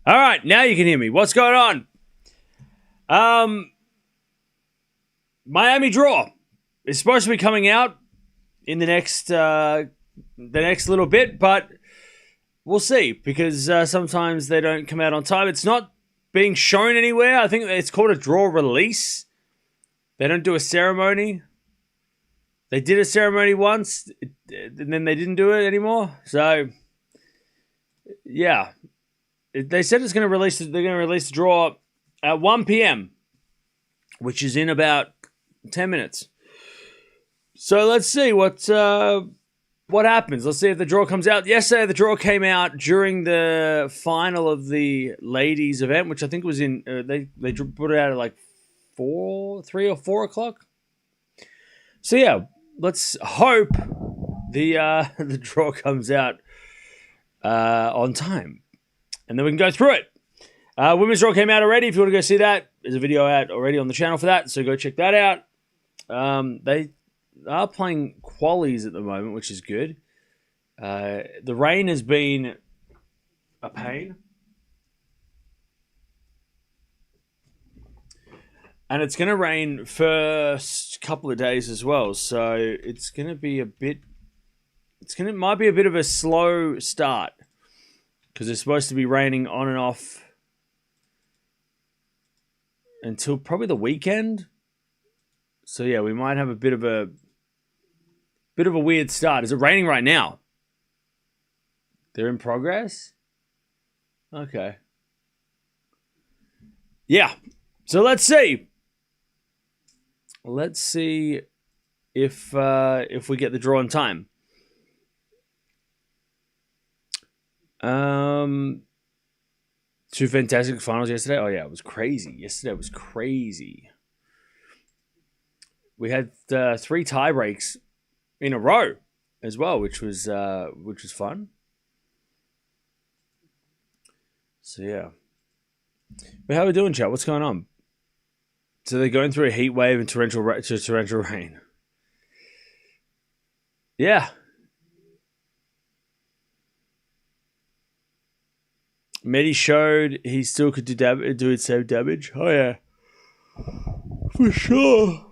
All right, now you can hear me. What's going on? Miami draw is supposed to be coming out in the next little bit, but we'll see because sometimes they don't come out on time. It's not being shown anywhere. I think it's called a draw release. They don't do a ceremony. They did a ceremony once, and then they didn't do it anymore. So, yeah. They said they're going to release the draw at 1 p.m., which is in about 10 minutes. So let's see what happens. Let's see if the draw comes out. Yesterday, the draw came out during the final of the ladies' event, which I think was in. They put it out at like 3 or 4 o'clock. So yeah, let's hope the draw comes out on time. And then we can go through it. Women's draw came out already. If you want to go see that, there's a video out already on the channel for that. So go check that out. They are playing qualies at the moment, which is good. The rain has been a pain. And it's going to rain first couple of days as well. So it's going to be might be a bit of a slow start. Because it's supposed to be raining on and off until probably the weekend. So yeah, we might have a bit of a weird start. Is it raining right now? They're in progress? Okay. Yeah. So let's see. Let's see if we get the draw in time. Two fantastic finals yesterday. Oh yeah, it was crazy. Yesterday was crazy. We had 3 tie breaks in a row as well, which was fun. So yeah. But how are we doing, chat? What's going on? So they're going through a heat wave and torrential rain. Yeah. Medi showed he still could do it save damage. Oh yeah, for sure.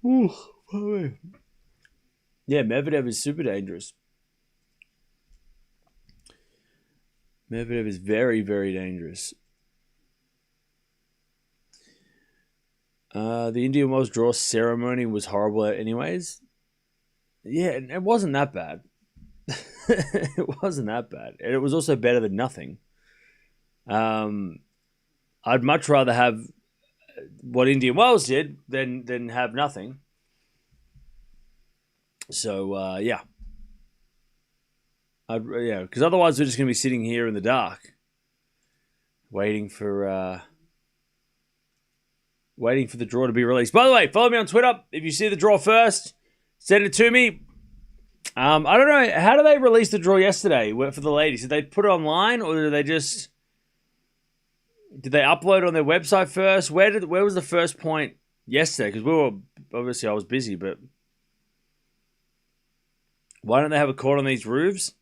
Ooh, yeah, Medvedev is super dangerous. Medvedev is very, very dangerous. The Indian Wells draw ceremony was horrible anyways. Yeah, it wasn't that bad. It wasn't that bad. And it was also better than nothing. I'd much rather have what Indian Wells did than have nothing. So yeah, because otherwise we're just gonna be sitting here in the dark, waiting for the draw to be released. By the way, follow me on Twitter if you see the draw first. Send it to me. I don't know, how did they release the draw yesterday for the ladies? Did they put it online or did they just? Did they upload on their website first? Where was the first point yesterday? Because obviously I was busy, but why don't they have a court on these roofs?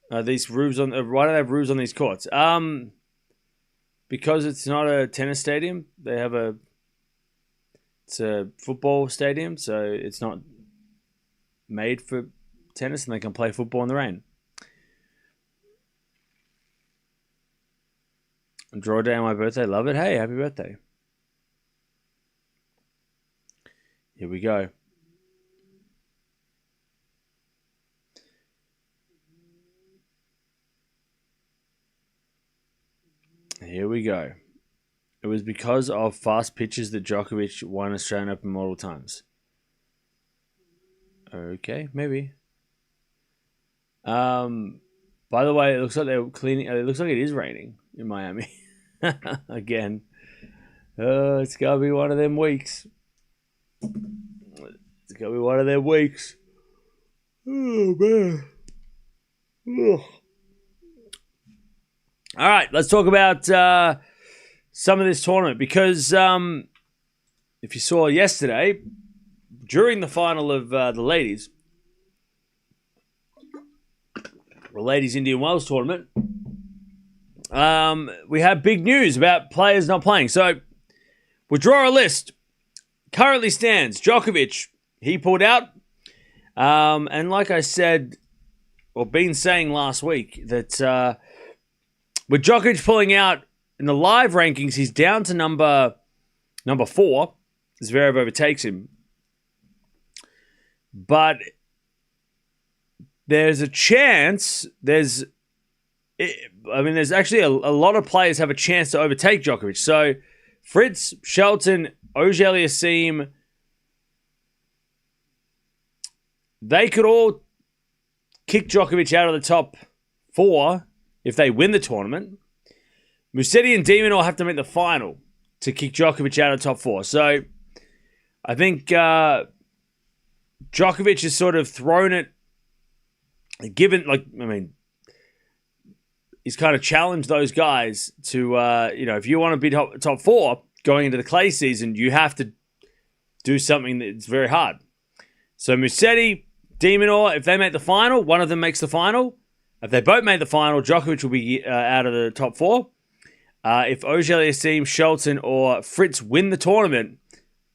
Why don't they have roofs on these courts? Because it's not a tennis stadium. It's a football stadium, so it's not made for tennis, and they can play football in the rain. Draw day on my birthday. Love it. Hey, happy birthday. Here we go. Here we go. It was because of fast pitches that Djokovic won Australian Open multiple times. Okay, maybe. By the way, it looks like they're cleaning. It looks like it is raining in Miami. Again. It's going to be one of them weeks. It's going to be one of them weeks. Oh, man. Ugh. All right, let's talk about some of this tournament. Because if you saw yesterday, during the final of the ladies Indian Wells tournament, we have big news about players not playing. So we'll draw a list. Currently stands Djokovic. He pulled out. And like I said, or been saying last week, that with Djokovic pulling out in the live rankings, he's down to number 4. Zverev overtakes him. But there's a chance, there's actually a lot of players have a chance to overtake Djokovic. So Fritz, Shelton, Auger-Aliassime, they could all kick Djokovic out of the top 4 if they win the tournament. Musetti and De Minaur have to make the final to kick Djokovic out of the top 4. So I think Djokovic has sort of thrown it, he's kind of challenged those guys to, if you want to be top 4 going into the clay season, you have to do something that's very hard. So Musetti, De Minaur, if they make the final, one of them makes the final. If they both make the final, Djokovic will be out of the top 4. If Auger-Aliassime, Shelton, or Fritz win the tournament,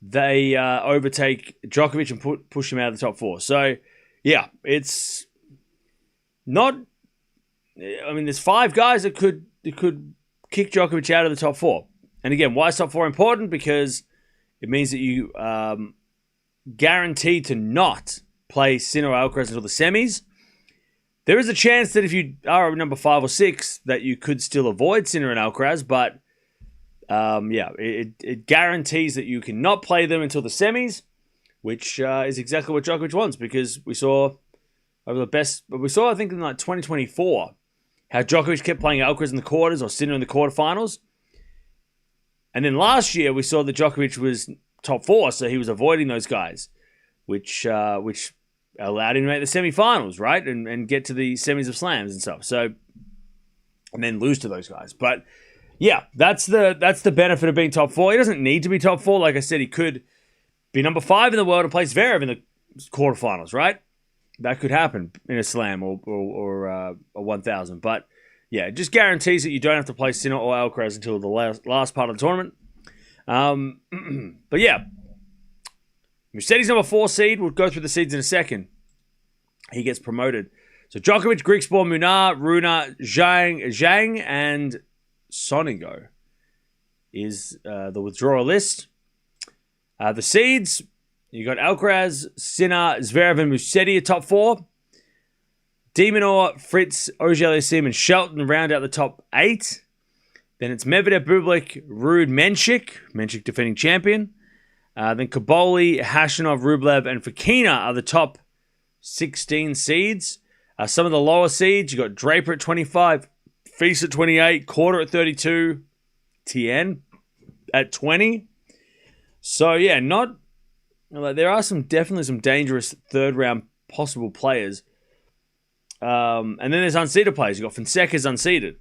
they overtake Djokovic and push him out of the top 4. So, yeah, it's not... there's 5 guys that could kick Djokovic out of the top 4. And again, why is top 4 important? Because it means that you guarantee to not play Sinner or Alcaraz until the semis. There is a chance that if you are number 5 or 6, that you could still avoid Sinner and Alcaraz, but it guarantees that you cannot play them until the semis, which is exactly what Djokovic wants, because we saw I think in like 2024, how Djokovic kept playing Alcaraz in the quarters or Sinner in the quarterfinals. And then last year, we saw that Djokovic was top 4, so he was avoiding those guys, which allowed him to make the semifinals, right? And get to the semis of slams and stuff. So, and then lose to those guys. But yeah, that's the benefit of being top 4. He doesn't need to be top 4. Like I said, he could be number 5 in the world and play Zverev in the quarterfinals, right? That could happen in a slam or a 1,000. But yeah, it just guarantees that you don't have to play Sinner or Alcaraz until the last part of the tournament. But yeah, Musetti's number 4 seed. We'll go through the seeds in a second. He gets promoted. So Djokovic, Griekspoor, Munar, Runa, Zhang, and Sonigo is the withdrawal list. The seeds, you got Alcaraz, Sinner, Zverev, and Musetti at top 4. De Minaur, Fritz, Auger-Aliassime, and Shelton round out the top 8. Then it's Medvedev, Bublik, Ruud, Menchik defending champion. Then Kaboli, Hashanov, Rublev, and Fokina are the top 16 seeds. Some of the lower seeds, you got Draper at 25, Feast at 28, Korda at 32, Tien at 20. So yeah, there are definitely some dangerous third round possible players. And then there's unseeded players. You got Fonseca's unseeded,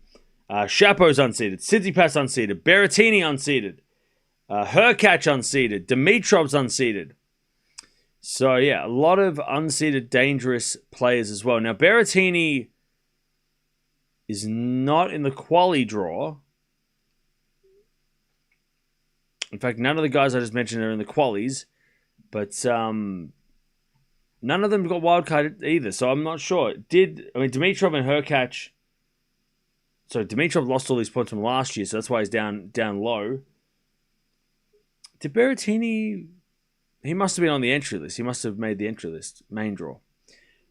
Shapo's unseeded, Tsitsipas unseeded, Berrettini unseeded, Hurkacz unseeded, Dimitrov's unseeded. So yeah, a lot of unseeded dangerous players as well. Now Berrettini is not in the quali draw. In fact, none of the guys I just mentioned are in the qualies, but none of them got wildcarded either. So I'm not sure. Dimitrov and Hurkacz. So Dimitrov lost all these points from last year, so that's why he's down low. Did Berrettini? He must have been on the entry list. He must have made the entry list main draw.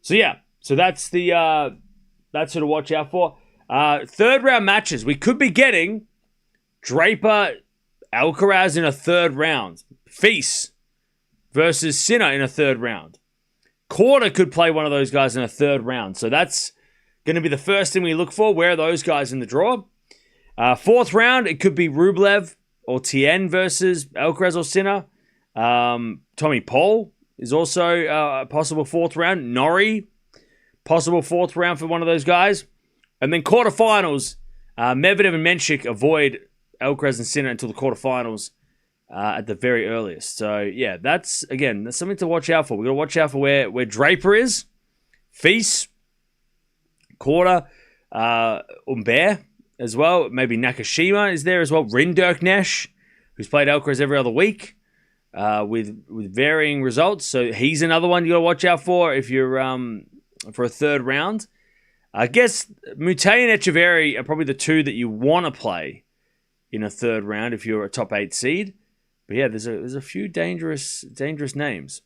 So yeah, that's that's who to watch out for. Third round matches. We could be getting Draper, Alcaraz in a third round. Feast versus Sinner in a third round. Korda could play one of those guys in a third round. So that's going to be the first thing we look for. Where are those guys in the draw? Fourth round, it could be Rublev or Tien versus Alcaraz or Sinner. Tommy Paul is also a possible fourth round. Norrie, possible fourth round for one of those guys. And then quarterfinals, Medvedev and Menchik avoid Alcaraz and Sinner until the quarterfinals at the very earliest. So, yeah, that's something to watch out for. We've got to watch out for where Draper is, Feast, Korda, Humbert, as well. Maybe Nakashima is there as well. Rinderknecht, who's played Alcaraz every other week with varying results. So he's another one you got to watch out for if you're for a third round. I guess Mute and Echeverry are probably the two that you want to play in a third round if you're a top 8 seed. But yeah, there's a few dangerous names.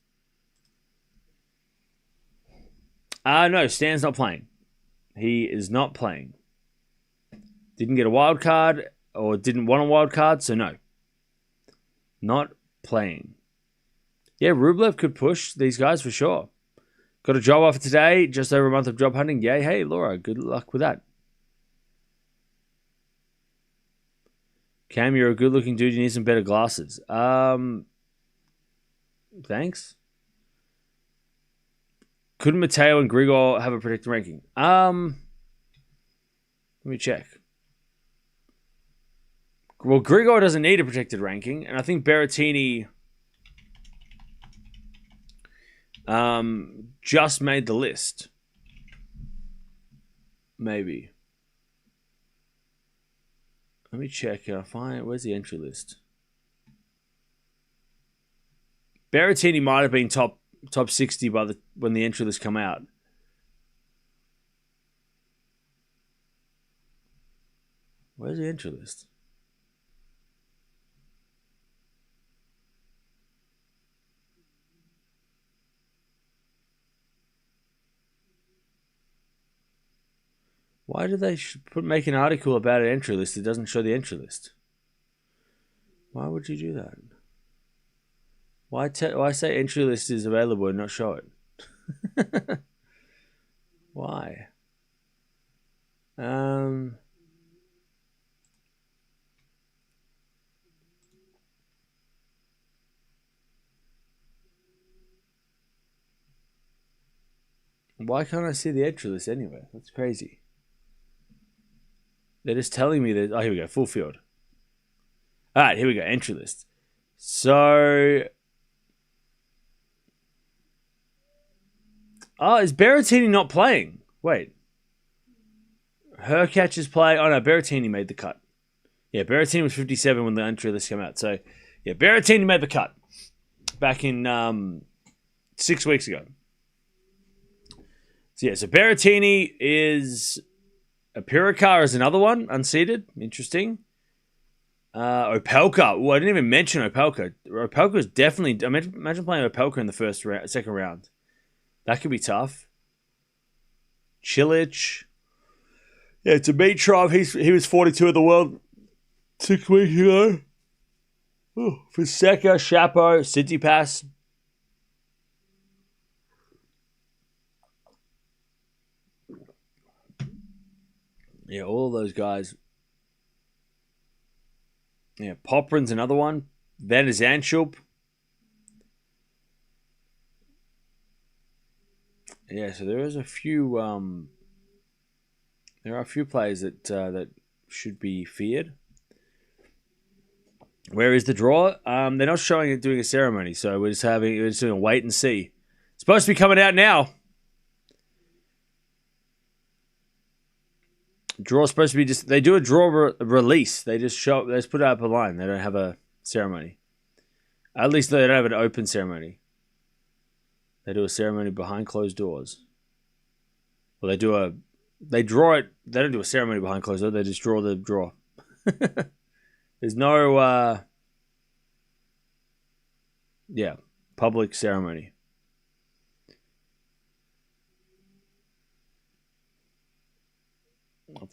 No, Stan's not playing. He is not playing. Didn't get a wild card or didn't want a wild card, so no. Not playing. Yeah, Rublev could push these guys for sure. Got a job offer today, just over a month of job hunting. Yay, hey, Laura, good luck with that. Cam, you're a good-looking dude. You need some better glasses. Thanks. Couldn't Matteo and Grigor have a predicted ranking? Let me check. Well, Grigor doesn't need a protected ranking, and I think Berrettini just made the list. Maybe. Let me check. Where's the entry list? Berrettini might have been top 60 when the entry list come out. Where's the entry list? Why do they make an article about an entry list that doesn't show the entry list? Why would you do that? Why say entry list is available and not show it? Why? Why can't I see the entry list anywhere? That's crazy. They're just telling me that... Oh, here we go. Full field. All right, here we go. Entry list. So... Oh, is Berrettini not playing? Wait. Hurkacz is playing. Oh, no. Berrettini made the cut. Yeah, Berrettini was 57 when the entry list came out. So, yeah, Berrettini made the cut. Back in 6 weeks ago. So, yeah. So, Berrettini is... Pirikar is another one, unseeded. Interesting. Opelka. Oh, I didn't even mention Opelka. Opelka is definitely... Imagine playing Opelka in the second round. That could be tough. Cilic. Yeah, Dimitrov. He was 42 in the world 6 weeks ago. Fonseca, Chapo, Tsitsipas. Yeah, all of those guys. Yeah, Poprin's another one. Van der Zandschulp. Yeah, so there is a few. There are a few players that should be feared. Where is the draw? They're not showing it doing a ceremony, so we're just doing a wait and see. It's supposed to be coming out now. Draw supposed to be just... They do a draw release. They just put it up a line. They don't have a ceremony. At least they don't have an open ceremony. They do a ceremony behind closed doors. Well, they draw it... They don't do a ceremony behind closed doors. They just draw the draw. There's no... public ceremony.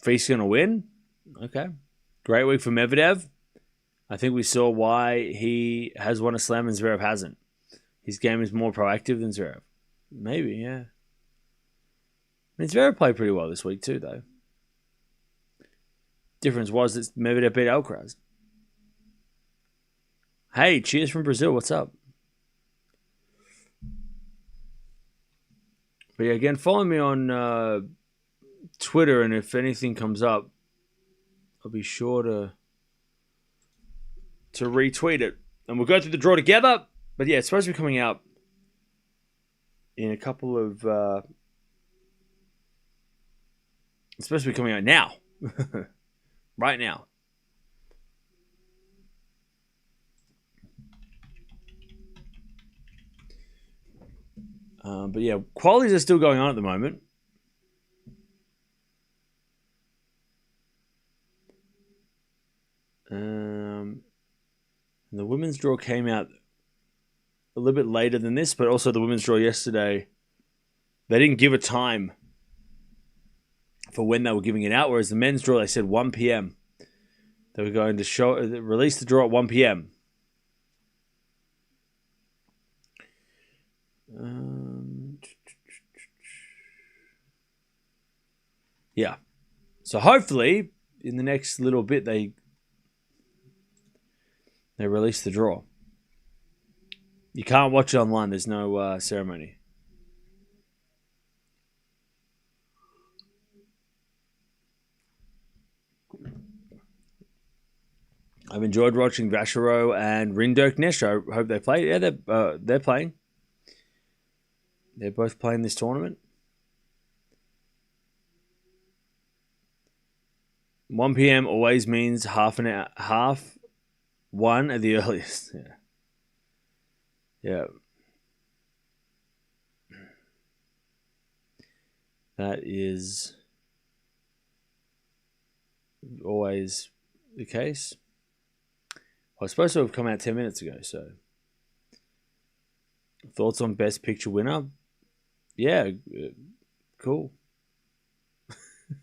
Feast's going to win. Okay. Great week for Medvedev. I think we saw why he has won a slam and Zverev hasn't. His game is more proactive than Zverev. Maybe, yeah. I mean, Zverev played pretty well this week too, though. Difference was that Medvedev beat Alcaraz. Hey, cheers from Brazil. What's up? But yeah, again, follow me on Twitter, and if anything comes up, I'll be sure to retweet it. And we'll go through the draw together. But yeah, it's supposed to be coming out in a couple of... it's supposed to be coming out now. right now. But yeah, qualities are still going on at the moment. The women's draw came out a little bit later than this, but also the women's draw yesterday, they didn't give a time for when they were giving it out, whereas the men's draw, they said 1 p.m. They were going to release the draw at 1 p.m. Yeah. So hopefully, in the next little bit, they release the draw. You can't watch it online. There's no ceremony. I've enjoyed watching Vachereau and Rinderknecht. I hope they play. Yeah, they're playing. They're both playing this tournament. 1 p.m. always means half one at the earliest. Yeah. Yeah. That is always the case. I was supposed to have come out 10 minutes ago, so. Thoughts on Best Picture winner? Yeah, cool.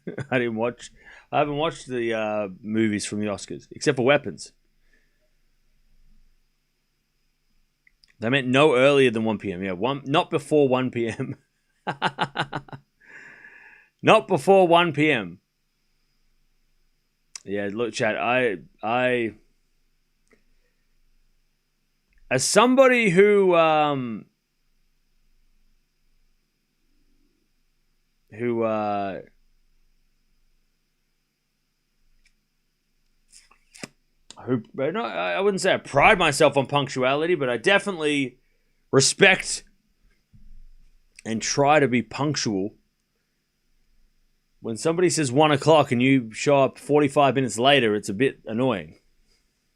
I haven't watched the movies from the Oscars, except for Weapons. They meant no earlier than 1 p.m. Yeah, not before 1 p.m. Not before 1 p.m. Yeah, look, chat, I as somebody who no, I wouldn't say I pride myself on punctuality, but I definitely respect and try to be punctual. When somebody says 1 o'clock and you show up 45 minutes later, it's a bit annoying.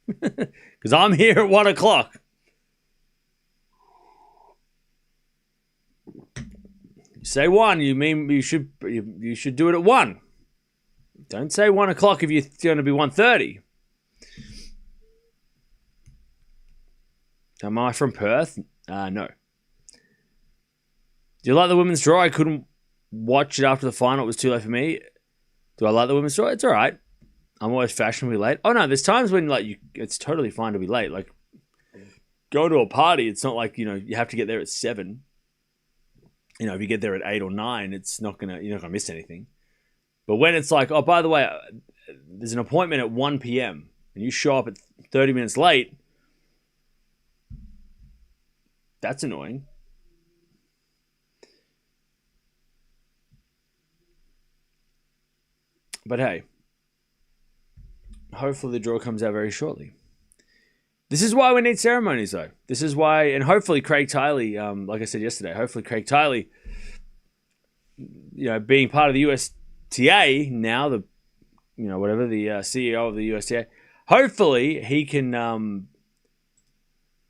Because I'm here at 1 o'clock. You say 1, you mean you should do it at 1. Don't say 1 o'clock if you're going to be 1:30. Am I from Perth? No. Do you like the women's draw? I couldn't watch it after the final. It was too late for me. Do I like the women's draw? It's all right. I'm always fashionably late. Oh, no, there's times when it's totally fine to be late. Like, go to a party, it's not like, you have to get there at 7. If you get there at 8 or 9, you're not going to miss anything. But when it's like, oh, by the way, there's an appointment at 1 p.m. and you show up at 30 minutes late, that's annoying. But hey, hopefully the draw comes out very shortly. This is why we need ceremonies, though. This is why, and hopefully Craig Tiley, like I said yesterday, hopefully Craig Tiley, being part of the USTA now, the CEO of the USTA, hopefully he can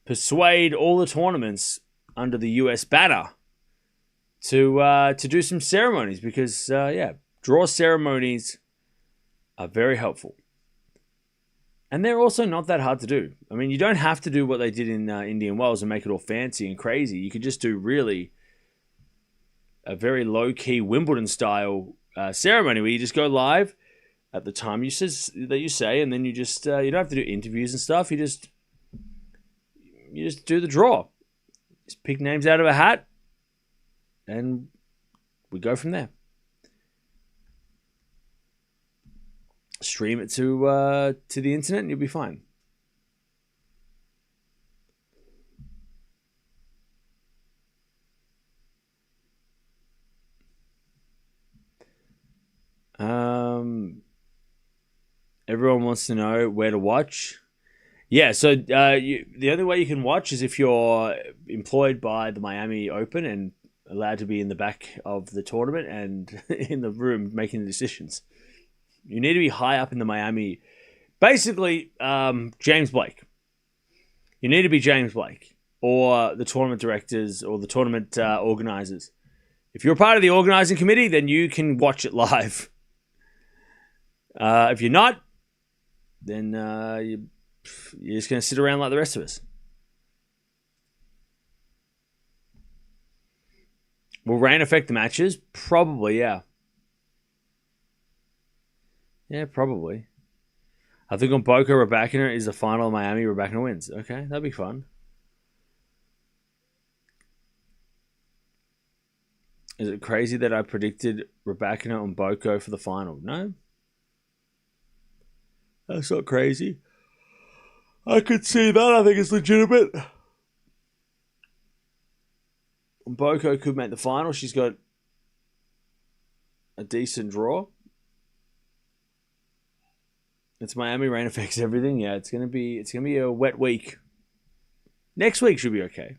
persuade all the tournaments under the US banner to do some ceremonies because draw ceremonies are very helpful. And they're also not that hard to do. I mean, you don't have to do what they did in Indian Wells and make it all fancy and crazy. You could just do really a very low-key Wimbledon-style ceremony where you just go live at the time you say, and then you just you don't have to do interviews and stuff. You just do the draw. Just pick names out of a hat, and we go from there. Stream it to the internet, and you'll be fine. Everyone wants to know where to watch. Yeah, so the only way you can watch is if you're employed by the Miami Open and allowed to be in the back of the tournament and in the room making the decisions. You need to be high up in the Miami. Basically, James Blake. You need to be James Blake or the tournament directors or the tournament organizers. If you're part of the organizing committee, then you can watch it live. If you're not, then you're just going to sit around like the rest of us. Will rain affect the matches? Probably, yeah. Yeah, probably. I think on Boca, Rybakina is the final of Miami. Rybakina wins. Okay, that'd be fun. Is it crazy that I predicted Rybakina on Boca for the final? No. That's not crazy. I could see that. I think it's legitimate. Boca could make the final. She's got a decent draw. It's Miami. Rain affects everything. Yeah, it's gonna be a wet week. Next week should be okay.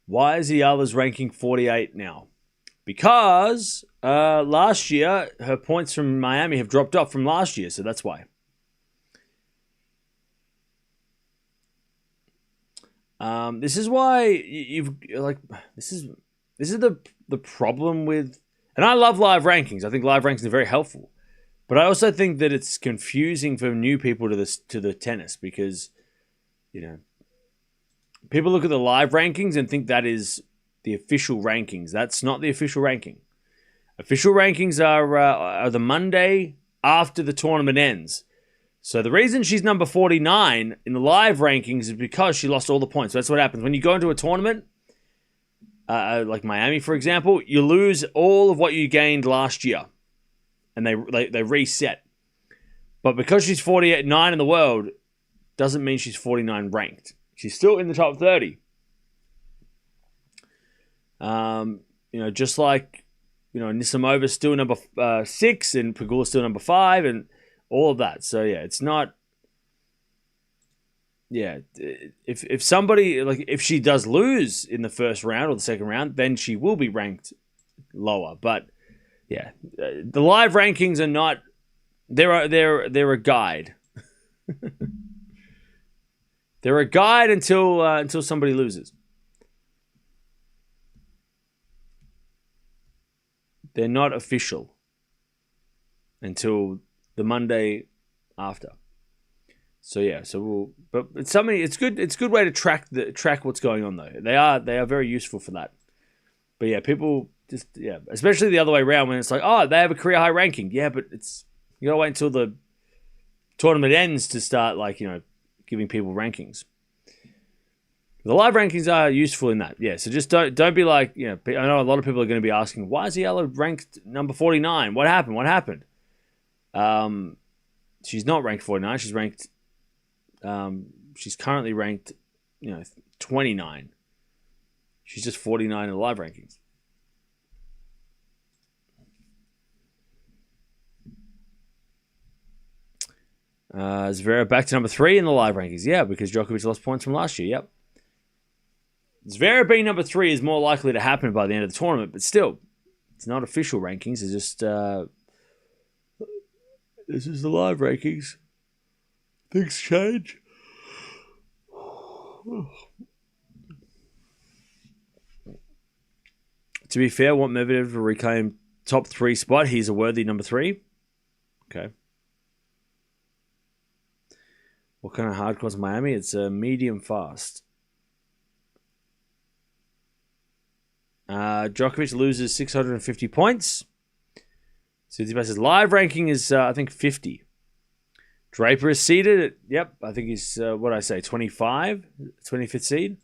Why is Eala's ranking 48 now? Because last year her points from Miami have dropped off from last year, so that's why. This is why you've like this is the problem with, and I love live rankings. I think live rankings are very helpful, but I also think that it's confusing for new people to the tennis because, you know, people look at the live rankings and think that is the official rankings. That's not the official ranking. Official rankings are the Monday after the tournament ends. So the reason she's number 49 in the live rankings is because she lost all the points. That's what happens. When you go into a tournament, like Miami, for example, you lose all of what you gained last year. And they reset. But because she's 49 in the world, doesn't mean she's 49 ranked. She's still in the top 30. Just like, Nisimova's still number 6 and Pegula's still number 5 and all of that. So, yeah, it's not... Yeah, if somebody... Like, if she does lose in the first round or the second round, then she will be ranked lower. But, yeah, the live rankings are not... They're a guide. They're a guide until somebody loses. They're not official until the Monday after. So yeah, but it's something. It's good. It's a good way to track what's going on though. They are very useful for that. But yeah, people just especially the other way around when it's like, oh, they have a career high ranking. Yeah, but you gotta wait until the tournament ends to start giving people rankings. The live rankings are useful in that. Yeah, so just don't be like, I know a lot of people are going to be asking, why is Eala ranked number 49? What happened? She's not ranked 49. She's ranked she's currently ranked 29. She's just 49 in the live rankings. Zverev back to number 3 in the live rankings. Yeah, because Djokovic lost points from last year. Yep. Zverev being number 3 is more likely to happen by the end of the tournament, but still, it's not official rankings. It's just this is the live rankings. Things change. To be fair, I want Medvedev to reclaim top 3 spot. He's a worthy number 3. Okay. What kind of hardcore is Miami? It's a medium fast. Djokovic loses 650 points. Tsitsipas's live ranking is, I think, 50. Draper is seeded at, I think he's, 25? 25th seed?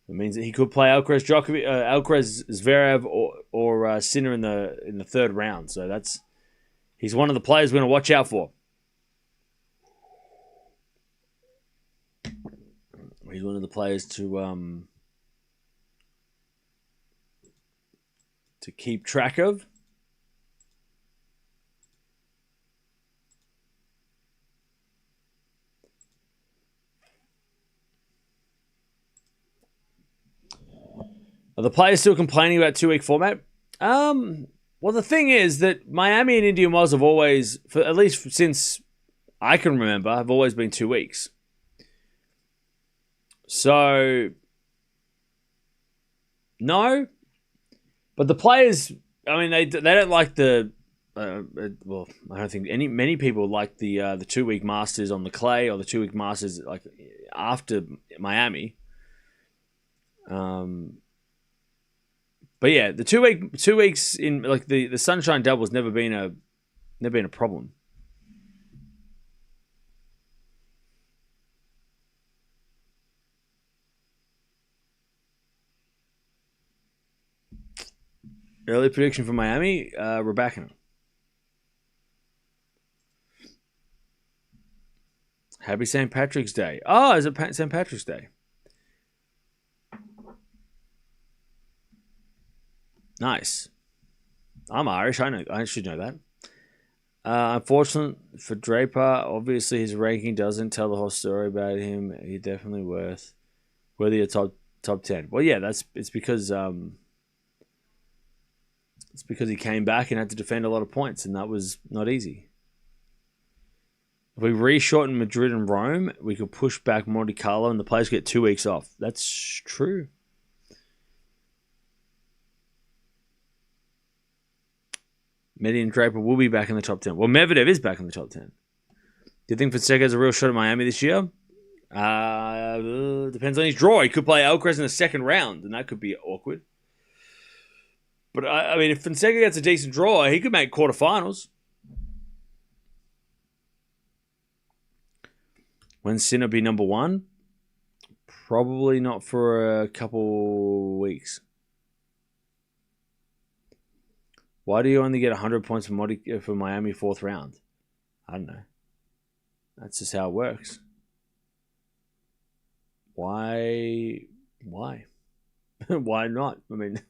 It means that he could play Alcaraz, Zverev, or Sinner in the third round. So he's one of the players we're going to watch out for. He's one of the players to keep track of. Are the players still complaining about 2-week format? Well, the thing is that Miami and Indian Wells have always, for at least since I can remember, have always been 2 weeks. So, no. But the players, I mean, they don't like the. Well, I don't think many people like the 2-week Masters on the clay or the 2-week Masters like after Miami. But yeah, the 2 weeks in like the Sunshine Double's never been a problem. Early prediction for Miami, Rybakina. Happy St. Patrick's Day. Oh, is it St. Patrick's Day? Nice. I'm Irish. I should know that. Unfortunate for Draper, obviously his ranking doesn't tell the whole story about him. He's definitely worthy of top 10. Well, yeah, it's because he came back and had to defend a lot of points, and that was not easy. If we reshorten Madrid and Rome, we could push back Monte Carlo and the players get 2 weeks off. That's true. Medvedev and Draper will be back in the top 10. Well, Medvedev is back in the top 10. Do you think Fonseca has a real shot at Miami this year? Depends on his draw. He could play Alcaraz in the second round, and that could be awkward. But, I mean, if Fonseca gets a decent draw, he could make quarterfinals. When Sinner be number one? Probably not for a couple weeks. Why do you only get 100 points for Miami fourth round? I don't know. That's just how it works. Why? Why not? I mean,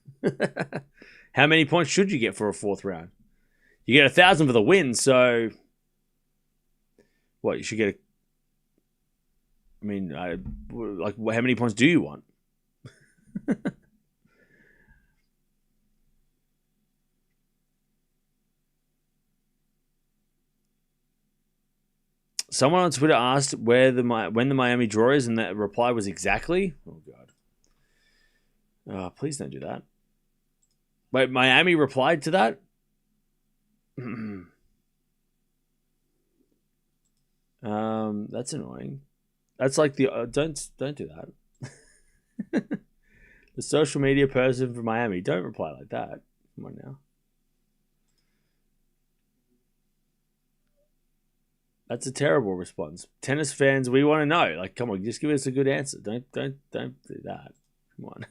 how many points should you get for a fourth round? You get 1,000 for the win, so what? You should get I mean, like, how many points do you want? Someone on Twitter asked when the Miami draw is, and that reply was exactly. Oh God! Please don't do that. Wait, Miami replied to that. That's annoying. That's like the don't do that. The social media person from Miami, don't reply like that. Come on now. That's a terrible response. Tennis fans, we want to know. Like, come on, just give us a good answer. Don't do that. Come on.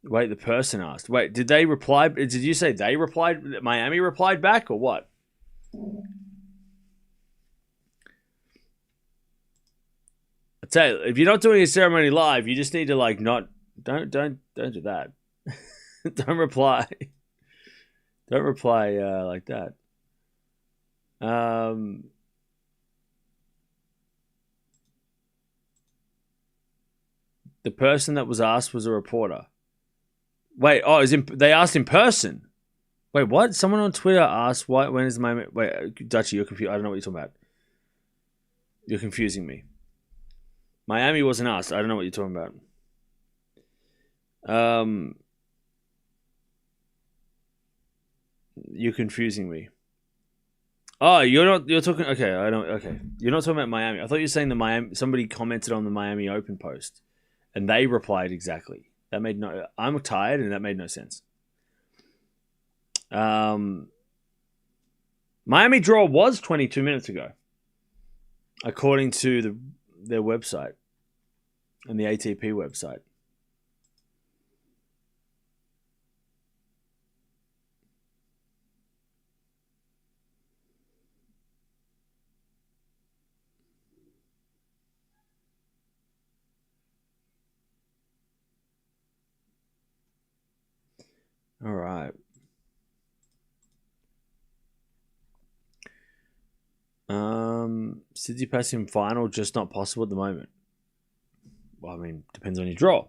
Wait, the person asked. Wait, did they reply? Did you say they replied? Miami replied back or what? I tell you, if you're not doing a ceremony live, you just need to like not. Don't do that. Don't reply. Don't reply like that. The person that was asked was a reporter. Wait, they asked in person. Wait, what? Someone on Twitter asked, when is the moment? Wait, Dutchy, you're confused. I don't know what you're talking about. You're confusing me. Miami wasn't asked. I don't know what you're talking about. You're confusing me. Oh, you're talking. Okay, I don't. Okay, you're not talking about Miami. I thought you were saying the Miami. Somebody commented on the Miami Open post, and they replied exactly. That made no. I'm tired, and that made no sense. Miami draw was 22 minutes ago, according to their website and the ATP website. All right. Tsitsipas in final, just not possible at the moment. Well, I mean, depends on your draw.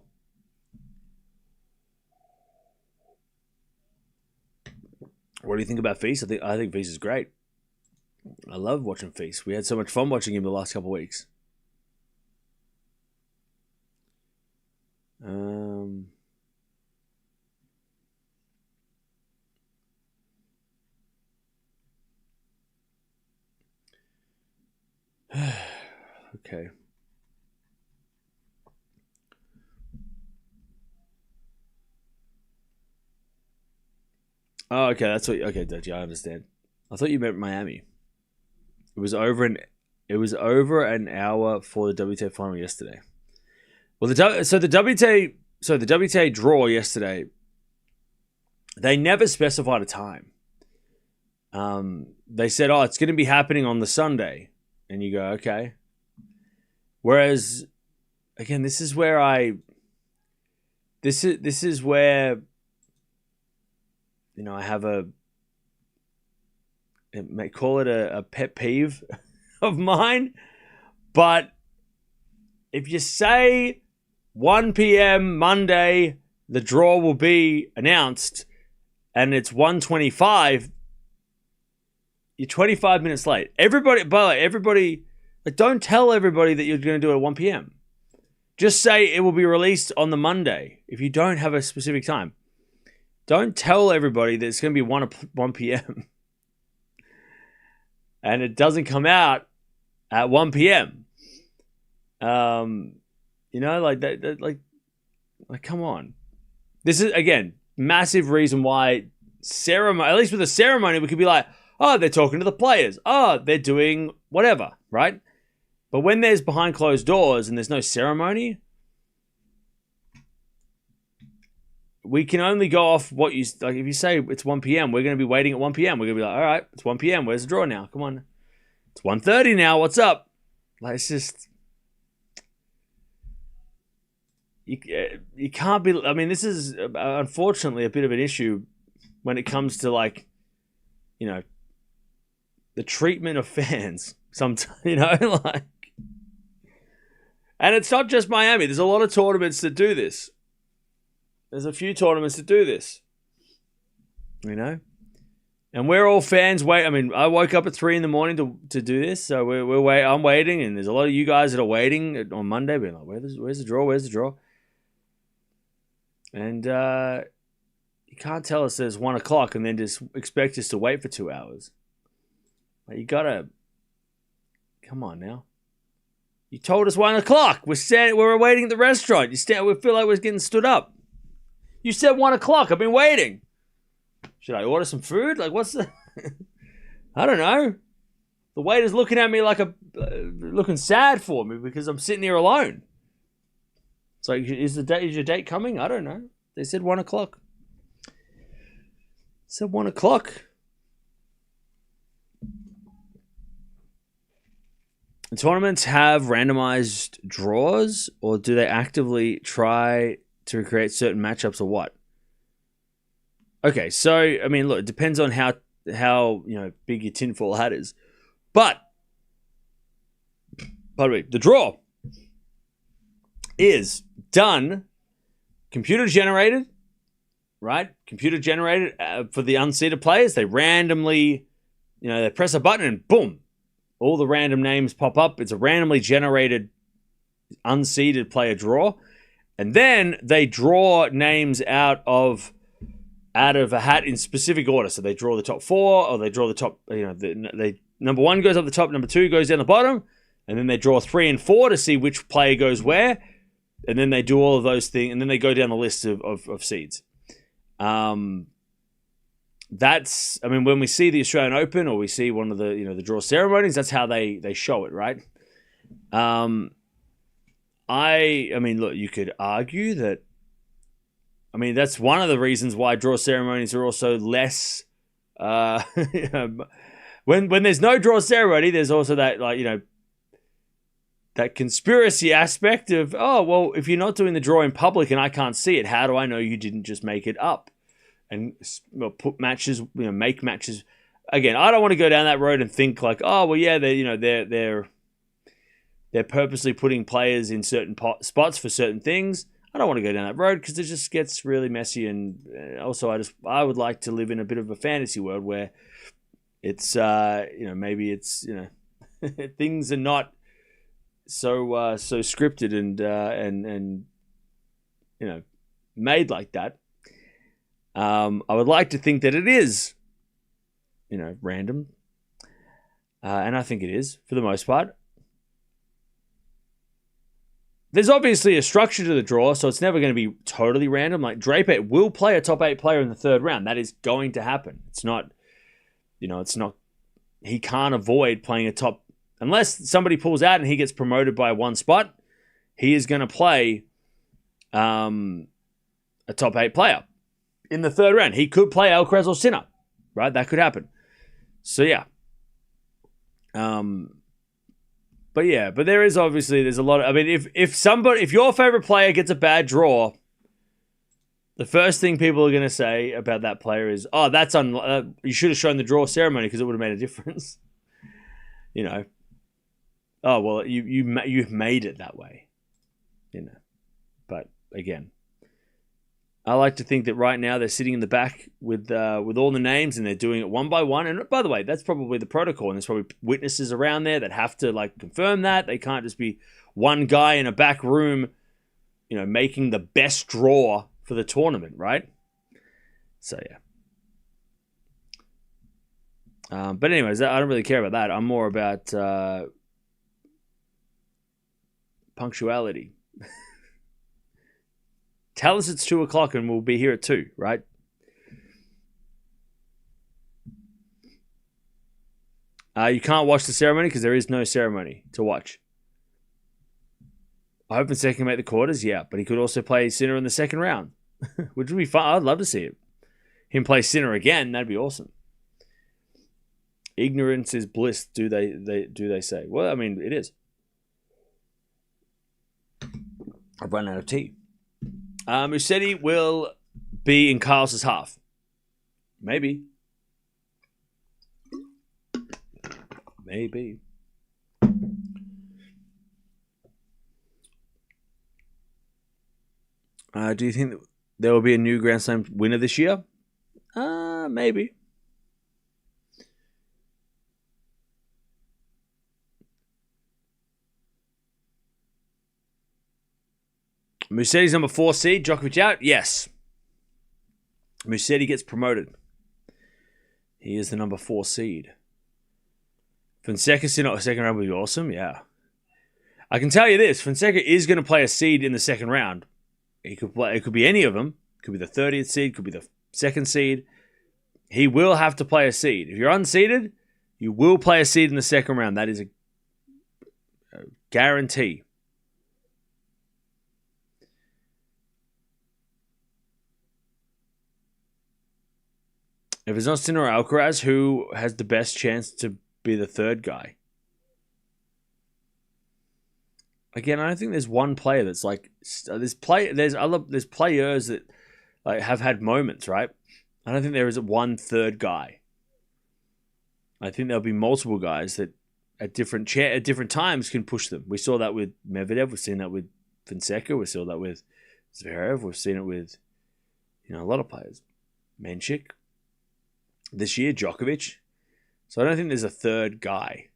What do you think about Feast? I think Feast is great. I love watching Feast. We had so much fun watching him the last couple of weeks. Okay. Oh, okay. That's what. Okay, Dutchy, I understand. I thought you meant Miami. It was over an hour for the WTA final yesterday. Well, the WTA draw yesterday. They never specified a time. They said, "Oh, it's going to be happening on the Sunday," and you go, "Okay." Whereas, again, this is where I have it may call it a pet peeve of mine, but if you say 1 p.m. Monday, the draw will be announced, and it's 1:25, you're 25 minutes late. Everybody, don't tell everybody that you're going to do it at 1 p.m. Just say it will be released on the Monday if you don't have a specific time. Don't tell everybody that it's going to be 1 p.m. and it doesn't come out at 1 p.m. Like that, like come on. This is, again, massive reason why ceremony, at least with a ceremony, we could be like, oh, they're talking to the players. Oh, they're doing whatever, right? But when there's behind closed doors and there's no ceremony, we can only go off what you, like, if you say it's 1 p.m., we're going to be waiting at 1 p.m. We're going to be like, all right, it's 1 p.m. Where's the draw now? Come on. It's 1:30 now. What's up? Like, it's just, you can't be, I mean, this is unfortunately a bit of an issue when it comes to, like, the treatment of fans sometimes, like, and it's not just Miami. There's a lot of tournaments that do this. There's a few tournaments that do this, and we're all fans. I mean, I woke up at 3 a.m. to do this, so I'm waiting, and there's a lot of you guys that are waiting on Monday, being like, "Where's the draw? Where's the draw?" And you can't tell us there's 1 o'clock and then just expect us to wait for 2 hours. Like, you gotta, come on now. You told us 1 o'clock. We're waiting at the restaurant. We feel like we're getting stood up. You said 1 o'clock. I've been waiting. Should I order some food? Like, what's the... I don't know. The waiter's looking at me like looking sad for me because I'm sitting here alone. It's like, is your date coming? I don't know. They said 1 o'clock. Said 1 o'clock. The tournaments have randomized draws, or do they actively try to create certain matchups, or what? Okay, so, I mean, look, it depends on how big your tinfoil hat is. But, by the way, the draw is done, computer generated, right? Computer generated for the unseeded players. They randomly, they press a button and boom, all the random names pop up. It's a randomly generated unseeded player draw. And then they draw names out of a hat in specific order. So they draw the top 4, or they draw the top, number 1 goes up the top, number 2 goes down the bottom, and then they draw 3 and 4 to see which player goes where. And then they do all of those things, and then they go down the list of seeds. That's, I mean, when we see the Australian Open, or we see one of the, the draw ceremonies, that's how they show it, right? I mean, look, you could argue that, I mean, that's one of the reasons why draw ceremonies are also less, when there's no draw ceremony, there's also that, like, that conspiracy aspect of, oh, well, if you're not doing the draw in public and I can't see it, how do I know you didn't just make it up? And put matches, make matches. Again, I don't want to go down that road and think like, oh, well, yeah, they're they're purposely putting players in certain spots for certain things. I don't want to go down that road because it just gets really messy. And also, I would like to live in a bit of a fantasy world where it's maybe it's things are not so scripted and made like that. I would like to think that it is random, and I think it is for the most part. There's obviously a structure to the draw, so it's never going to be totally random. Like Draper will play a top 8 player in the third round. That is going to happen. It's not, he can't avoid playing a top, unless somebody pulls out and he gets promoted by one spot, he is going to play a top 8 player in the third round. He could play Alcaraz or Sinner, right? That could happen. So yeah. But there's a lot of, I mean, if your favorite player gets a bad draw, the first thing people are going to say about that player is, oh, that's you should have shown the draw ceremony because it would have made a difference. Oh, well, you've made it that way. But again, I like to think that right now they're sitting in the back with all the names and they're doing it one by one. And by the way, that's probably the protocol. And there's probably witnesses around there that have to confirm that. They can't just be one guy in a back room, making the best draw for the tournament, right? So yeah. But anyways, I don't really care about that. I'm more about punctuality. Tell us it's 2:00 and we'll be here at 2, right? You can't watch the ceremony because there is no ceremony to watch. I hope Fonseca can make the quarters, yeah, but he could also play Sinner in the second round, which would be fun. I'd love to see it. Him play Sinner again, that'd be awesome. Ignorance is bliss, do they say? Well, I mean, it is. I've run out of tea. Musetti will be in Carlos's half. Maybe. Do you think there will be a new Grand Slam winner this year? Maybe. Musetti's number 4 seed. Djokovic out? Yes. Musetti gets promoted. He is the number 4 seed. Fonseca in the second round would be awesome. Yeah. I can tell you this. Fonseca is going to play a seed in the second round. He could play. It could be any of them. It could be the 30th seed. Could be the second seed. He will have to play a seed. If you're unseeded, you will play a seed in the second round. That is a guarantee. If it's not Sinner or Alcaraz, who has the best chance to be the third guy? Again, I don't think there's one player that's there's players that have had moments, right? I don't think there is one third guy. I think there'll be multiple guys that at different times can push them. We saw that with Medvedev. We've seen that with Fonseca. We saw that with Zverev. We've seen it with a lot of players. Menchik. This year, Djokovic. So I don't think there's a third guy.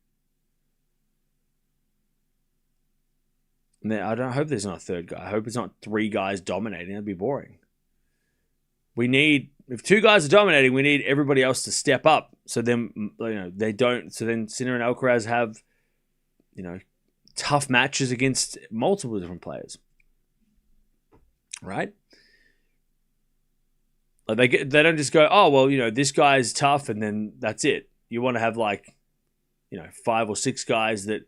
And I hope there's not a third guy. I hope it's not 3 guys dominating. That'd be boring. If 2 guys are dominating, we need everybody else to step up. So then, they don't. So then Sinner and Alcaraz have, tough matches against multiple different players. Right? They don't just go, oh, well, this guy's tough and then that's it. You want to have 5 or 6 guys that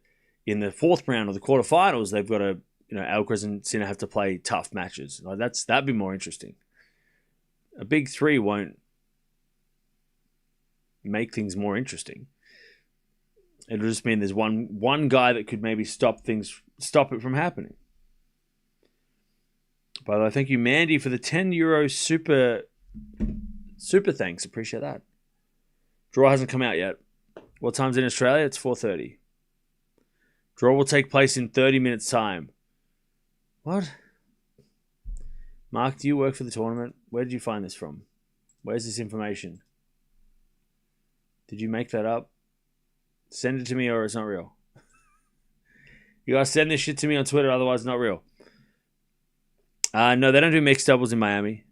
in the 4th round or the quarterfinals, they've got to, Alcaraz and Sinner have to play tough matches. That'd be more interesting. A big 3 won't make things more interesting. It'll just mean there's one guy that could maybe stop it from happening. By the way, thank you, Mandy, for the €10 super thanks. Appreciate that. Draw hasn't come out yet. What time's in Australia? It's 4:30. Draw will take place in 30 minutes time. What? Mark, do you work for the tournament? Where did you find this from? Where's this information? Did you make that up? Send it to me or it's not real. You guys send this shit to me on Twitter, otherwise it's not real. No, they don't do mixed doubles in Miami.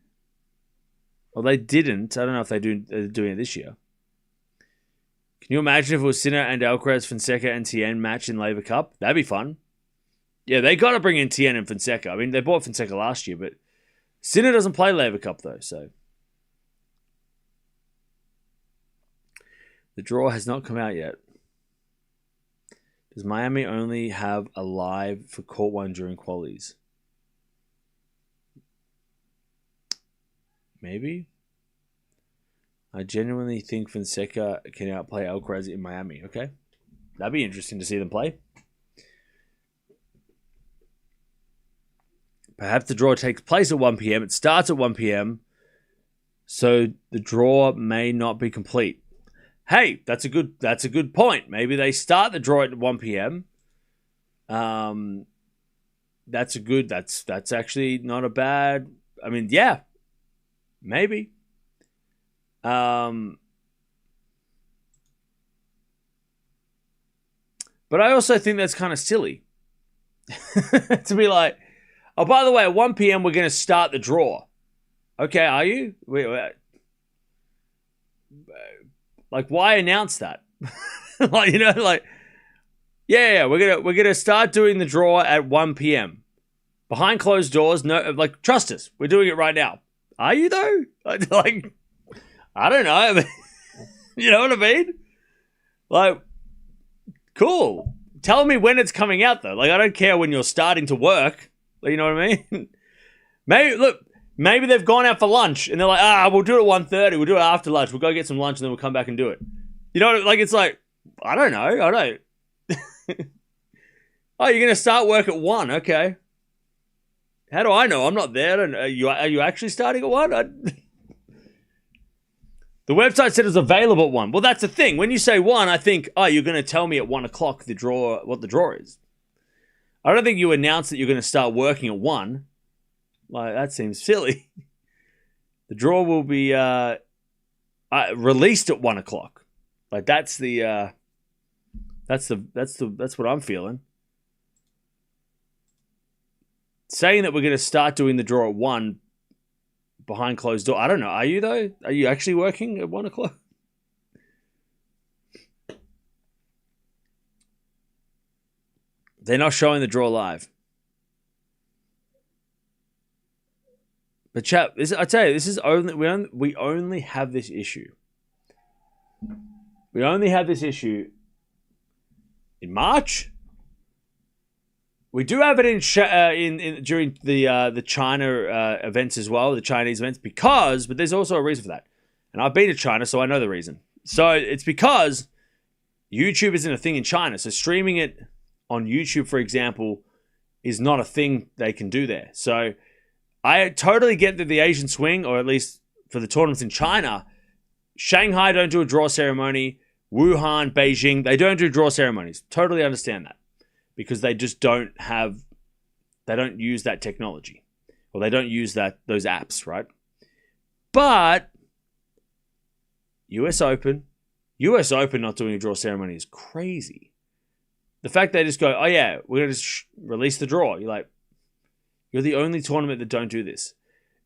Well, they didn't. I don't know if they're doing it this year. Can you imagine if it was Sinner and Alcaraz, Fonseca and Tien match in Laver Cup? That'd be fun. Yeah, they got to bring in Tien and Fonseca. I mean, they bought Fonseca last year, but Sinner doesn't play Laver Cup though, so. The draw has not come out yet. Does Miami only have a live for court one during qualies? Maybe. I genuinely think Fonseca can outplay Alcaraz in Miami. Okay. That'd be interesting to see them play. Perhaps the draw takes place at 1 p.m. It starts at 1 p.m. So the draw may not be complete. Hey, that's a good point. Maybe they start the draw at 1 p.m. That's actually not a bad. I mean, yeah. Maybe. But I also think that's kind of silly. To be like, oh, by the way, at 1 p.m. we're going to start the draw. Okay, are you? Like, why announce that? Like, you know, like, yeah, we're gonna start doing the draw at 1 p.m. behind closed doors. No, like, trust us, we're doing it right now. Are you though? Like, I don't know. I mean, you know what I mean? Like, cool. Tell me when it's coming out though. Like, I don't care when you're starting to work. You know what I mean? Maybe they've gone out for lunch and they're like, we'll do it at 1:30. We'll do it after lunch. We'll go get some lunch and then we'll come back and do it. You know, like, it's like, I don't know. I don't. Oh, you're going to start work at 1. Okay. How do I know? I'm not there. Are you actually starting at 1? The website said it was available at 1. Well, that's the thing. When you say 1, I think, you're going to tell me at 1 o'clock what the draw is. I don't think you announce that you're going to start working at 1. Like, that seems silly. The draw will be released at 1 o'clock. Like, that's what I'm feeling. Saying that we're going to start doing the draw at 1 behind closed door. I don't know. Are you though? Are you actually working at 1 o'clock? They're not showing the draw live. But chat, I tell you, this is we only have this issue. We only have this issue in March. We do have it during the China events as well, the Chinese events, but there's also a reason for that. And I've been to China, so I know the reason. So it's because YouTube isn't a thing in China. So streaming it on YouTube, for example, is not a thing they can do there. So I totally get that the Asian swing, or at least for the tournaments in China, Shanghai don't do a draw ceremony. Wuhan, Beijing, they don't do draw ceremonies. Totally understand that. Because they just don't use that technology. Or they don't use those apps, right? But US Open not doing a draw ceremony is crazy. The fact they just go, oh yeah, we're going to release the draw. You're like, you're the only tournament that don't do this.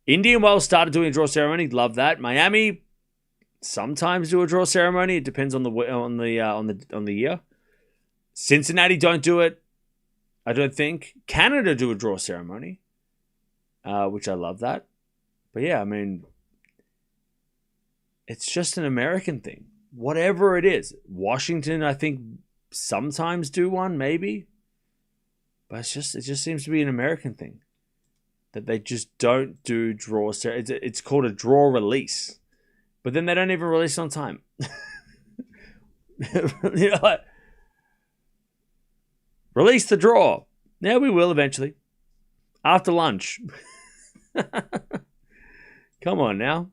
Indian Wells started doing a draw ceremony. Love that. Miami sometimes do a draw ceremony. It depends on the year. Cincinnati don't do it. I don't think. Canada do a draw ceremony, which I love that. But yeah, I mean, it's just an American thing. Whatever it is. Washington, I think, sometimes do one, maybe. But it just seems to be an American thing. That they just don't do draw ceremony. It's called a draw release. But then they don't even release it on time. You know, like, release the draw. Yeah, we will eventually. After lunch. Come on now.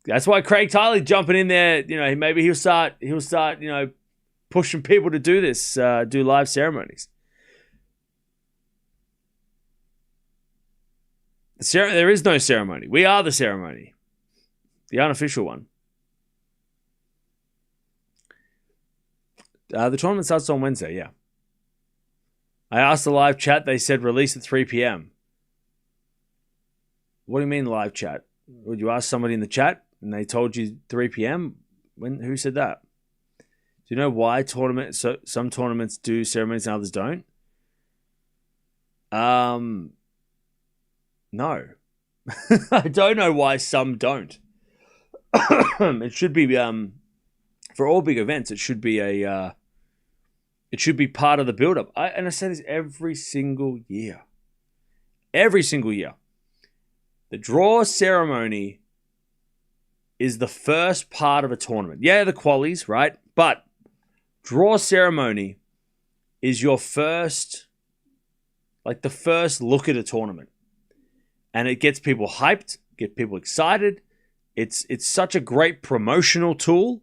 That's why Craig Tiley jumping in there. You know, maybe he'll start. You know, pushing people to do this, do live ceremonies. There is no ceremony. We are the ceremony. The unofficial one. The tournament starts on Wednesday, yeah. I asked the live chat. They said release at 3 p.m. What do you mean live chat? Would you ask somebody in the chat and they told you 3 p.m.? Who said that? Do you know why some tournaments do ceremonies and others don't? No. I don't know why some don't. It should be for all big events. It should be it should be part of the build-up. And I say this every single year. Every single year. The draw ceremony is the first part of a tournament. Yeah, the qualies, right? But draw ceremony is your first, like the first look at a tournament. And it gets people hyped, get people excited. It's such a great promotional tool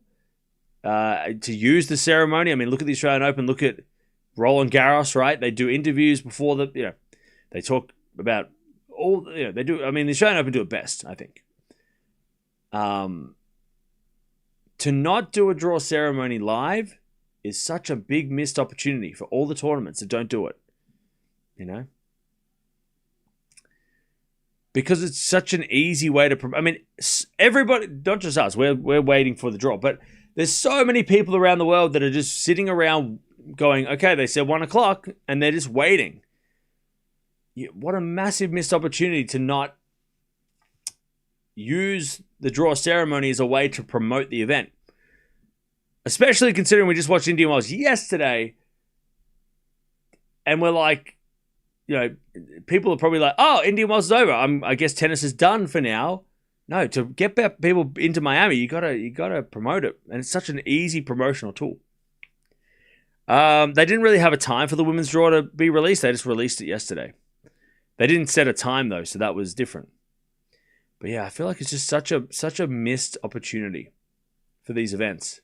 to use the ceremony. I mean, look at the Australian Open, look at Roland Garros, right? They do interviews before they talk about they do. I mean, the Australian Open do it best, I think. To not do a draw ceremony live is such a big missed opportunity for all the tournaments that don't do it. Because it's such an easy way to... I mean, everybody, not just us, we're waiting for the draw, but there's so many people around the world that are just sitting around going, okay, they said 1 o'clock, and they're just waiting. What a massive missed opportunity to not use the draw ceremony as a way to promote the event. Especially considering we just watched Indian Wells yesterday, and we're like, people are probably like, oh, Indian Wells is over. I guess tennis is done for now. No, to get people into Miami, you gotta promote it, and it's such an easy promotional tool. They didn't really have a time for the women's draw to be released. They just released it yesterday. They didn't set a time though, so that was different. But yeah, I feel like it's just such a missed opportunity for these events.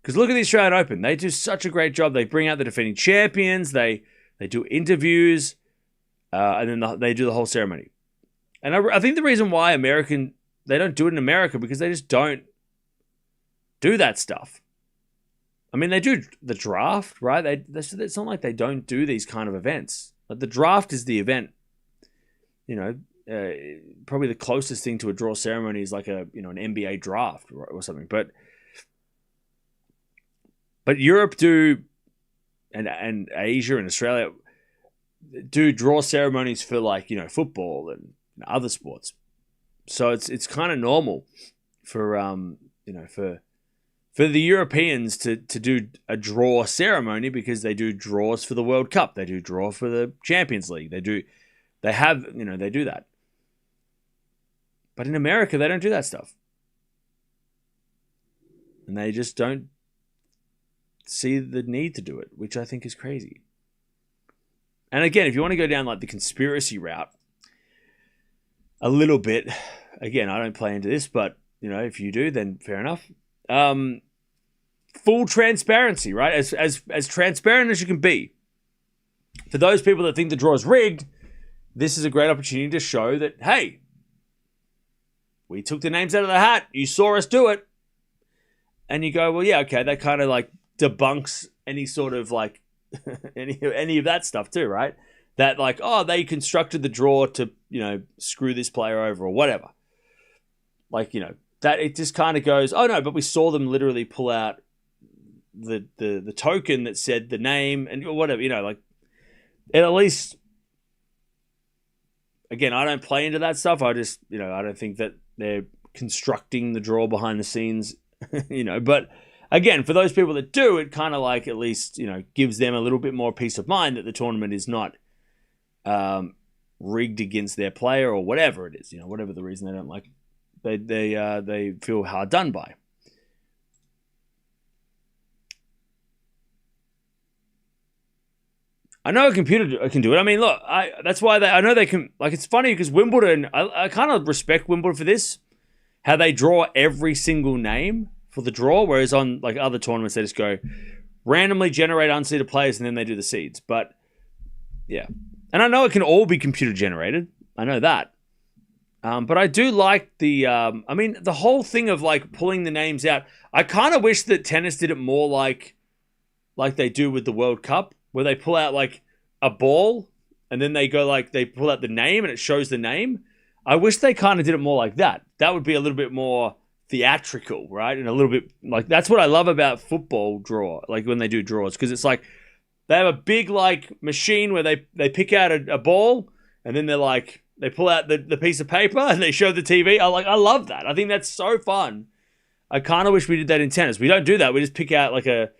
Because look at the Australian Open. They do such a great job. They bring out the defending champions. They do interviews. And then they do the whole ceremony. And I think the reason why they don't do it in America because they just don't do that stuff. I mean, they do the draft, right? It's not like they don't do these kind of events. But the draft is the event. Probably the closest thing to a draw ceremony is like an NBA draft or something. But Europe do, and Asia and Australia do draw ceremonies for football and other sports. So it's kind of normal for the Europeans to do a draw ceremony because they do draws for the World Cup. They do draw for the Champions League. They do that. But in America, they don't do that stuff. And they just don't see the need to do it, which I think is crazy. And again, if you want to go down like the conspiracy route a little bit, again, I don't play into this, but if you do, then fair enough. Full transparency, right? As transparent as you can be. For those people that think the draw is rigged, this is a great opportunity to show that, hey, we took the names out of the hat. You saw us do it. And you go, well, yeah, okay, that kind of like debunks any sort of like any of that stuff too, right? That like, oh, they constructed the draw to, screw this player over or whatever. Like, that it just kind of goes, oh no, but we saw them literally pull out the token that said the name and whatever, like, and at least, again, I don't play into that stuff. I just, I don't think that they're constructing the draw behind the scenes, but again, for those people that do, it kind of like at least, gives them a little bit more peace of mind that the tournament is not rigged against their player or whatever it is, whatever the reason they don't like, they feel hard done by. I know a computer can do it. I mean, look, that's why I know they can. Like, it's funny because Wimbledon, I kind of respect Wimbledon for this, how they draw every single name for the draw, whereas on like other tournaments they just go randomly generate unseeded players and then they do the seeds. But yeah. And I know it can all be computer generated. I know that. But I do like the whole thing of like pulling the names out. I kind of wish that tennis did it more like they do with the World Cup, where they pull out like a ball and then they go like they pull out the name and it shows the name. I wish they kind of did it more like that. That would be a little bit more theatrical, right? And a little bit like that's what I love about football draw, like when they do draws, because it's like they have a big like machine where they pick out a ball and then they pull out the piece of paper and they show the TV. I love that. I think that's so fun. I kind of wish we did that in tennis. We don't do that. We just pick out like a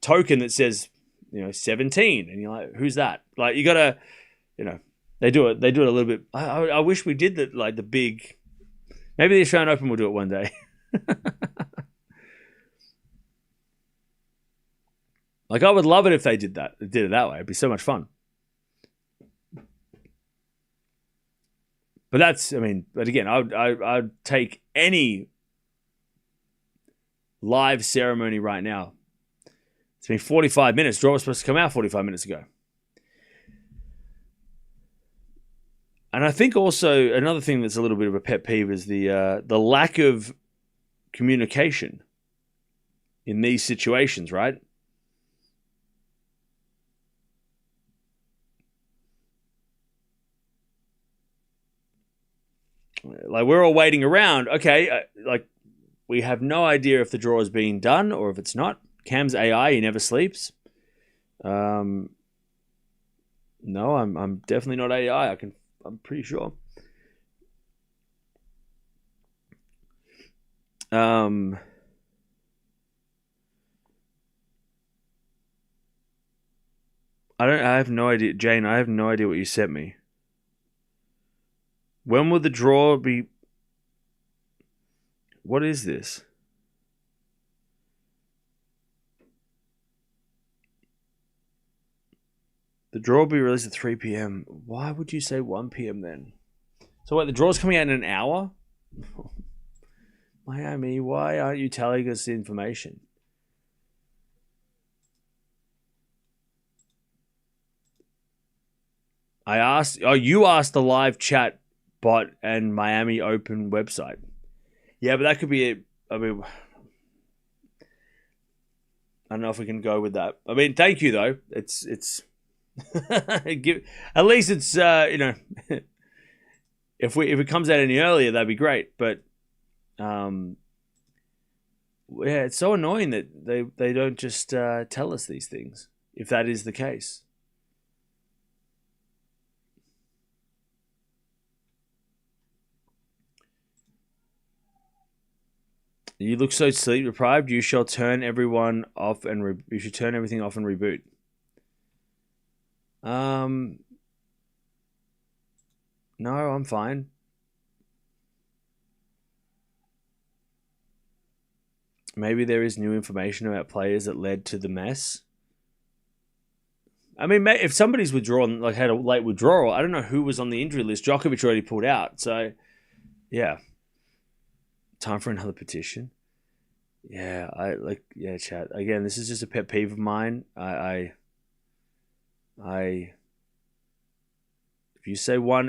token that says 17, and you're like, who's that? Like you gotta, they do it a little bit. I wish we did that, like the big. Maybe the Australian Open will do it one day. Like I would love it if they did it that way. It'd be so much fun. But but again, I'd take any live ceremony right now. It's been 45 minutes. Draw was supposed to come out 45 minutes ago. And I think also another thing that's a little bit of a pet peeve is the lack of communication in these situations, right? Like we're all waiting around. Okay, like we have no idea if the draw is being done or if it's not. Cam's AI, he never sleeps. No, I'm definitely not AI. I'm pretty sure. I have no idea. Jane, I have no idea what you sent me. When will the draw be? What is this? The draw will be released at 3 p.m. Why would you say 1 p.m. then? So wait, the draw's coming out in an hour? Miami, why aren't you telling us the information? You asked the live chat bot and Miami Open website. Yeah, but that could be it. I don't know if we can go with that. Thank you though. It's at least it's if it comes out any earlier, that'd be great. But it's so annoying that they don't just tell us these things if that is the case. You look so sleep deprived. You shall turn everyone off and you should turn everything off and reboot. No, I'm fine. Maybe there is new information about players that led to the mess. If somebody's withdrawn, like had a late withdrawal, I don't know who was on the injury list. Djokovic already pulled out, so yeah. Time for another petition. Yeah, chat. Again, this is just a pet peeve of mine. If you say 1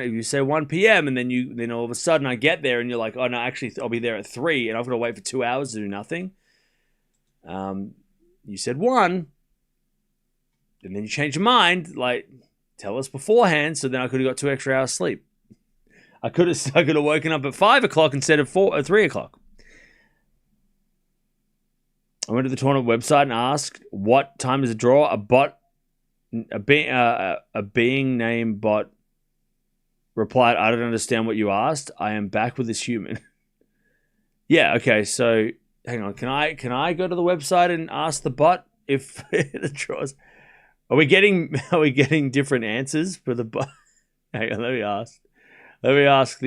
p.m. and then all of a sudden I get there and you're like, oh no, actually I'll be there at 3 and I've got to wait for 2 hours to do nothing. You said 1, and then you change your mind. Like, tell us beforehand, so then I could have got 2 extra hours sleep. I could have woken up at 5 o'clock instead of 3 o'clock. I went to the tournament website and asked, what time is the draw? A being named bot replied, I don't understand what you asked. I am back with this human. Yeah, okay, so hang on. Can I go to the website and ask the bot if the draws? Are we getting different answers for the bot? Hang on, let me ask. That's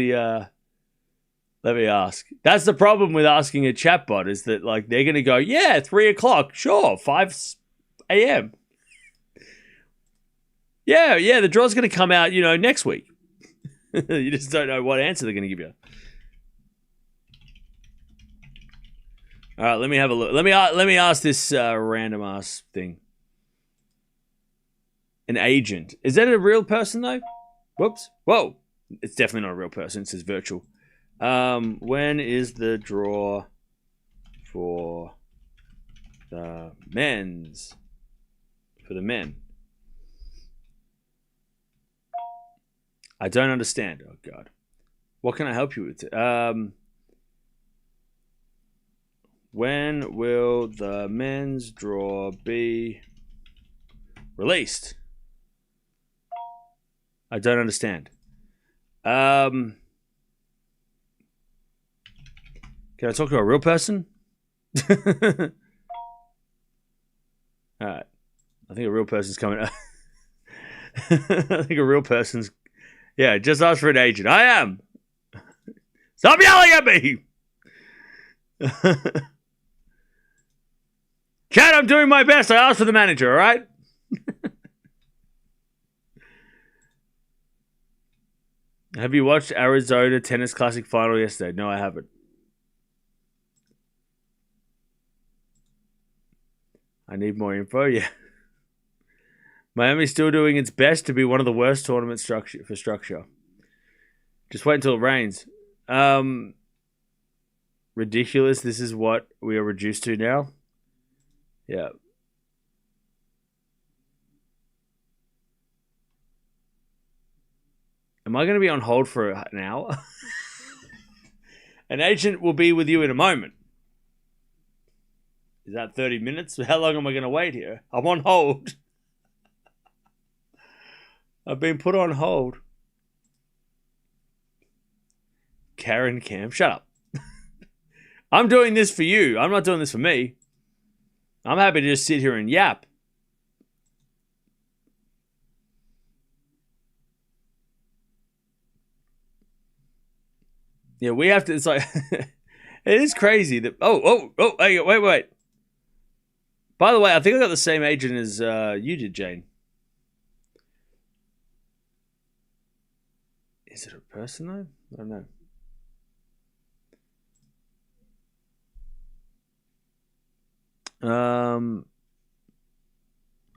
the problem with asking a chatbot, is that like they're gonna go, yeah, 3 o'clock, sure, 5 a.m. Yeah, the draw's gonna come out, next week. You just don't know what answer they're gonna give you. All right, let me have a look. Let me ask this random ass thing. An agent. Is that a real person though? Whoops. Whoa. It's definitely not a real person. It says virtual. When is the draw for the men's? For the men. I don't understand. Oh God. What can I help you with? When will the men's draw be released? I don't understand. Can I talk to a real person? All right. I think a real person's coming up. I think a real person's... Yeah, just ask for an agent. I am. Stop yelling at me. Chad, I'm doing my best. I asked for the manager, all right? Have you watched Arizona Tennis Classic final yesterday? No, I haven't. I need more info, yeah. Miami's still doing its best to be one of the worst tournament for structure. Just wait until it rains. Ridiculous. This is what we are reduced to now. Yeah. Am I going to be on hold for an hour? An agent will be with you in a moment. Is that 30 minutes? How long am I going to wait here? I'm on hold. I've been put on hold. Karen Cam, shut up. I'm doing this for you. I'm not doing this for me. I'm happy to just sit here and yap. Yeah, we have to. It's like it is crazy that. Hey, wait. By the way, I think I got the same agent as you did, Jane. Is it a person though? I don't know.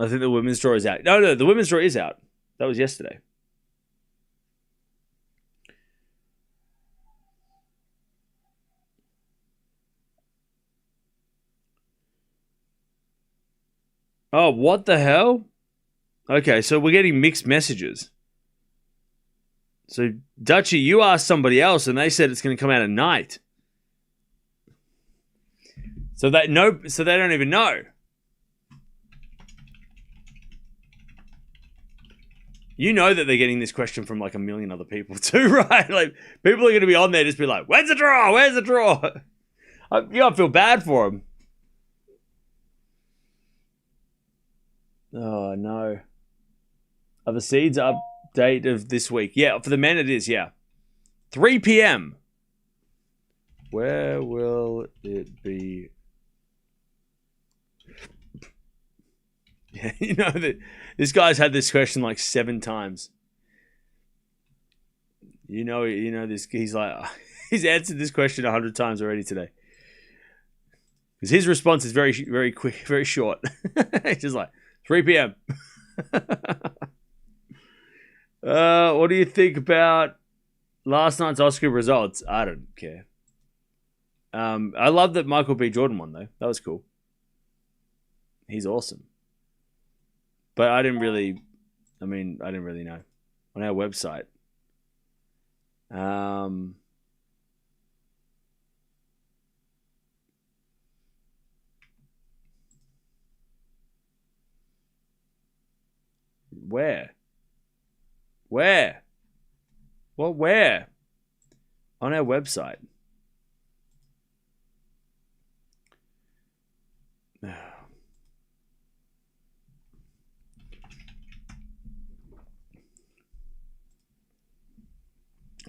I think the women's draw is out. No, the women's draw is out. That was yesterday. Oh, what the hell? Okay, so we're getting mixed messages. So, Dutchie, you asked somebody else and they said it's going to come out at night. So they don't even know. You know that they're getting this question from like a million other people too, right? Like people are going to be on there just be like, "Where's the draw? Where's the draw?" You gotta feel bad for them. Oh no. Are the seeds update of this week? Yeah, for the men it is. Yeah, 3 p.m. Where will it be? Yeah, you know that this guy's had this question like 7 times. You know this. He's like, he's answered this question 100 times already today. Because his response is very, very quick, very short. He's just like 3 p.m. What do you think about last night's Oscar results? I don't care. I love that Michael B. Jordan won though. That was cool. He's awesome. But I didn't really know. On our website. Where? Well, where? On our website.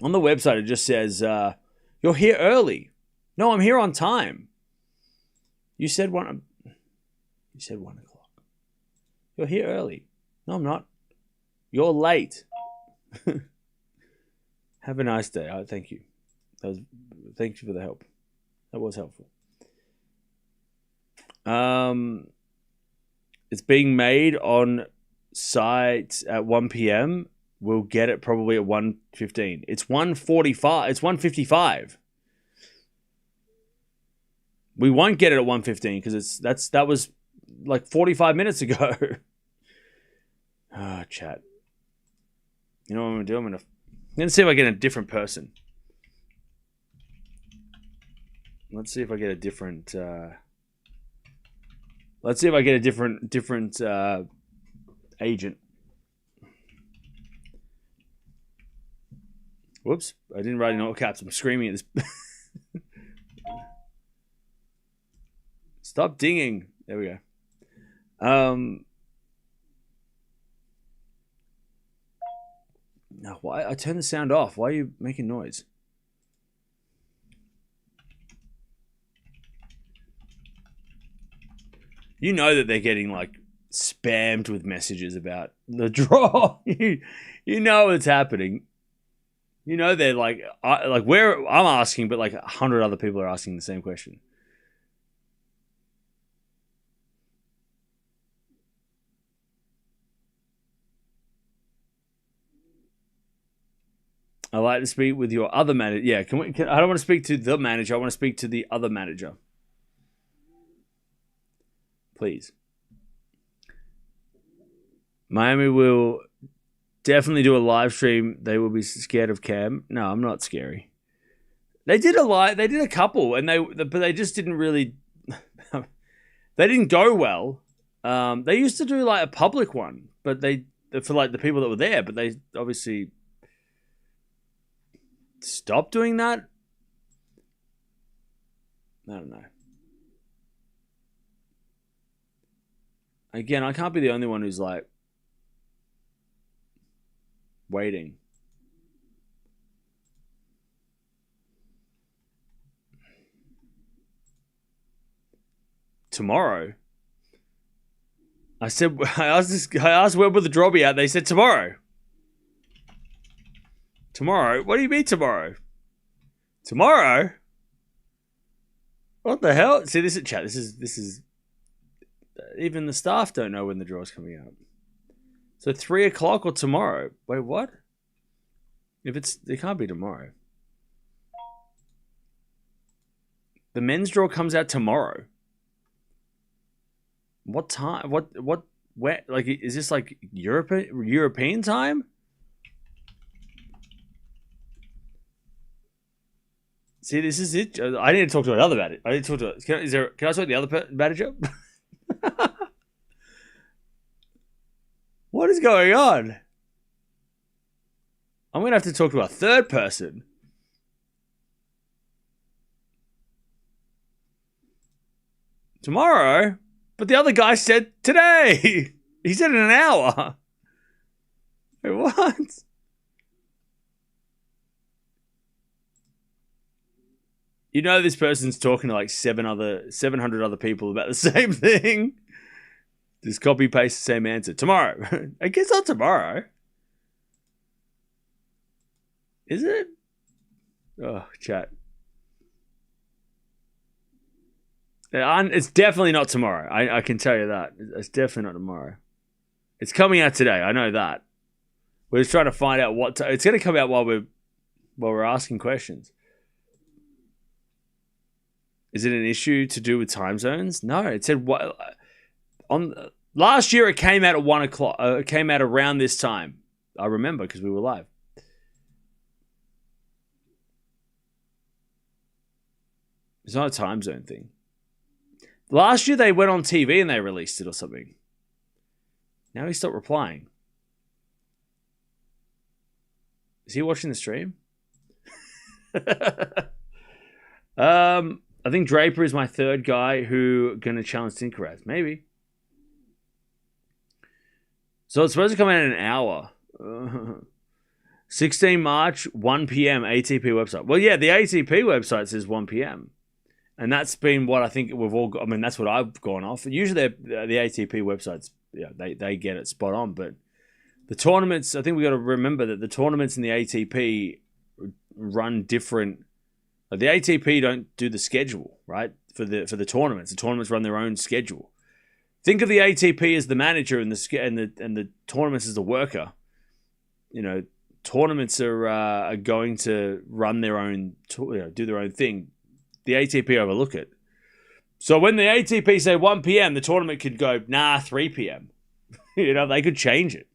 On the website, it just says, you're here early. No, I'm here on time. You said 1 o'clock. You're here early. No, I'm not. You're late. Have a nice day. Thank you. Thank you for the help. That was helpful. It's being made on site at 1 p.m. We'll get it probably at 1:15. It's 1:45. It's 1:55. We won't get it at 1:15 because that was like 45 minutes ago. Chat. You know what I'm gonna do? I'm gonna see if I get a different person. Let's see if I get a different. Let's see if I get a different agent. Whoops! I didn't write in all caps. I'm screaming at this. Stop dinging. There we go. No, why? I turned the sound off. Why are you making noise? You know that they're getting like spammed with messages about the draw. you know it's happening. You know they're like where I'm asking, but like 100 other people are asking the same question. I like to speak with your other manager. Yeah, I don't want to speak to the manager. I want to speak to the other manager. Please. Miami will definitely do a live stream. They will be scared of Cam. No, I'm not scary. They did a couple, and but they just didn't really. They didn't go well. They used to do like a public one, but for like the people that were there, but they obviously stopped doing that. I don't know. Again, I can't be the only one who's like waiting. Tomorrow. I asked where will the draw be at? They said tomorrow. Tomorrow? What do you mean tomorrow? Tomorrow? What the hell? See, this is chat. This is even the staff don't know when the draw's coming out. So 3 o'clock or tomorrow? Wait, what? It can't be tomorrow. The men's draw comes out tomorrow. What time? What? Where? Like, is this like European time? See, this is it. I need to talk to another about it. I need to talk to. Can I talk to the other manager? What is going on? I'm gonna have to talk to a third person. Tomorrow? But the other guy said today. He said in an hour. Wait, what? You know this person's talking to like 700 other people about the same thing. Just copy paste the same answer. Tomorrow. I guess not tomorrow. Is it? Oh, chat. It's definitely not tomorrow. I can tell you that. It's definitely not tomorrow. It's coming out today. I know that. We're just trying to find out what it's going to come out while we're asking questions. Is it an issue to do with time zones? No. It said what on last year. It came out at 1 o'clock. It came out around this time. I remember because we were live. It's not a time zone thing. Last year they went on TV and they released it or something. Now he stopped replying. Is he watching the stream? I think Draper is my third guy who gonna challenge Tinkeraz. Maybe. So it's supposed to come out in an hour. 16 March, 1 p.m. ATP website. Well, yeah, the ATP website says 1 p.m. And that's been what I think we've all got. I mean, that's what I've gone off. Usually the ATP websites, yeah, they get it spot on. But the tournaments, I think we got to remember that the tournaments in the ATP run different. The ATP don't do the schedule, right? the tournaments. The tournaments run their own schedule. Think of the ATP as the manager and the tournaments as the worker. You know, tournaments are going to run their own, do their own thing. The ATP overlook it. So when the ATP say 1 p.m., the tournament could go, 3 p.m. They could change it.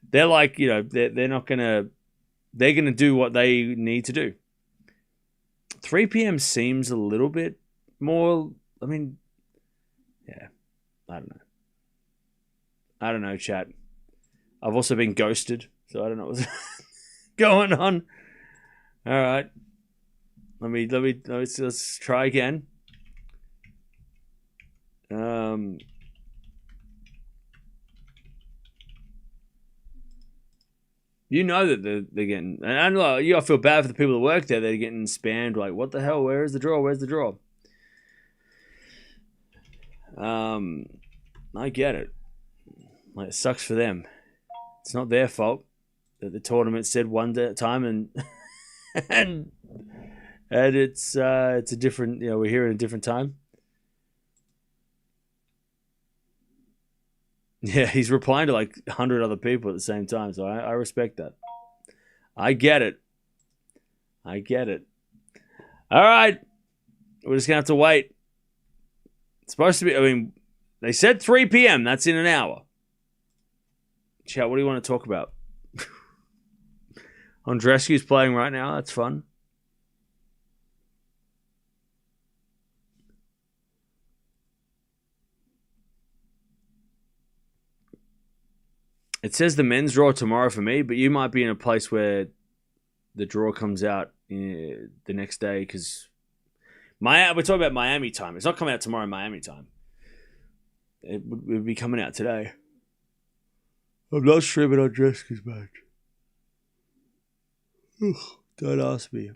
They're like, they're not gonna. They're gonna do what they need to do. 3 p.m. seems a little bit more. I mean, yeah. I don't know, chat. I've also been ghosted, so I don't know what's going on. All right. Let's try again. You know that they're getting, and I know I feel bad for the people that work there. They're getting spammed. Like, what the hell? Where is the draw? Where's the draw? I get it. Like, it sucks for them. It's not their fault that the tournament said one time and it's a different. We're here at a different time. Yeah, he's replying to like 100 other people at the same time, so I respect that. I get it. All right, we're just gonna have to wait. It's supposed to be. I mean, they said 3 p.m. That's in an hour. Chat, what do you want to talk about? Andreescu's playing right now. That's fun. It says the men's draw tomorrow for me, but you might be in a place where the draw comes out the next day because we're talking about Miami time. It's not coming out tomorrow Miami time. It would be coming out today. I'm not streaming Andreescu's match. Don't ask me.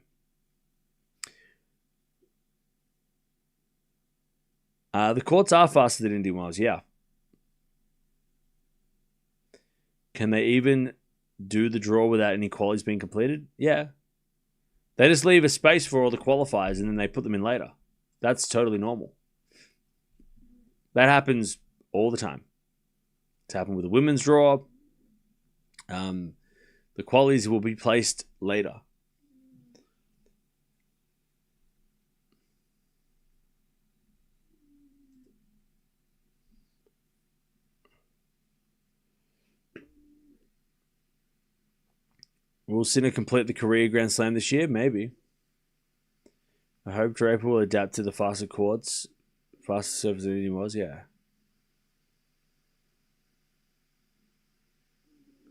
The courts are faster than Indian Wells, yeah. Can they even do the draw without any qualies being completed? Yeah. They just leave a space for all the qualifiers and then they put them in later. That's totally normal. That happens all the time. It's happened with the women's draw. The qualies will be placed later. Will Sinner complete the career Grand Slam this year? Maybe. I hope Draper will adapt to the faster courts, faster surface than he was. Yeah.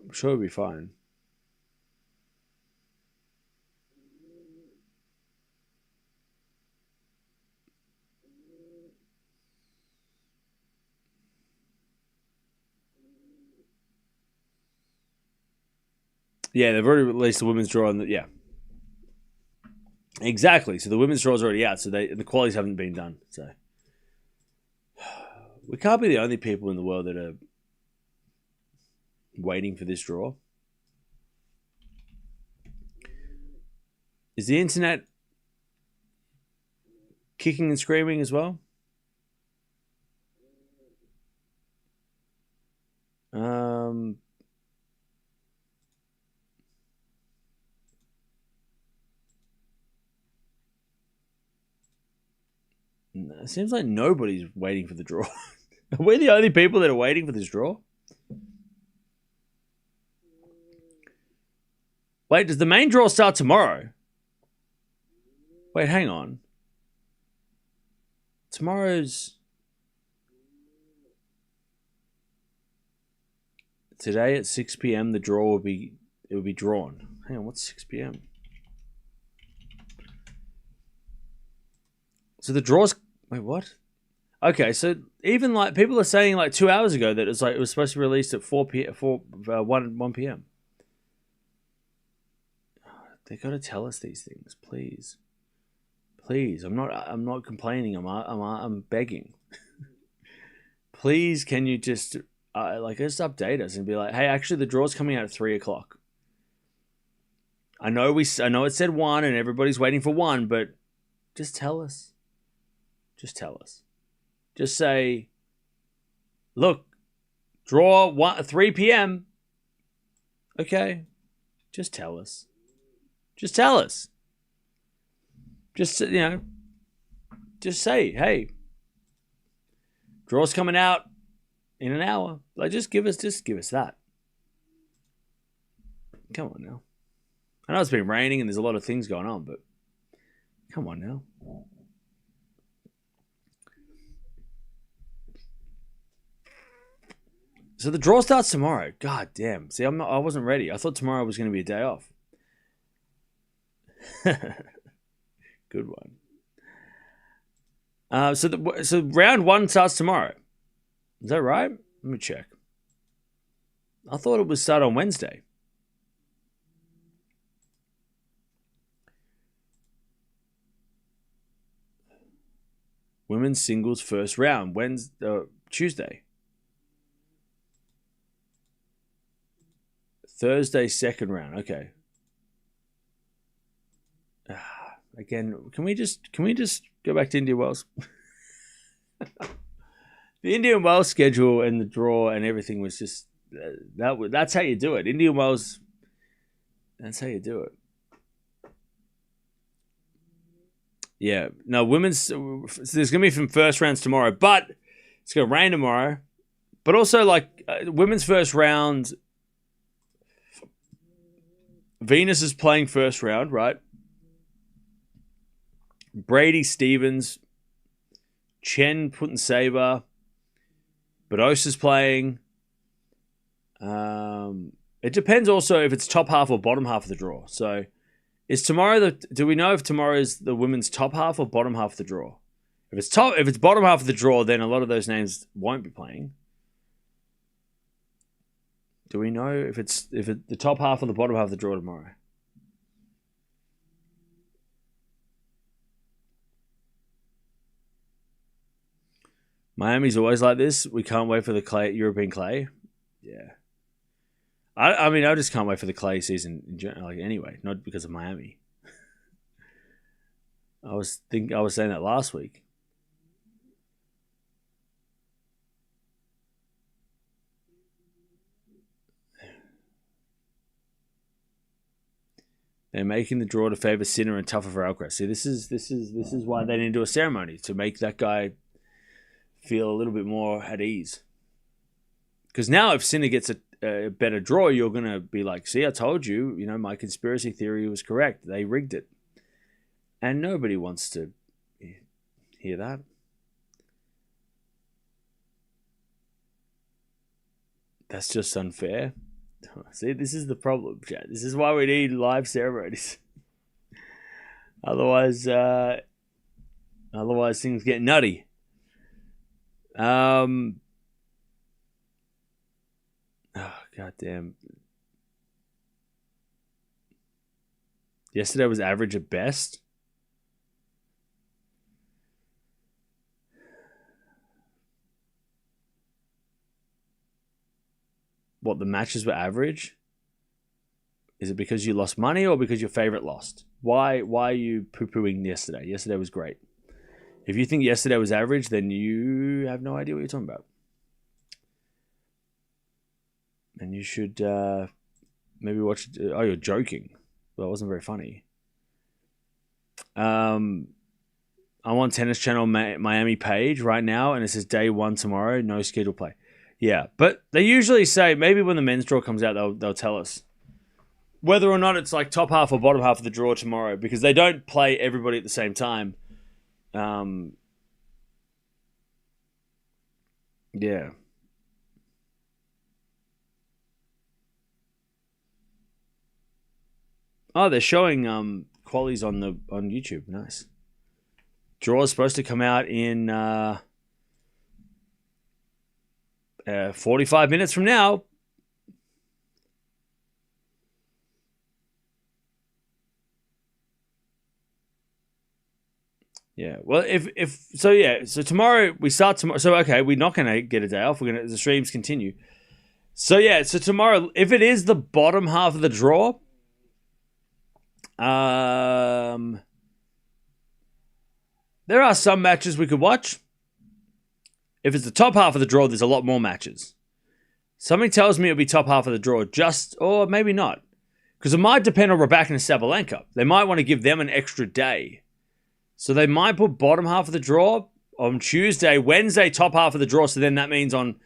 I'm sure it'll be fine. Yeah, they've already released the women's draw. Yeah. Exactly. So the women's draw is already out. So the qualies haven't been done. So we can't be the only people in the world that are waiting for this draw. Is the internet kicking and screaming as well? It seems like nobody's waiting for the draw. Are we the only people that are waiting for this draw? Wait, does the main draw start tomorrow? Wait, hang on. Tomorrow's... Today at 6 p.m. the draw will be drawn. Hang on, what's 6 p.m.? So the draws... Wait, what? Okay, so even like people are saying like 2 hours ago that it was supposed to be released at 1 p.m. They got to tell us these things, please. Please, I'm not complaining. I'm begging. Please, can you just update us and be like, hey, actually the draw's coming out at 3:00. I know it said 1 and everybody's waiting for 1, but just tell us. Just tell us. Just say, look, draw 3 p.m. Okay. Just tell us. Just tell us. Just, just say, hey, draw's coming out in an hour. Like, just give us that. Come on now. I know it's been raining and there's a lot of things going on, but come on now. So the draw starts tomorrow. God damn. See, I wasn't ready. I thought tomorrow was going to be a day off. Good one. So round 1 starts tomorrow. Is that right? Let me check. I thought it would start on Wednesday. Women's singles first round. Tuesday. Thursday, second round. Okay. Again, can we just go back to Indian Wells? The Indian Wells schedule and the draw and everything was just that's how you do it. Indian Wells. That's how you do it. Yeah. No, women's. There's gonna be some first rounds tomorrow, but it's gonna rain tomorrow. But also, women's first round. Venus is playing first round, right? Brady Stevens, Chen Putintseva, Badosa's playing. It depends also if it's top half or bottom half of the draw. So, is tomorrow do we know if tomorrow is the women's top half or bottom half of the draw? If it's bottom half of the draw, then a lot of those names won't be playing. Do we know if it's the top half or the bottom half of the draw tomorrow? Miami's always like this. We can't wait for the European clay. Yeah. I mean, I just can't wait for the clay season in general, anyway, not because of Miami. I was saying that last week. They're making the draw to favor Sinner and tougher for Alcaraz. See, this is why they didn't do a ceremony, to make that guy feel a little bit more at ease. Because now, if Sinner gets a better draw, you're gonna be like, "See, I told you. My conspiracy theory was correct. They rigged it," and nobody wants to hear that. That's just unfair. See, this is the problem, Chad. This is why we need live ceremonies. Otherwise things get nutty. Oh, goddamn. Yesterday was average at best. What, the matches were average? Is it because you lost money or because your favorite lost? Why are you poo-pooing yesterday? Yesterday was great. If you think yesterday was average, then you have no idea what you're talking about. And you should maybe watch... Oh, you're joking. Well, that wasn't very funny. I'm on Tennis Channel Miami page right now, and it says day 1 tomorrow, no scheduled play. Yeah, but they usually say, maybe when the men's draw comes out, they'll tell us whether or not it's like top half or bottom half of the draw tomorrow, because they don't play everybody at the same time. Yeah. Oh, they're showing qualies on YouTube. Nice. Draw is supposed to come out in 45 minutes from now. Yeah. Well, so tomorrow we start tomorrow. So okay, we're not going to get a day off. The streams continue. So yeah, so tomorrow, if it is the bottom half of the draw, there are some matches we could watch. If it's the top half of the draw, there's a lot more matches. Something tells me it'll be top half of the draw, or maybe not. Because it might depend on Rybakina and Sabalenka. They might want to give them an extra day. So they might put bottom half of the draw on Tuesday, Wednesday, top half of the draw. So then that means on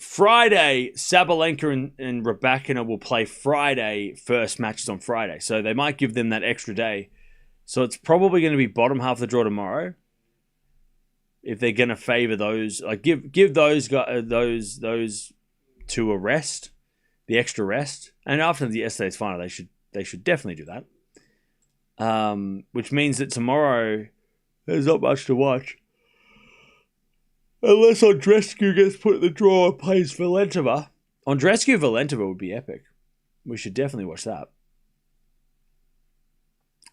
Friday, Sabalenka and Rybakina will play Friday, first matches on Friday. So they might give them that extra day. So it's probably going to be bottom half of the draw tomorrow. If they're going to favor those, like give those guys, those two a rest, the extra rest. And after yesterday's final, they should definitely do that. Which means that tomorrow there's not much to watch. Unless Andreescu gets put in the draw and plays Valentova. Andreescu-Valentova would be epic. We should definitely watch that.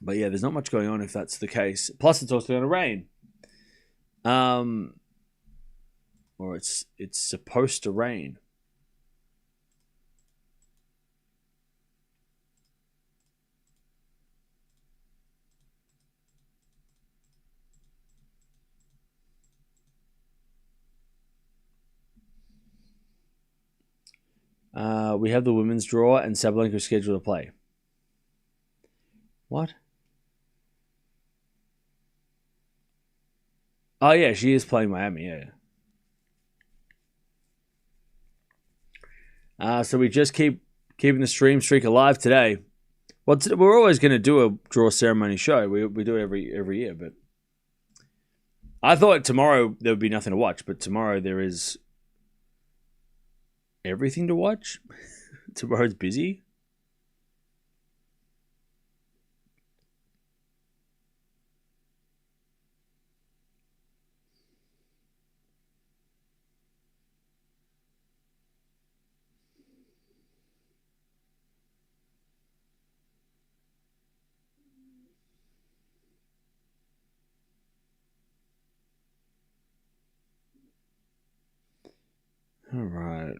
But yeah, there's not much going on if that's the case. Plus, it's also going to rain. Or it's supposed to rain. We have the women's draw and Sabalenka is scheduled to play. What? Oh, yeah, she is playing Miami, yeah. So we just keeping the stream streak alive today. Well, we're always going to do a draw ceremony show. We do it every year, but I thought tomorrow there would be nothing to watch, but tomorrow there is everything to watch. Tomorrow's busy. All right.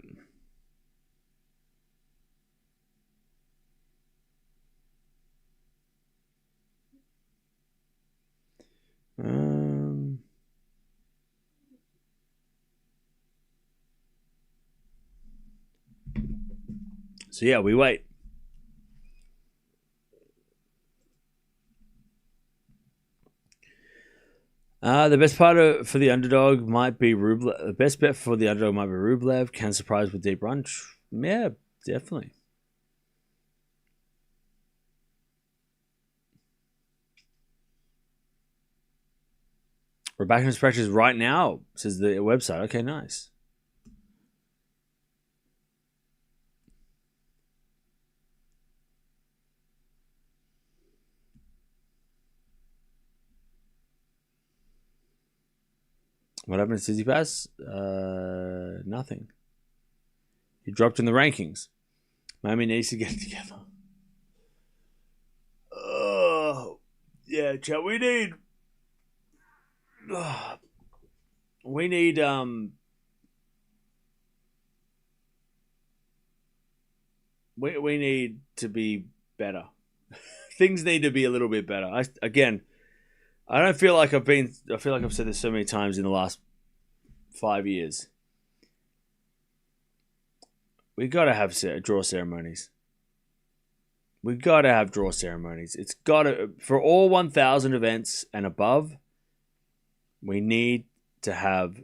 So yeah, we wait. The best part for the underdog might be Rublev. The best bet for the underdog might be Rublev. Can surprise with deep run. Yeah, definitely. Rybakina's practice right now, says the website. Okay, nice. What happened to Tsitsipas? Nothing. He dropped in the rankings. Miami needs to get it together. Yeah, chat. We need we need to be better. Things need to be a little bit better. I feel like I've said this so many times in the last 5 years. We gotta have draw ceremonies. We gotta have draw ceremonies. It's gotta, for all 1,000 events and above, we need to have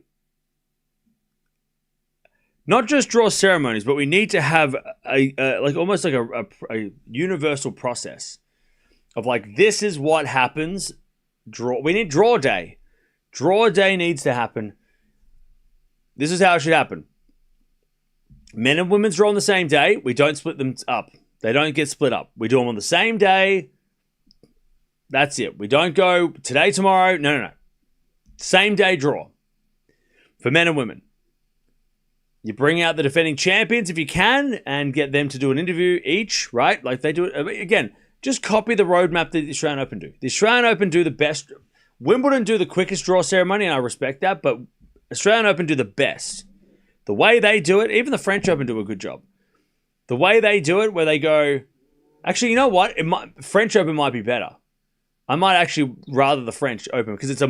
not just draw ceremonies, but we need to have almost like a universal process of like, this is what happens. We need draw day. Draw day needs to happen. This is how it should happen. Men and women's draw on the same day. We don't split them up. They don't get split up. We do them on the same day. That's it. We don't go today, tomorrow. No. Same day draw. For men and women. You bring out the defending champions if you can and get them to do an interview each, right? Like they do it. Again, just copy the roadmap that the Australian Open do. The Australian Open do the best. Wimbledon do the quickest draw ceremony, and I respect that, but Australian Open do the best. The way they do it, even the French Open do a good job. The way they do it, where they go, actually, you know what? French Open might be better. I might actually rather the French Open because it's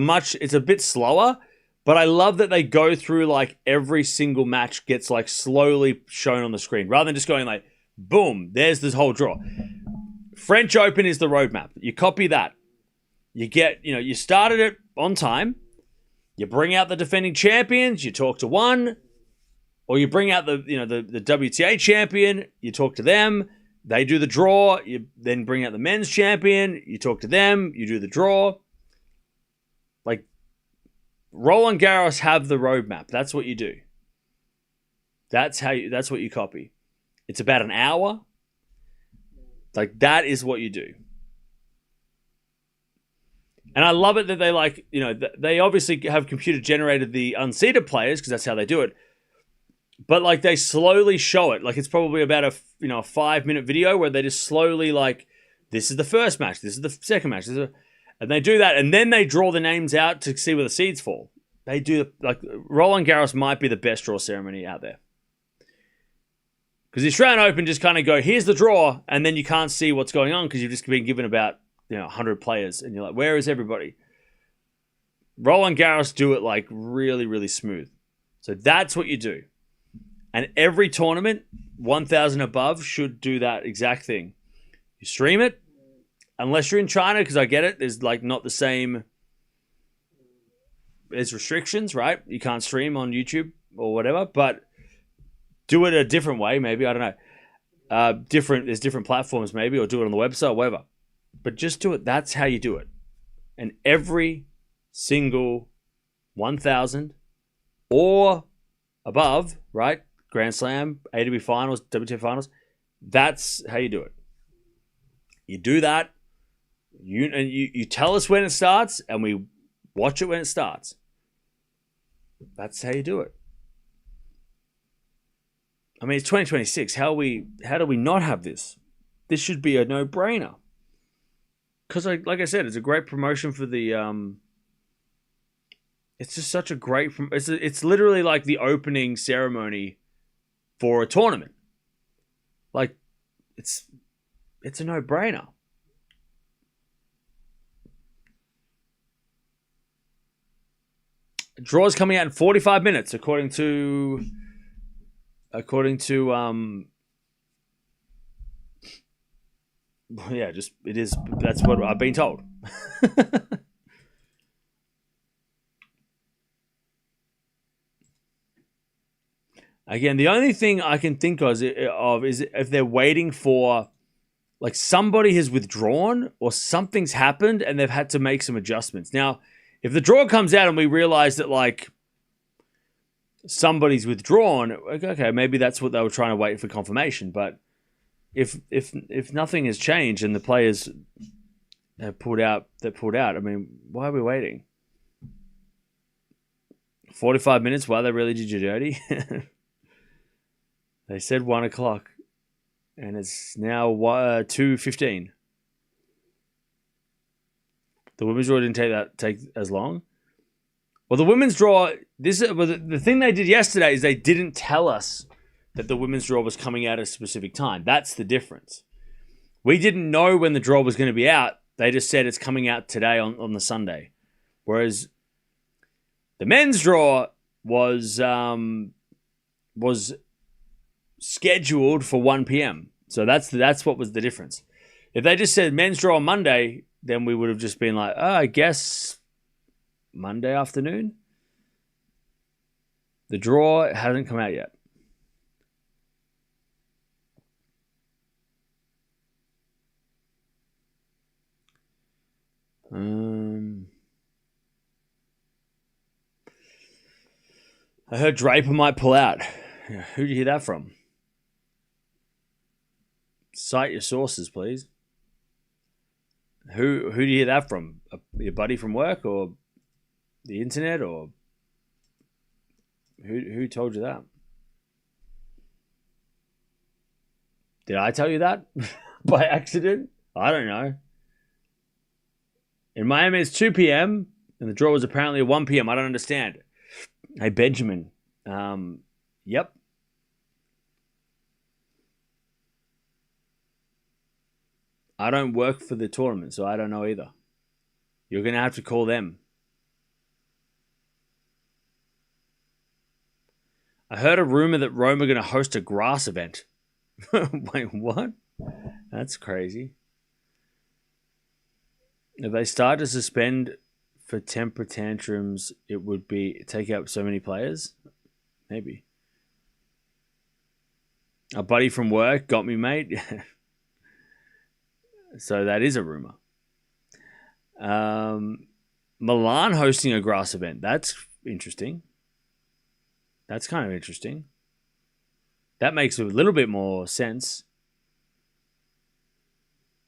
a bit slower, but I love that they go through like every single match gets like slowly shown on the screen rather than just going like, boom, there's this whole draw. French Open is the roadmap. You copy that. You get, you started it on time. You bring out the defending champions. You talk to one, or you bring out the WTA champion. You talk to them. They do the draw. You then bring out the men's champion. You talk to them. You do the draw. Like, Roland Garros have the roadmap. That's what you do. That's what you copy. It's about an hour. Like, that is what you do. And I love it that they they obviously have computer generated the unseeded players because that's how they do it. But like they slowly show it. Like it's probably about a 5-minute video where they just slowly like, this is the first match, this is the second match, and they do that, and then they draw the names out to see where the seeds fall. They do like Roland Garros might be the best draw ceremony out there. Because the Australian Open just kind of go, here's the draw, and then you can't see what's going on because you've just been given about 100 players, and you're like, where is everybody? Roland Garros do it like really, really smooth. So that's what you do. And every tournament, 1,000 above, should do that exact thing. You stream it, unless you're in China, because I get it. There's like not the same. There's restrictions, right? You can't stream on YouTube or whatever, but do it a different way, maybe. I don't know. There's different platforms, maybe, or do it on the website, whatever. But just do it. That's how you do it. And every single 1,000 or above, right? Grand Slam, ATP Finals, WTA Finals. That's how you do it. You do that. You tell us when it starts, and we watch it when it starts. That's how you do it. I mean, it's 2026. How do we not have this? This should be a no-brainer. Because, like I said, it's a great promotion for the. It's just such a great. It's literally like the opening ceremony for a tournament. Like, it's a no-brainer. Draw's coming out in 45 minutes, according to yeah, just it is. That's what I've been told. Again, the only thing I can think of is if they're waiting for, like, somebody has withdrawn or something's happened and they've had to make some adjustments. Now, if the draw comes out and we realize that, like, somebody's withdrawn, okay, maybe that's what they were trying to wait for confirmation. But if nothing has changed and the players have pulled out, I mean, why are we waiting? 45 minutes? Why they really did you dirty? They said 1 o'clock, and it's now 2:15. The women's draw didn't take as long. Well, the women's draw, the thing they did yesterday is they didn't tell us that the women's draw was coming out at a specific time. That's the difference. We didn't know when the draw was going to be out. They just said it's coming out today on the Sunday. Whereas the men's draw was scheduled for 1 p.m. So that's what was the difference. If they just said men's draw on Monday, then we would have just been like, oh, I guess Monday afternoon. The draw hasn't come out yet. I heard Draper might pull out. Who did you hear that from? Cite your sources, please. Who do you hear that from? Your buddy from work or the internet, or who told you that? Did I tell you that by accident? I don't know. In Miami, it's 2 p.m. and the draw was apparently at 1 p.m. I don't understand. Hey, Benjamin. Yep. I don't work for the tournament, so I don't know either. You're going to have to call them. I heard a rumor that Rome are going to host a grass event. Wait, what? That's crazy. If they start to suspend for temper tantrums, it would be take out so many players? Maybe. A buddy from work got me, mate. So that is a rumor. Milan hosting a grass event. That's interesting. That's kind of interesting. That makes a little bit more sense.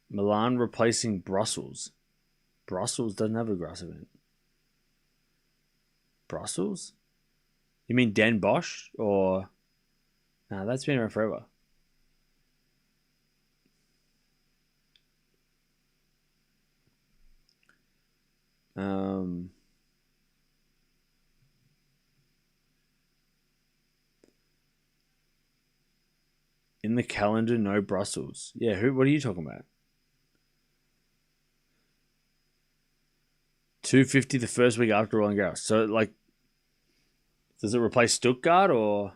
Milan replacing Brussels. Brussels doesn't have a grass event. Brussels? You mean Den Bosch? Or... No, that's been around forever. In the calendar, no Brussels. Yeah, what are you talking about? 250 the first week after Roland Garros. So, like, does it replace Stuttgart or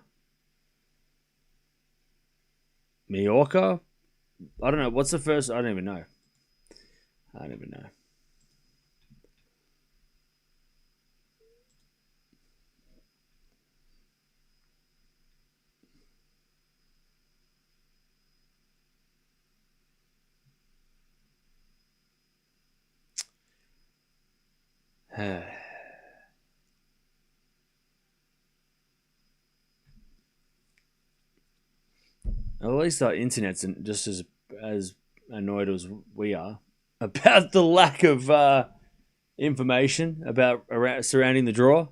Mallorca? I don't know. What's the first? I don't even know. At least our internet's just as annoyed as we are about the lack of information surrounding the draw.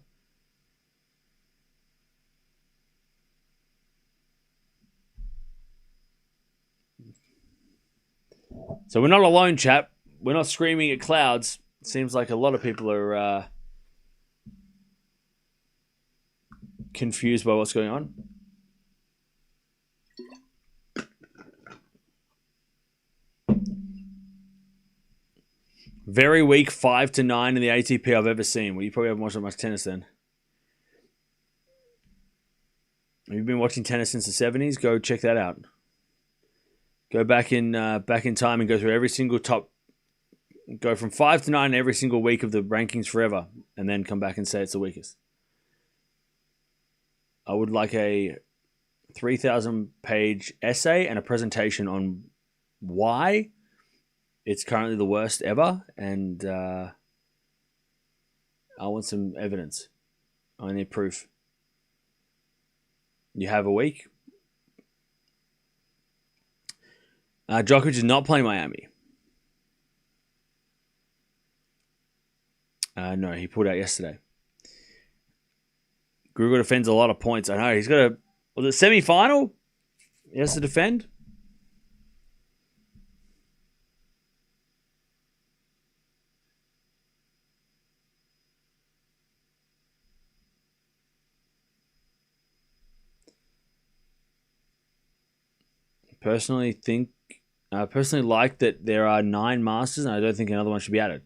So we're not alone, chap. We're not screaming at clouds. Seems like a lot of people are confused by what's going on. Very weak 5-9 in the ATP I've ever seen. Well, you probably haven't watched that much tennis then. Have you been watching tennis since the 70s? Go check that out. Go back in time and go through every single top. Go from 5-9 every single week of the rankings forever, and then come back and say it's the weakest. I would like a 3,000-page essay and a presentation on why it's currently the worst ever, and I want some evidence. I need proof. You have a week. Djokovic is not playing Miami. No, he pulled out yesterday. Grugo defends a lot of points. I know he's got a semi-final. He has to defend. Personally like that there are 9 Masters, and I don't think another one should be added.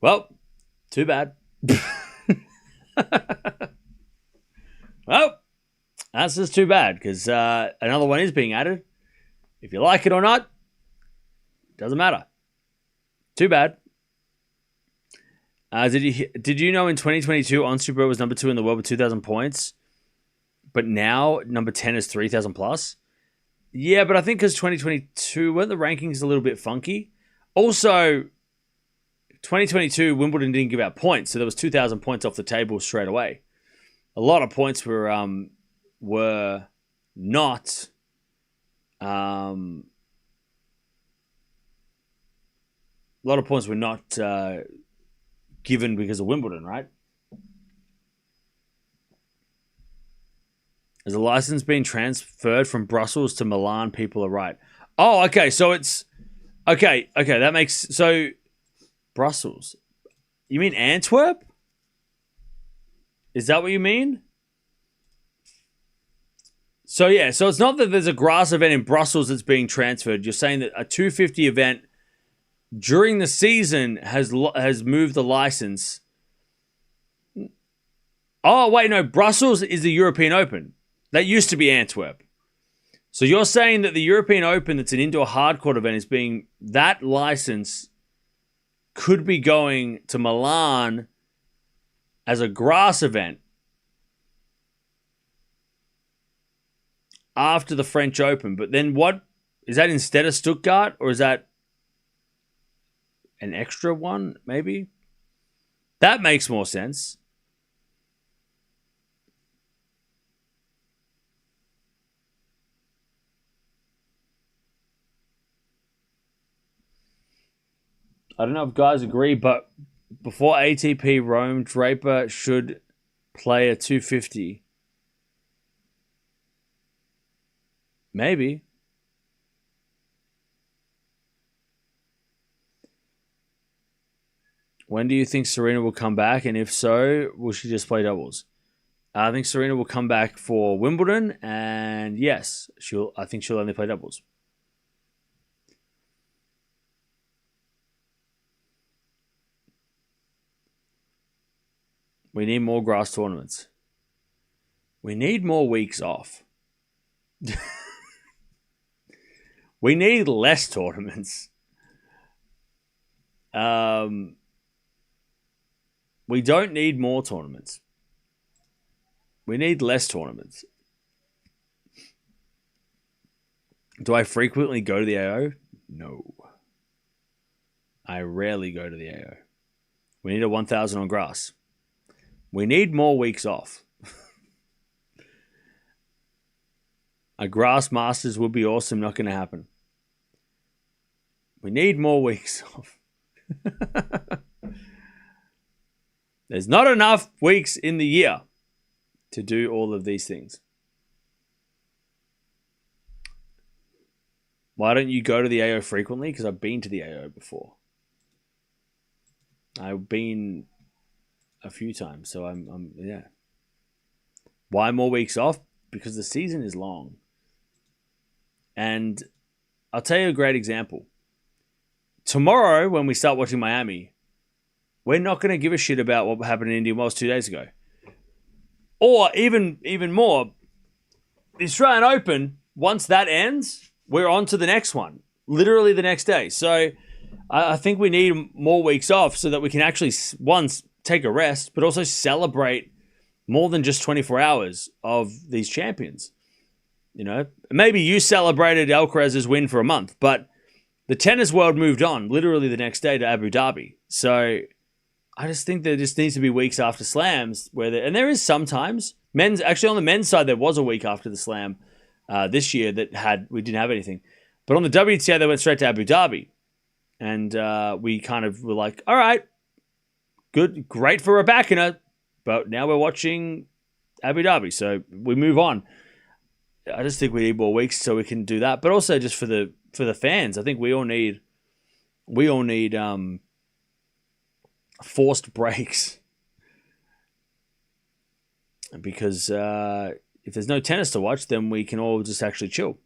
Well, too bad. Well, that's just too bad, because another one is being added. If you like it or not, doesn't matter. Too bad. Did you know in 2022 Onstubro was number 2 in the world with 2,000 points, but now number 10 is 3,000 plus? Yeah, but I think because 2022, weren't the rankings a little bit funky? Also, 2022, Wimbledon didn't give out points, so there was 2,000 points off the table straight away. A lot of points were not given because of Wimbledon, right? Has a license been transferred from Brussels to Milan? People are right. Oh, okay. So it's... Okay. That makes... So, Brussels. You mean Antwerp? Is that what you mean? So, yeah. So, it's not that there's a grass event in Brussels that's being transferred. You're saying that a 250 event during the season has moved the license. Oh, wait, no. Brussels is the European Open. That used to be Antwerp. So you're saying that the European Open, that's an indoor hardcourt event, is being... That license could be going to Milan as a grass event after the French Open. But then what? Is that instead of Stuttgart? Or is that an extra one, maybe? That makes more sense. I don't know if guys agree, but before ATP Rome, Draper should play a 250. Maybe. When do you think Serena will come back? And if so, will she just play doubles? I think Serena will come back for Wimbledon, and yes, I think she'll only play doubles. We need more grass tournaments. We need more weeks off. We need less tournaments. We don't need more tournaments. We need less tournaments. Do I frequently go to the AO? No. I rarely go to the AO. We need a 1,000 on grass. We need more weeks off. A grass Masters would be awesome. Not going to happen. We need more weeks off. There's not enough weeks in the year to do all of these things. Why don't you go to the AO frequently? Because I've been to the AO before. I've been a few times, so I'm yeah. Why more weeks off? Because the season is long. And I'll tell you a great example. Tomorrow, when we start watching Miami, we're not going to give a shit about what happened in Indian Wells 2 days ago. Or even more, the Australian Open, once that ends, we're on to the next one. Literally the next day. So I think we need more weeks off so that we can actually, once, take a rest, but also celebrate more than just 24 hours of these champions. You know, maybe you celebrated Alcaraz's win for a month, but the tennis world moved on literally the next day to Abu Dhabi. So I just think there just needs to be weeks after slams and there is sometimes actually on the men's side, there was a week after the slam this year we didn't have anything, but on the WTA, they went straight to Abu Dhabi, and we kind of were like, all right, good, great for Rybakina, but now we're watching Abu Dhabi, so we move on. I just think we need more weeks so we can do that, but also just for the fans, I think we all need forced breaks, because if there's no tennis to watch, then we can all just actually chill.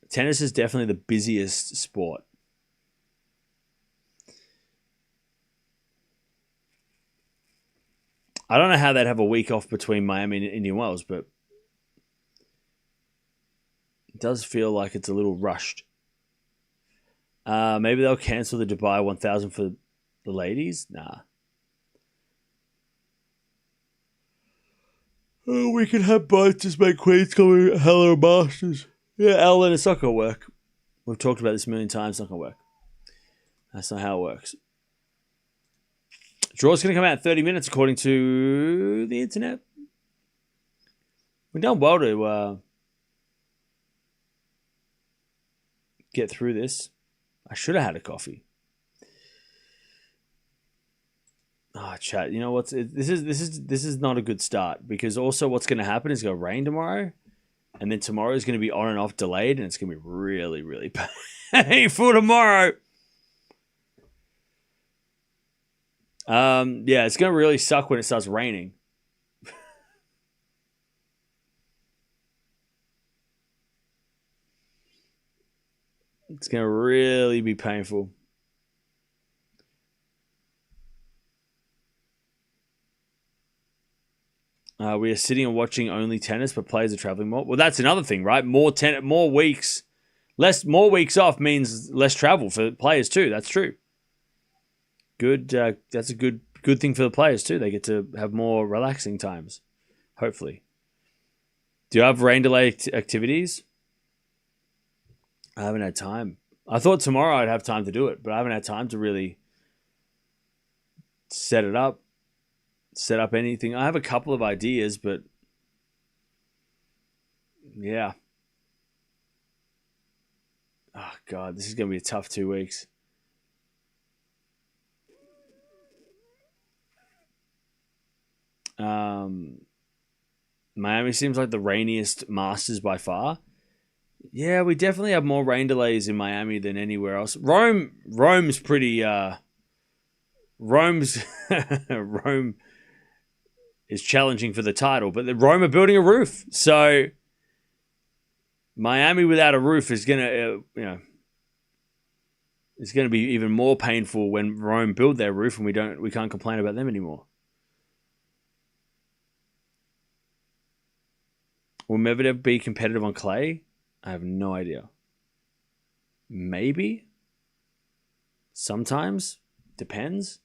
Tennis is definitely the busiest sport. I don't know how they'd have a week off between Miami and Indian Wells, but it does feel like it's a little rushed. Maybe they'll cancel the Dubai 1000 for the ladies? Nah. Oh, we can have both, just make Queens coming hella Masters. Yeah, Elena, it's not going to work. We've talked about this a million times, it's not going to work. That's not how it works. Draw's going to come out in 30 minutes, according to the internet. We've done well to get through this. I should have had a coffee. Oh, chat. You know what's this is not a good start, because also what's going to happen is it's going to rain tomorrow, and then tomorrow is going to be on and off delayed, and it's going to be really, really painful tomorrow. Yeah, it's going to really suck when it starts raining. It's going to really be painful. We are sitting and watching only tennis, but players are traveling more. Well, that's another thing, right? More weeks, more weeks off means less travel for players too. That's true. Good. That's a good thing for the players too. They get to have more relaxing times, hopefully. Do you have rain delay activities? I haven't had time. I thought tomorrow I'd have time to do it, but I haven't had time to really set up anything. I have a couple of ideas, but yeah. Oh, God, this is going to be a tough 2 weeks. Miami seems like the rainiest Masters by far. Yeah, we definitely have more rain delays in Miami than anywhere else. Rome's pretty. Rome is challenging for the title, but Rome are building a roof, so Miami without a roof is gonna, it's gonna be even more painful when Rome build their roof, and we can't complain about them anymore. Will Medvedev be competitive on clay? I have no idea. Maybe. Sometimes. Depends.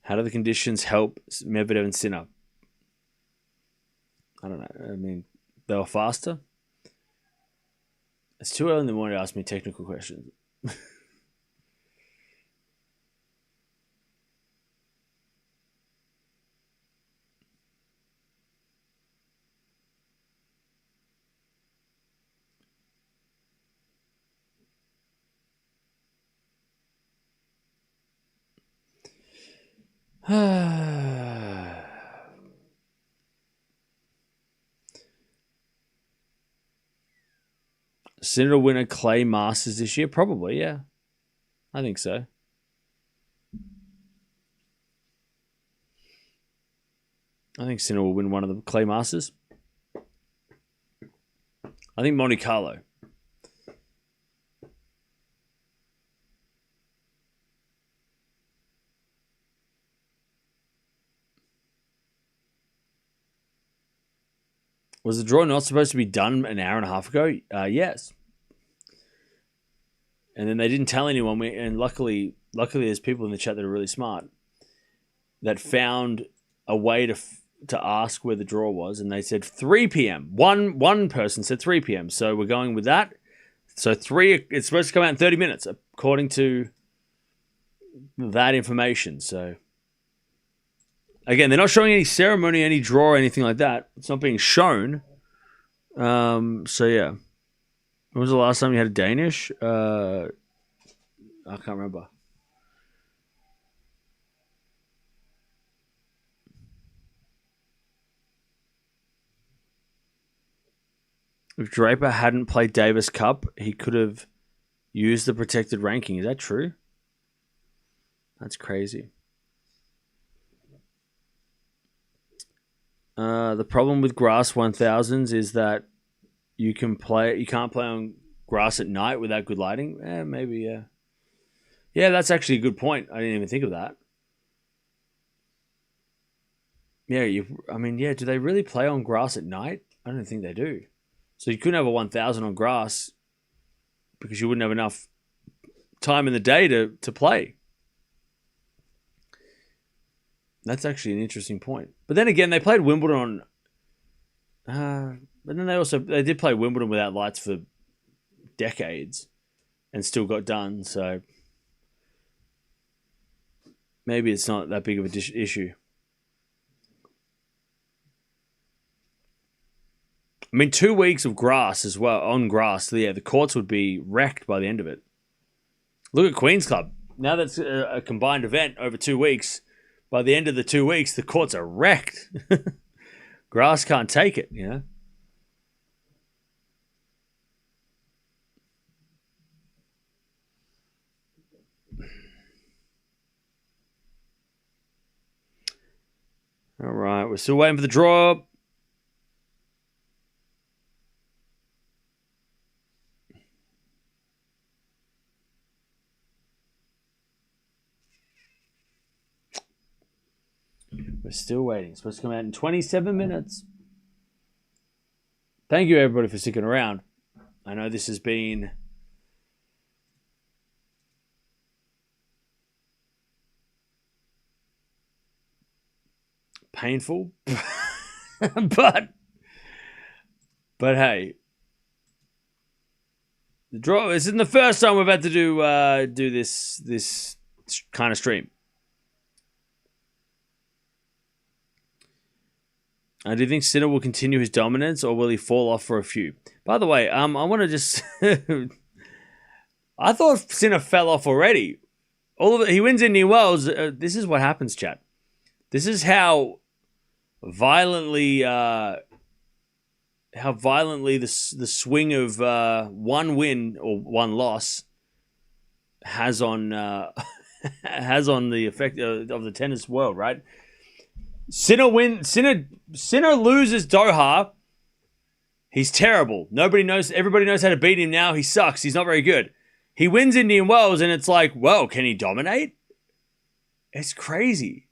How do the conditions help Medvedev and Sinner? I don't know. I mean, they were faster. It's too early in the morning to ask me technical questions. Sinner will win a clay Masters this year? Probably, yeah. I think so. I think Sinner will win one of the clay Masters. I think Monte Carlo. Was the draw not supposed to be done an hour and a half ago? Yes. And then they didn't tell anyone. And luckily, there's people in the chat that are really smart that found a way to ask where the draw was, and they said 3 p.m. One person said 3 p.m. So we're going with that. So 3. It's supposed to come out in 30 minutes, according to that information. So again, they're not showing any ceremony, any draw, or anything like that. It's not being shown. So yeah. When was the last time you had a Danish? I can't remember. If Draper hadn't played Davis Cup, he could have used the protected ranking. Is that true? That's crazy. The problem with grass 1000s is that you can't play on grass at night without good lighting. Maybe, yeah. Yeah, that's actually a good point. I didn't even think of that. Yeah, do they really play on grass at night? I don't think they do. So you couldn't have a 1000 on grass because you wouldn't have enough time in the day to play. That's actually an interesting point. But then again, they played Wimbledon on... but then they did play Wimbledon without lights for decades and still got done. So maybe it's not that big of an issue. I mean, 2 weeks of grass as well, on grass. Yeah, the courts would be wrecked by the end of it. Look at Queen's Club. Now that's a combined event over 2 weeks. By the end of the 2 weeks, the courts are wrecked. Grass can't take it, you know? All right, we're still waiting for the draw. We're still waiting. It's supposed to come out in 27 minutes. Thank you, everybody, for sticking around. I know this has been painful, but hey, the draw. This isn't the first time we've had to do this kind of stream. Do you think Sinner will continue his dominance, or will he fall off for a few? By the way, I want to just... I thought Sinner fell off already. He wins Indian Wells. This is what happens, chat. This is how violently the swing of one win or one loss has on the effect of the tennis world, right? Sinner loses Doha. He's terrible. Everybody knows how to beat him now. He sucks. He's not very good. He wins Indian Wells, and it's like, whoa, can he dominate? It's crazy.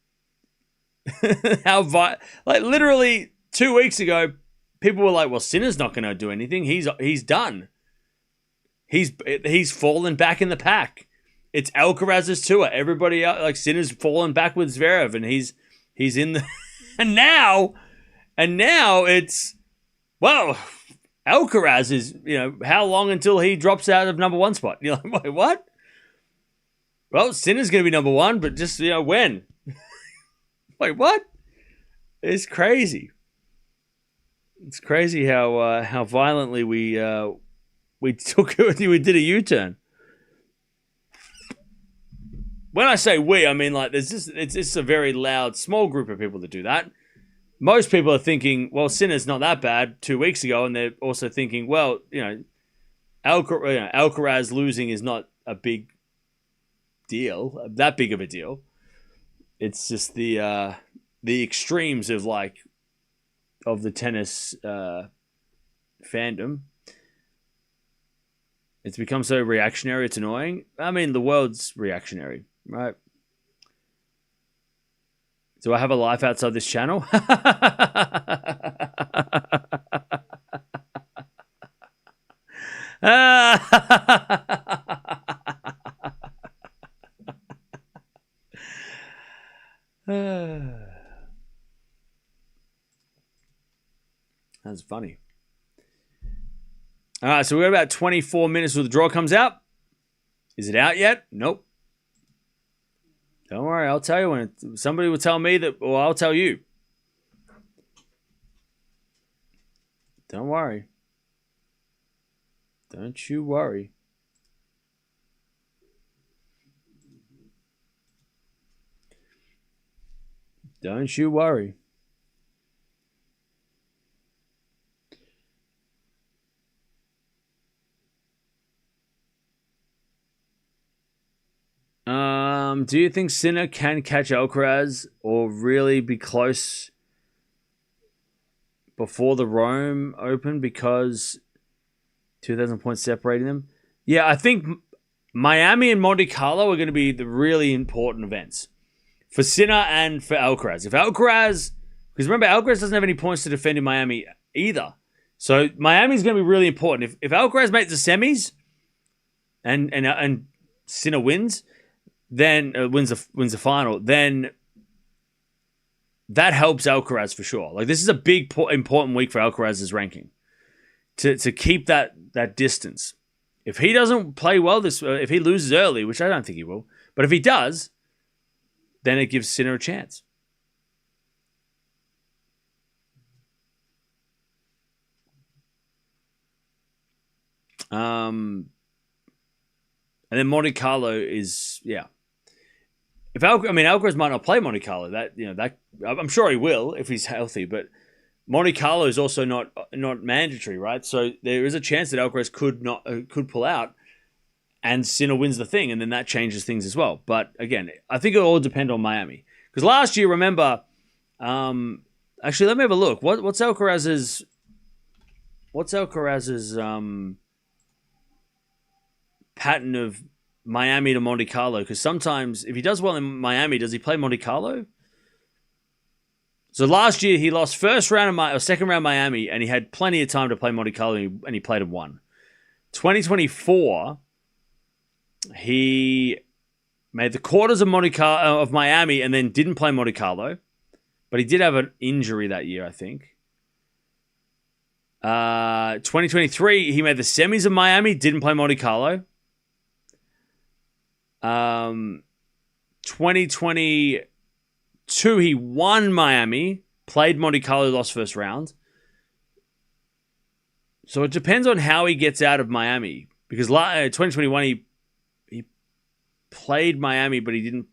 Literally 2 weeks ago, people were like, well, Sinner's not going to do anything. He's done. He's fallen back in the pack. It's Alcaraz's tour. Everybody else, like Sinner's fallen back with Zverev, and he's in the and now it's, well, Alcaraz is, how long until he drops out of number one spot? You're like, wait, what? Well, Sinner's going to be number one, but just, when? Wait, what? It's crazy. It's crazy how violently we did a U-turn. When I say we, I mean like it's a very loud, small group of people that do that. Most people are thinking, well, Sinner's not that bad 2 weeks ago, and they're also thinking, well, Alcaraz losing is not a big deal, that big of a deal. It's just the extremes of the tennis fandom. It's become so reactionary, it's annoying. I mean, the world's reactionary, right? Do I have a life outside this channel? That's funny. All right, so we've got about 24 minutes till the draw comes out. Is it out yet? Nope. Don't worry, I'll tell you when somebody will tell me that, or I'll tell you. Don't worry. Don't you worry. Don't you worry. Do you think Sinner can catch Alcaraz or really be close before the Rome Open because 2,000 points separating them? Yeah, I think Miami and Monte Carlo are going to be the really important events for Sinner and for Alcaraz. Because remember, Alcaraz doesn't have any points to defend in Miami either. So Miami's going to be really important. If Alcaraz makes the semis and Sinner wins, then wins the final, then that helps Alcaraz for sure. Like, this is a big important week for Alcaraz's ranking to keep that distance. If he doesn't play well if he loses early, which I don't think he will, but if he does, then it gives Sinner a chance. And then Monte Carlo is, yeah. Alcaraz might not play Monte Carlo. That I'm sure he will if he's healthy, but Monte Carlo is also not mandatory, right? So there is a chance that Alcaraz could pull out, and Sinner wins the thing, and then that changes things as well. But again, I think it will all depend on Miami, because last year, remember, Actually, let me have a look. What's Alcaraz's pattern of Miami to Monte Carlo? Because sometimes if he does well in Miami, does he play Monte Carlo? So last year he lost first round or second round Miami, and he had plenty of time to play Monte Carlo, and he played and won. 2024, he made the quarters of Miami, and then didn't play Monte Carlo, but he did have an injury that year, I think. 2023, he made the semis of Miami, didn't play Monte Carlo. 2022, he won Miami, played Monte Carlo, lost first round. So it depends on how he gets out of Miami, because 2021 he played Miami, but he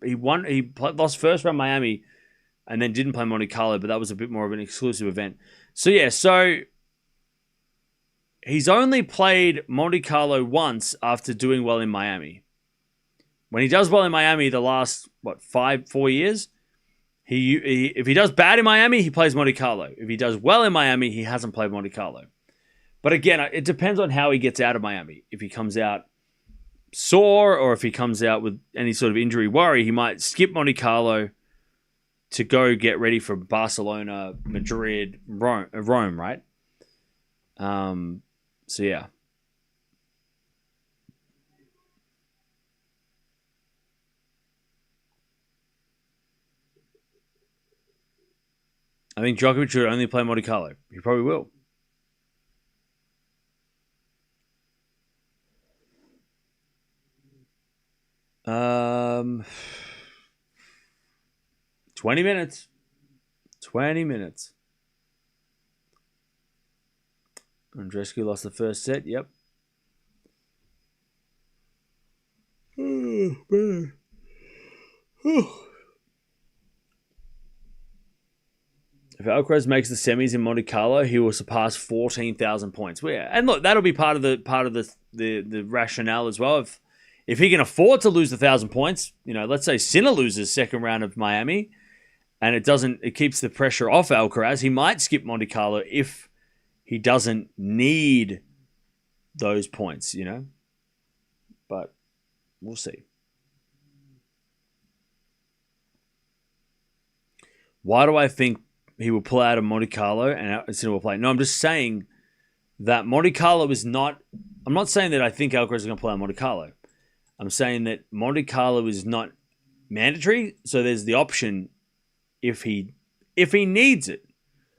lost first round Miami, and then didn't play Monte Carlo, but that was a bit more of an exclusive event. So yeah, he's only played Monte Carlo once after doing well in Miami. When he does well in Miami, the last 4 years, if he does bad in Miami, he plays Monte Carlo. If he does well in Miami, he hasn't played Monte Carlo. But again, it depends on how he gets out of Miami. If he comes out sore, or if he comes out with any sort of injury worry, he might skip Monte Carlo to go get ready for Barcelona, Madrid, Rome, right? So yeah. I think Djokovic should only play Monte Carlo. He probably will. Um, 20 minutes. 20 minutes. Andreescu lost the first set. Yep. Oh, man. If Alcaraz makes the semis in Monte Carlo, he will surpass 14,000 points. Yeah, and look, that'll be part of the rationale as well. If he can afford to lose 1,000 points, let's say Sinner loses second round of Miami, and it keeps the pressure off Alcaraz, he might skip Monte Carlo if he doesn't need those points, But we'll see. Why do I think he will pull out of Monte Carlo and Sinner will play? No, I'm just saying that Monte Carlo is not... I'm not saying that I think Alcaraz is going to play out Monte Carlo. I'm saying that Monte Carlo is not mandatory, so there's the option if he needs it.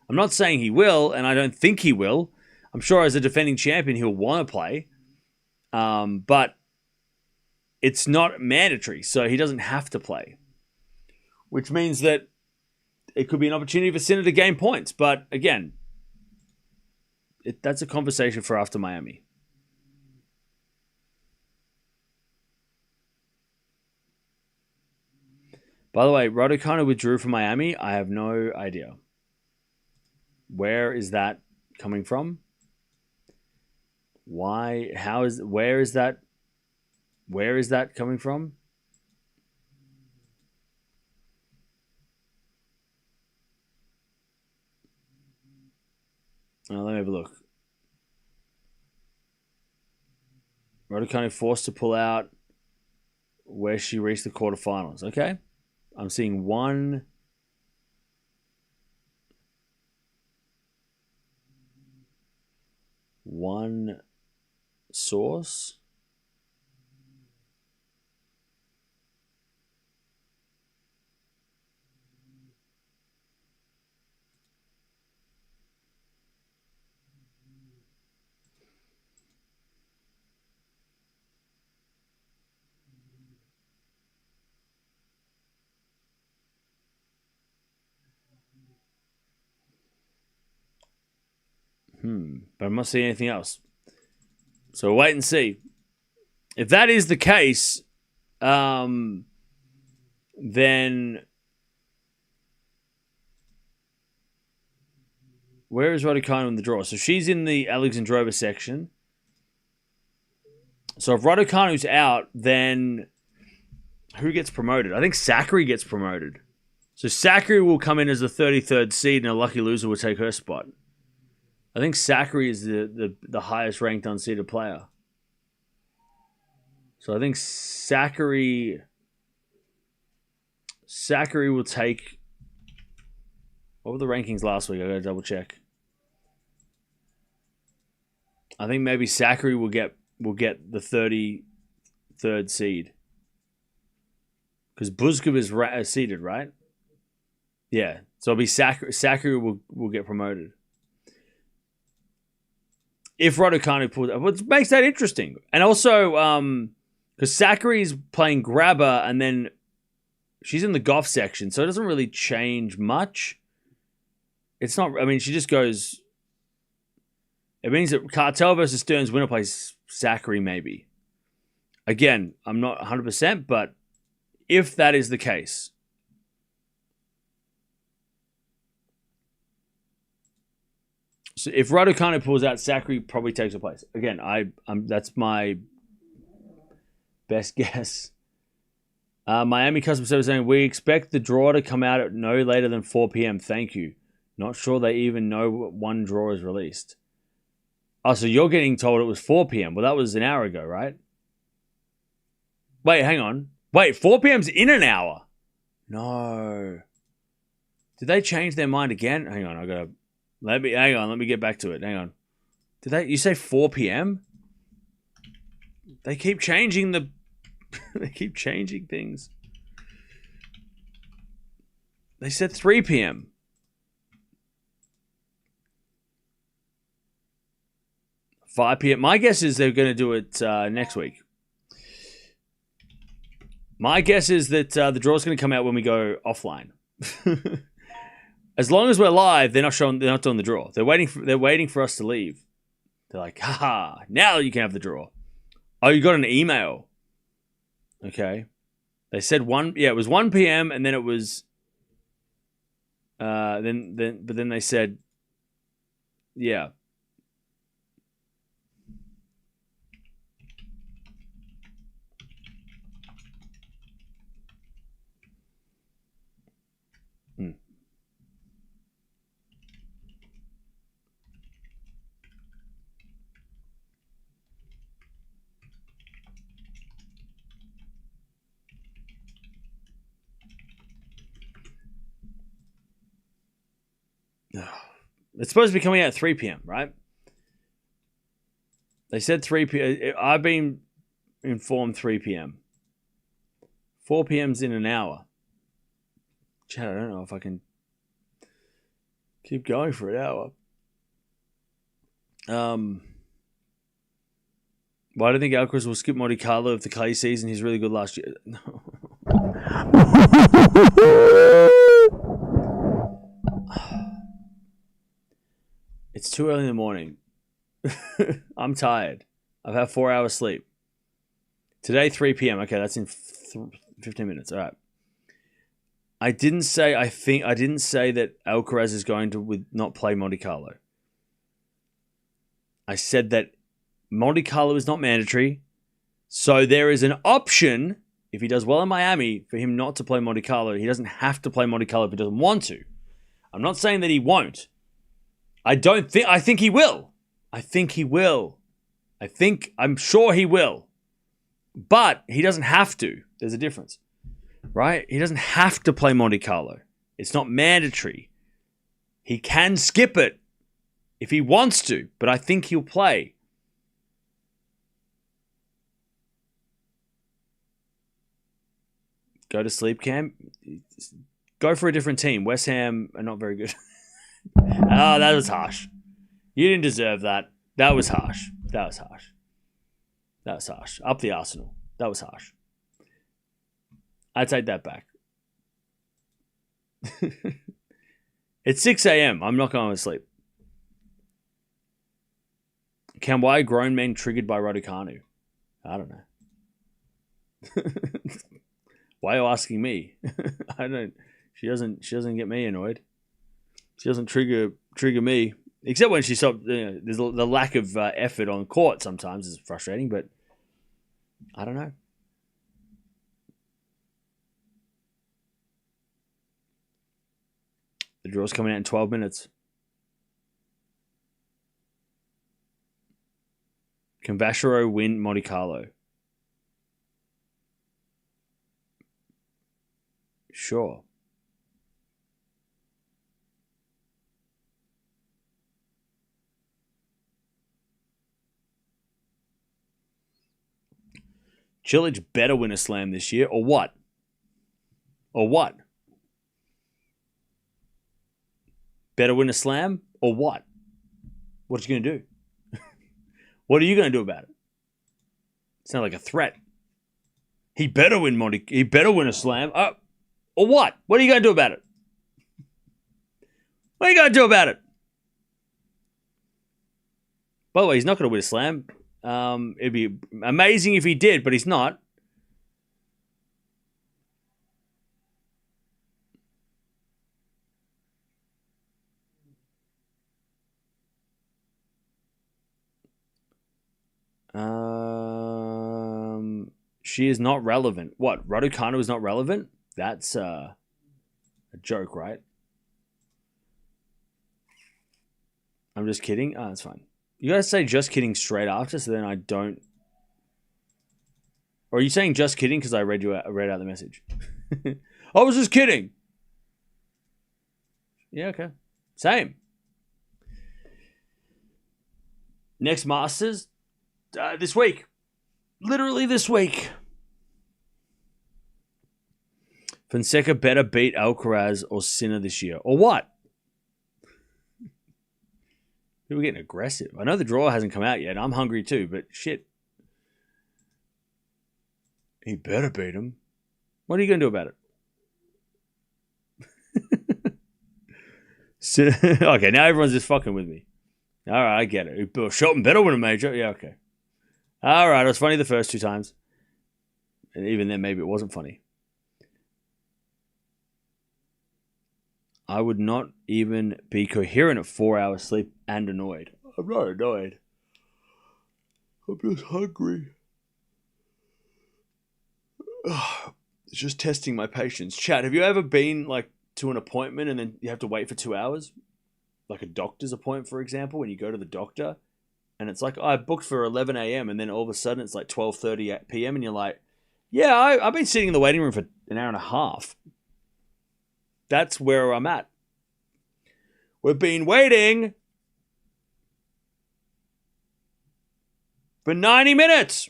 I'm not saying he will, and I don't think he will. I'm sure as a defending champion, he'll want to play. But it's not mandatory, so he doesn't have to play. Which means that it could be an opportunity for Sinner to gain points. But again, that's a conversation for after Miami. By the way, Raducanu withdrew from Miami. I have no idea. Where is that coming from? Why? Where is that coming from? Let me have a look. Raducanu forced to pull out where she reached the quarterfinals. Okay. I'm seeing one source. But I'm not seeing anything else. So wait and see. If that is the case, then where is Raducanu in the draw? So she's in the Alexandrova section. So if Raducanu's out, then who gets promoted? I think Zachary gets promoted. So Sakkari will come in as the 33rd seed, and a lucky loser will take her spot. I think Sakkari is the highest ranked unseeded player. So I think Sakkari will take. What were the rankings last week? I gotta double check. I think maybe Sakkari will get the 33rd seed because Buzkov is seeded, right? Yeah, so it'll be Sakkari will get promoted if Raducanu pulls up, which makes that interesting. And also, because Sakkari's playing grabber and then she's in the Gauff section, so it doesn't really change much. It's not. I mean, she just goes. It means that Cartel versus Stearns winner plays Sakkari maybe. Again, I'm not 100%, but if that is the case, so if Raducanu pulls out, Sakkari probably takes her place. Again, that's my best guess. Miami Customer Service saying, we expect the draw to come out at no later than 4 p.m. Thank you. Not sure they even know what one draw is released. Oh, so you're getting told it was 4 p.m. Well, that was an hour ago, right? Wait, hang on. Wait, 4 p.m.'s in an hour? No. Did they change their mind again? Hang on, let me get back to it. Hang on. You say 4 p.m.? They keep changing they keep changing things. They said 3 p.m. 5 p.m. My guess is they're going to do it next week. My guess is that the draw's going to come out when we go offline. As long as we're live, they're not doing the draw. They're waiting for us to leave. They're like, haha, now you can have the draw. Oh, you got an email. Okay. They said it was 1 p.m. and then it was but then they said yeah. It's supposed to be coming out at 3 p.m., right? They said 3 p.m. I've been informed 3 p.m. 4 p.m.'s in an hour. Chad, I don't know if I can keep going for an hour. Why do you think Alcaraz will skip Monte Carlo if the clay season? He's really good last year. No. It's too early in the morning. I'm tired. I've had 4 hours sleep. Today, 3 p.m. Okay, that's in 15 minutes. All right. I didn't say that Alcaraz is going to not play Monte Carlo. I said that Monte Carlo is not mandatory. So there is an option, if he does well in Miami, for him not to play Monte Carlo. He doesn't have to play Monte Carlo if he doesn't want to. I'm not saying that he won't. I think he will. I'm sure he will. But he doesn't have to. There's a difference. Right? He doesn't have to play Monte Carlo. It's not mandatory. He can skip it if he wants to, but I think he'll play. Go to sleep, Cam. Go for a different team. West Ham are not very good. Oh, that was harsh. You didn't deserve that. That was harsh. Up the Arsenal. That was harsh. I take that back. It's 6 a.m. I'm not going to sleep. Why are grown men triggered by Raducanu? I don't know. Why are you asking me? I don't. She doesn't get me annoyed. She doesn't trigger me, except when she stopped. There's the lack of effort on court sometimes is frustrating, but I don't know. The draw's coming out in 12 minutes. Can Vachereau win Monte Carlo? Sure. Cilic better win a slam this year, or what? Or what? Better win a slam, or what? What are you going to do? What are you going to do about it? Sound like a threat. He better win He better win a slam. Or what? What are you going to do about it? What are you going to do about it? By the way, he's not going to win a slam. It'd be amazing if he did, but he's not. She is not relevant. What? Raducanu is not relevant? That's a joke, right? I'm just kidding. Oh, that's fine. You guys say just kidding straight after, so then I don't. Or are you saying just kidding because I read out the message? I was just kidding. Yeah, okay. Same. Next Masters this week. Literally this week. Fonseca better beat Alcaraz or Sinner this year. Or what? People getting aggressive. I know the draw hasn't come out yet. I'm hungry too, but shit. He better beat him. What are you going to do about it? Okay, now everyone's just fucking with me. All right, I get it. Shelton better win a major. Yeah, okay. All right, it was funny the first 2 times. And even then, maybe it wasn't funny. I would not even be coherent at 4 hours sleep and annoyed. I'm not annoyed. I'm just hungry. It's just testing my patience. Chat, have you ever been like to an appointment and then you have to wait for 2 hours? Like a doctor's appointment, for example, when you go to the doctor and it's like, oh, I booked for 11 a.m. and then all of a sudden it's like 12:30 p.m. and you're like, yeah, I've been sitting in the waiting room for an hour and a half. That's where I'm at. We've been waiting for 90 minutes.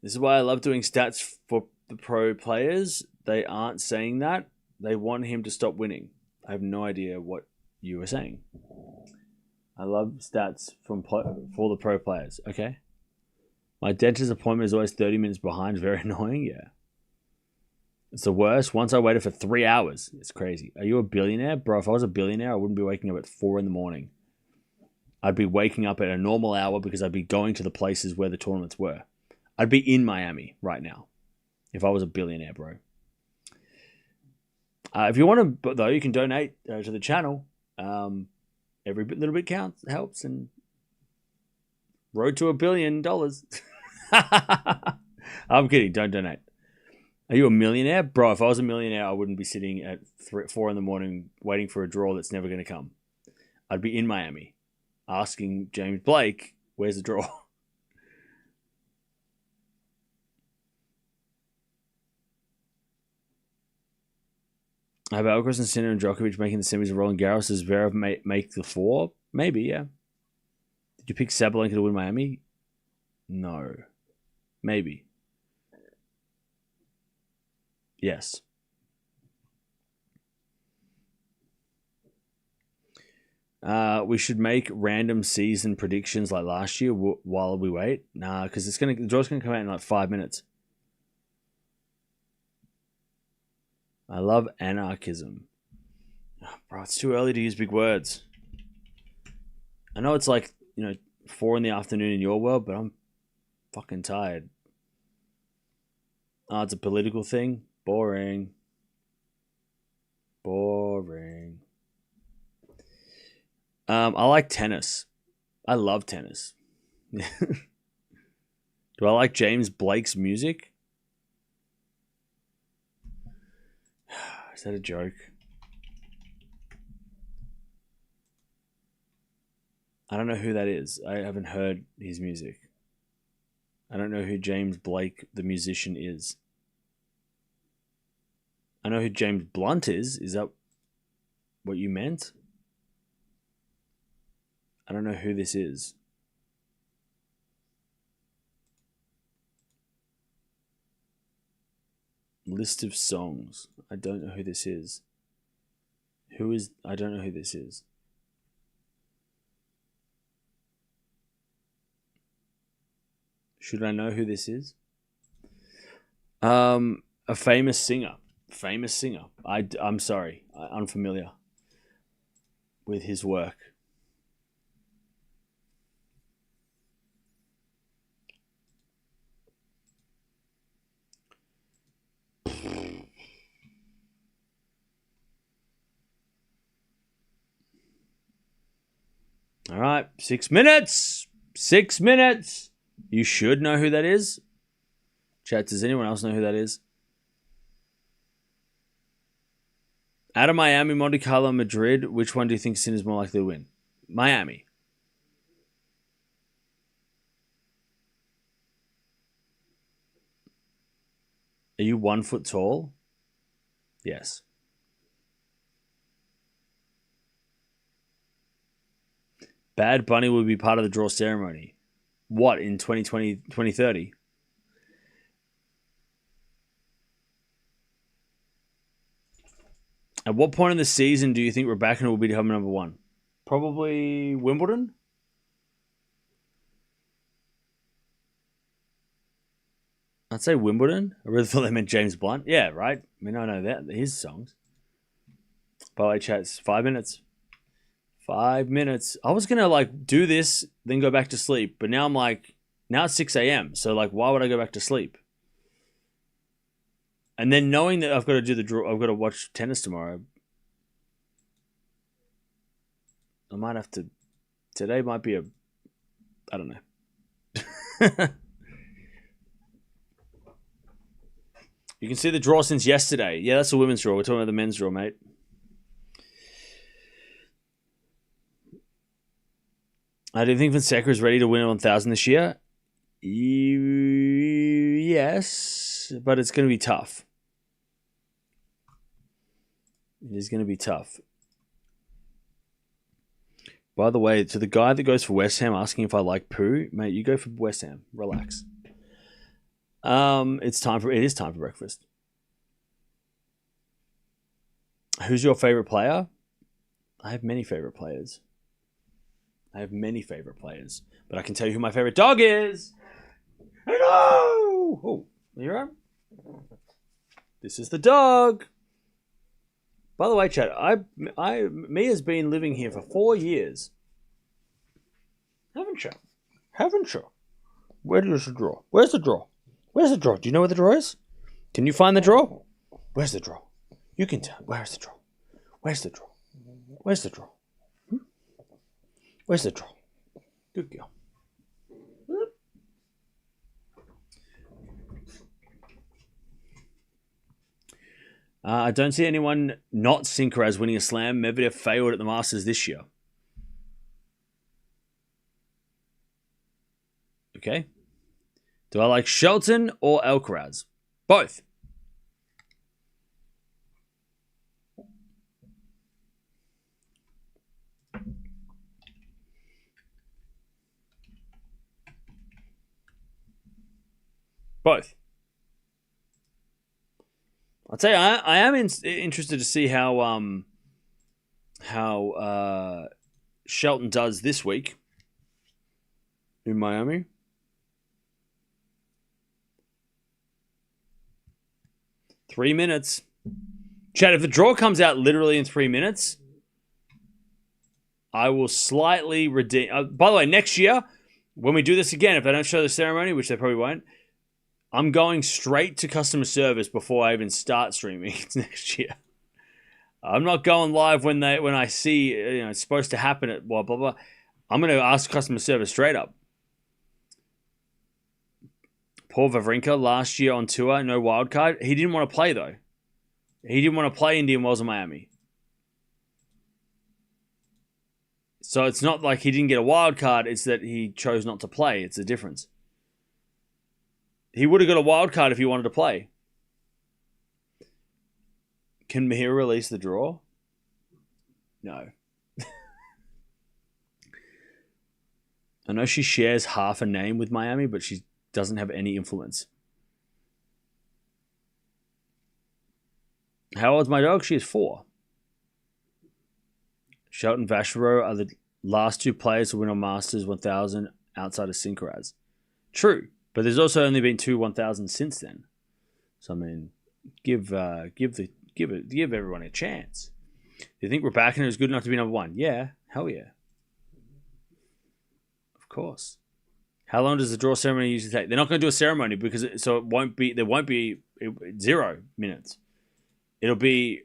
This is why I love doing stats for the pro players. They aren't saying that. They want him to stop winning. I have no idea what you were saying. I love stats for the pro players. Okay. My dentist appointment is always 30 minutes behind. Very annoying. Yeah. It's the worst. Once I waited for 3 hours. It's crazy. Are you a billionaire? Bro, if I was a billionaire, I wouldn't be waking up at 4 in the morning. I'd be waking up at a normal hour because I'd be going to the places where the tournaments were. I'd be in Miami right now if I was a billionaire, bro. If you want to, though, you can donate to the channel. Every little bit counts, helps, and road to $1 billion. I'm kidding. Don't donate. Are you a millionaire? Bro, if I was a millionaire, I wouldn't be sitting at 4 in the morning waiting for a draw that's never going to come. I'd be in Miami asking James Blake, where's the draw? Have Alcaraz and Sinner and Djokovic making the semis of Roland Garros? Does Zverev make the 4? Maybe, yeah. Did you pick Sabalenka to win Miami? No. Maybe. Yes. We should make random season predictions like last year while we wait. Nah, because the draw's gonna come out in like 5 minutes. I love anarchism. Oh, bro, it's too early to use big words. I know it's like, 4 in the afternoon in your world, but I'm fucking tired. Oh, it's a political thing? Boring. Boring. I like tennis. I love tennis. Do I like James Blake's music? Is that a joke? I don't know who that is. I haven't heard his music. I don't know who James Blake, the musician, is. I know who James Blunt is. Is that what you meant? I don't know who this is. List of songs. I don't know who this is. Who is... I don't know who this is. Should I know who this is? A famous singer. Famous singer. I'm sorry. I'm unfamiliar with his work. All right, 6 minutes. 6 minutes. You should know who that is. Chat, does anyone else know who that is? Out of Miami, Monte Carlo, Madrid, which one do you think Sinner is more likely to win? Miami. Are you 1 foot tall? Yes. Bad Bunny will be part of the draw ceremony. What, in 2020, 2030? At what point in the season do you think Rybakina will become number one? Probably Wimbledon? I'd say Wimbledon. I really thought they meant James Blunt. Yeah, right? I mean, I know that. His songs. By the way, chat, it's 5 minutes. 5 minutes. I was going to, do this, then go back to sleep. But now I'm now it's 6 a.m. So, why would I go back to sleep? And then knowing that I've got to do the draw, I've got to watch tennis tomorrow. I might have to. Today might be I don't know. You can see the draw since yesterday. Yeah, that's the women's draw. We're talking about the men's draw, mate. I do think Fonseca is ready to win 1,000 this year. Yes, but it's going to be tough. It is going to be tough. By the way, to the guy that goes for West Ham asking if I like poo, mate, you go for West Ham. Relax. It is time for breakfast. Who's your favorite player? I have many favorite players. But I can tell you who my favorite dog is. Hello! Oh, you right? This is the dog. By the way, chat, Mia's been living here for 4 years. Haven't you? Where is the drawer? Where's the drawer? Do you know where the drawer is? Can you find the drawer? Where's the drawer? You can tell. Where's the drawer? Where's the drawer? Where's the drawer? Where's the drawer? Good girl. I don't see anyone not Sinker as winning a slam. Medvedev failed at the Masters this year. Okay. Do I like Shelton or Alcaraz? Both. Both. I'll tell you, I am interested to see how Shelton does this week in Miami. Three minutes. Chad, if the draw comes out literally in 3 minutes, I will slightly redeem. By the way, next year, when we do this again, if they don't show the ceremony, which they probably won't, I'm going straight to customer service before I even start streaming next year. I'm not going live when I see it's supposed to happen at blah blah blah. I'm going to ask customer service straight up. Paul Wawrinka last year on tour, no wild card. He didn't want to play though. He didn't want to play Indian Wells in Miami. So it's not like he didn't get a wild card. It's that he chose not to play. It's a difference. He would have got a wild card if he wanted to play. Can Mirra release the draw? No. I know she shares half a name with Miami, but she doesn't have any influence. How old's my dog? She is 4. Shelton Vachereau are the last 2 players to win on Masters 1000 outside of Sinkeraz. True, but there's also only been 2 1000s since then. So I mean, give everyone a chance. Do you think Rybakina is good enough to be number 1? Yeah, hell yeah. Of course. How long does the draw ceremony usually take? They're not going to do a ceremony because there won't be 0 minutes. It'll be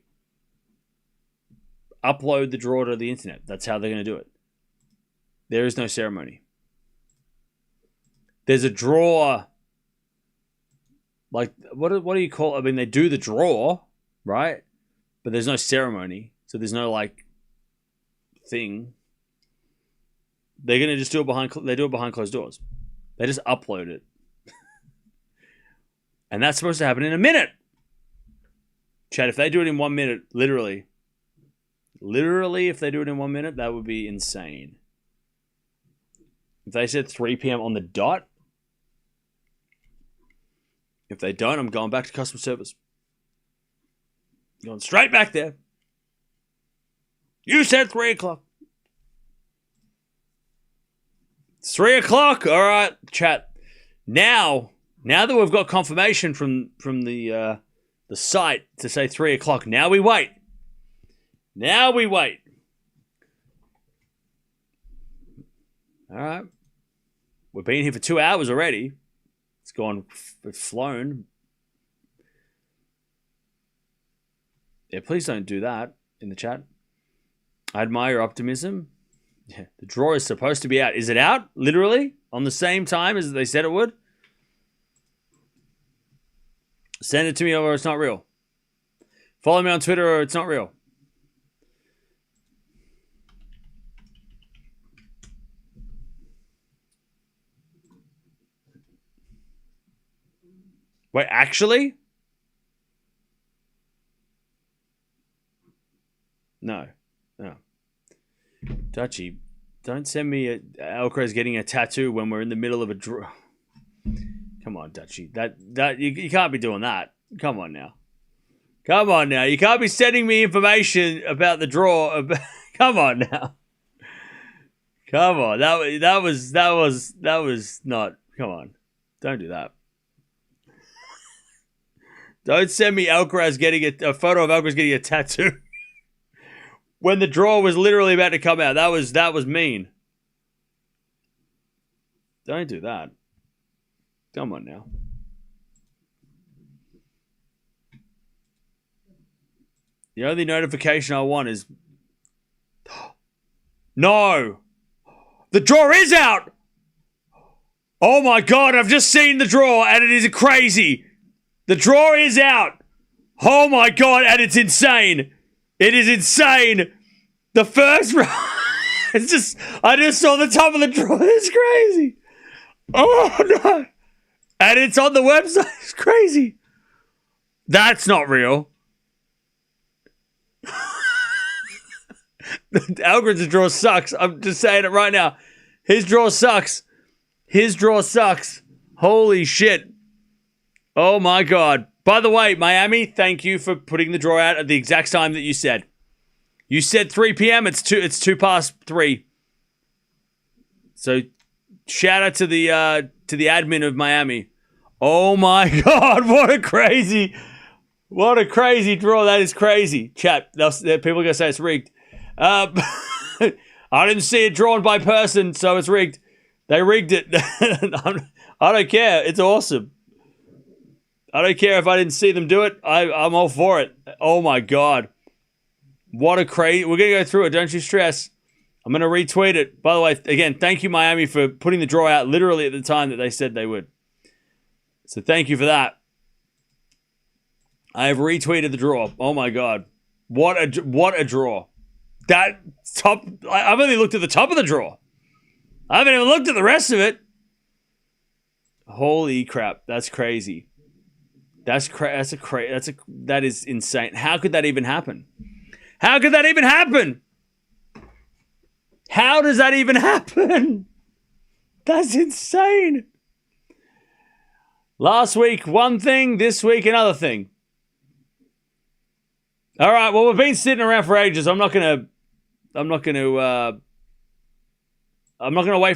upload the draw to the internet. That's how they're going to do it. There is no ceremony. There's a draw. Like, what do you call it? I mean, they do the draw, right? But there's no ceremony. So there's no, like, thing. They're going to just do it behind closed doors. They just upload it. And that's supposed to happen in a minute. Chad, if they do it in 1 minute, literally, if they do it in 1 minute, that would be insane. If they said 3 p.m. on the dot, if they don't, I'm going back to customer service. Going straight back there. You said 3 o'clock. It's 3 o'clock. All right, chat. Now that we've got confirmation from the site to say 3 o'clock, now we wait. All right. We've been here for 2 hours already. It's flown. Yeah, please don't do that in the chat. I admire your optimism. Yeah, the draw is supposed to be out. Is it out? Literally? On the same time as they said it would? Send it to me or it's not real. Follow me on Twitter or it's not real. Wait, actually? No. Dutchy, don't send me Alcaraz getting a tattoo when we're in the middle of a draw. Come on, Dutchy. That you can't be doing that. Come on now. You can't be sending me information about the draw. Come on now. Come on. That was not. Come on. Don't do that. Don't send me Alcaraz getting a photo of Alcaraz getting a tattoo when the draw was literally about to come out. That was mean. Don't do that. Come on now. The only notification I want is... No! The draw is out! Oh my God, I've just seen the draw and it is crazy. The draw is out. Oh my God, and it's insane. It is insane. The first round... I just saw the top of the draw. It's crazy. Oh no. And it's on the website. It's crazy. That's not real. Alcaraz's draw sucks. I'm just saying it right now. His draw sucks. Holy shit. Oh my God. By the way, Miami, thank you for putting the draw out at the exact time that you said. You said 3 p.m. It's 2 past 3. So shout out to the admin of Miami. Oh my God, what a crazy draw. That is crazy. Chat, people are going to say it's rigged. I didn't see it drawn by person, so it's rigged. They rigged it. I don't care. It's awesome. I don't care if I didn't see them do it. I'm all for it. Oh my God. What a crazy... We're going to go through it. Don't you stress. I'm going to retweet it. By the way, again, thank you, Miami, for putting the draw out literally at the time that they said they would. So thank you for that. I have retweeted the draw. Oh my god, what a draw! That top. I've only looked at the top of the draw. I haven't even looked at the rest of it. Holy crap! That's crazy. That is insane. How could that even happen? How could that even happen? How does that even happen? That's insane. Last week, one thing. This week, another thing. All right. Well, we've been sitting around for ages. I'm not gonna wait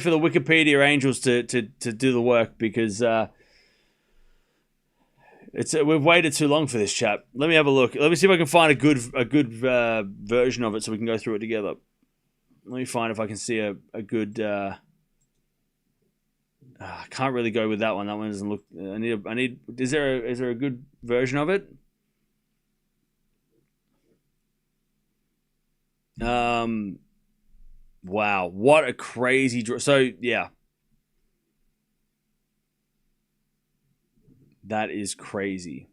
for the Wikipedia angels to do the work because we've waited too long for this chat. Let me have a look. Let me see if I can find a good version of it so we can go through it together. Let me find if I can see a good. I can't really go with that one. That one doesn't look. I need. Is there a good version of it? Wow, what a crazy draw. So yeah, that is crazy.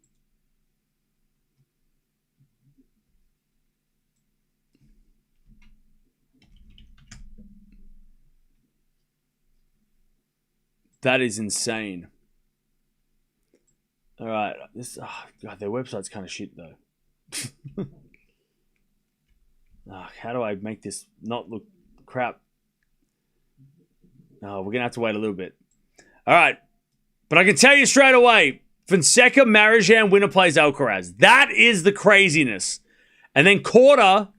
That is insane. All right, God, their website's kind of shit though. How do I make this not look crap? Oh, we're gonna have to wait a little bit. All right, but I can tell you straight away: Fonseca, Marijan, winner plays Alcaraz. That is the craziness. And then quarter,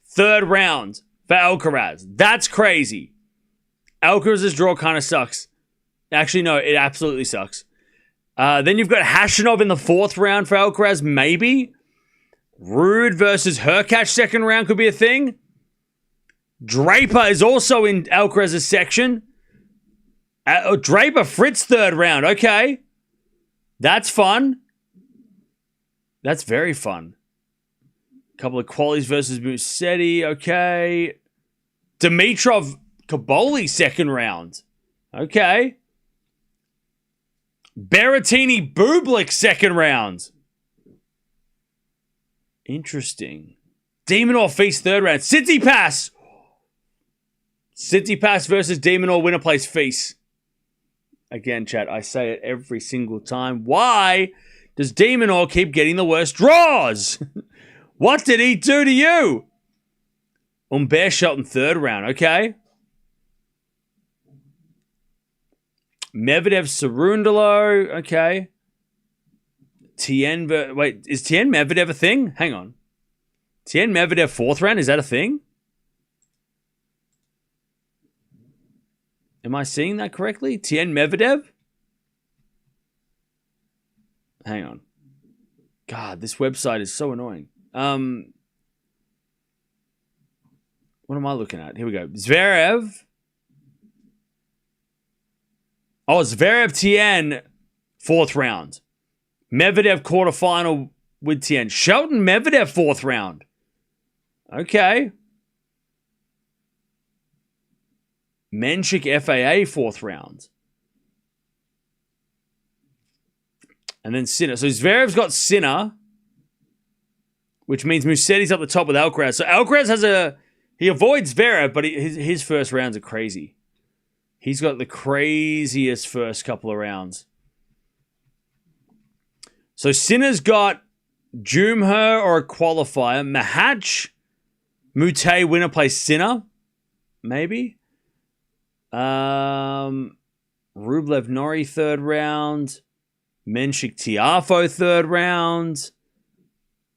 third round for Alcaraz. That's crazy. Alcaraz's draw kind of sucks. Actually, no, it absolutely sucks. Then you've got Hashanov in the fourth round for Alcaraz, maybe. Rude versus Hurkacz second round could be a thing. Draper is also in Alcaraz's section. Draper, Fritz third round. Okay. That's fun. That's very fun. A couple of qualies versus Musetti. Okay. Dimitrov, Kaboli second round. Okay. Berrettini, Bublik second round. Interesting. Demonor feast third round. Tsitsipas. Tsitsipas versus Demonor, winner plays feast. Again, chat, I say it every single time. Why does Demonor keep getting the worst draws? What did he do to you? Humbert Shelton third round. Okay. Medvedev Cerundolo. Okay. Wait, is Tien Medvedev a thing? Hang on. Tien Medvedev fourth round? Is that a thing? Am I seeing that correctly? Tien Medvedev? Hang on. God, this website is so annoying. What am I looking at? Here we go. Zverev. Oh, Zverev Tien, fourth round. Medvedev quarterfinal with Tien. Shelton Medvedev fourth round. Okay. Menchik FAA fourth round. And then Sinner. So Zverev's got Sinner, which means Musetti's up the top with Alcaraz. So Alcaraz he avoids Zverev, but his first rounds are crazy. He's got the craziest first couple of rounds. So Sinner's got Jumher or a qualifier. Mahatch, Mute, winner plays Sinner. Maybe. Rublev Nori third round. Menchik Tiafo third round.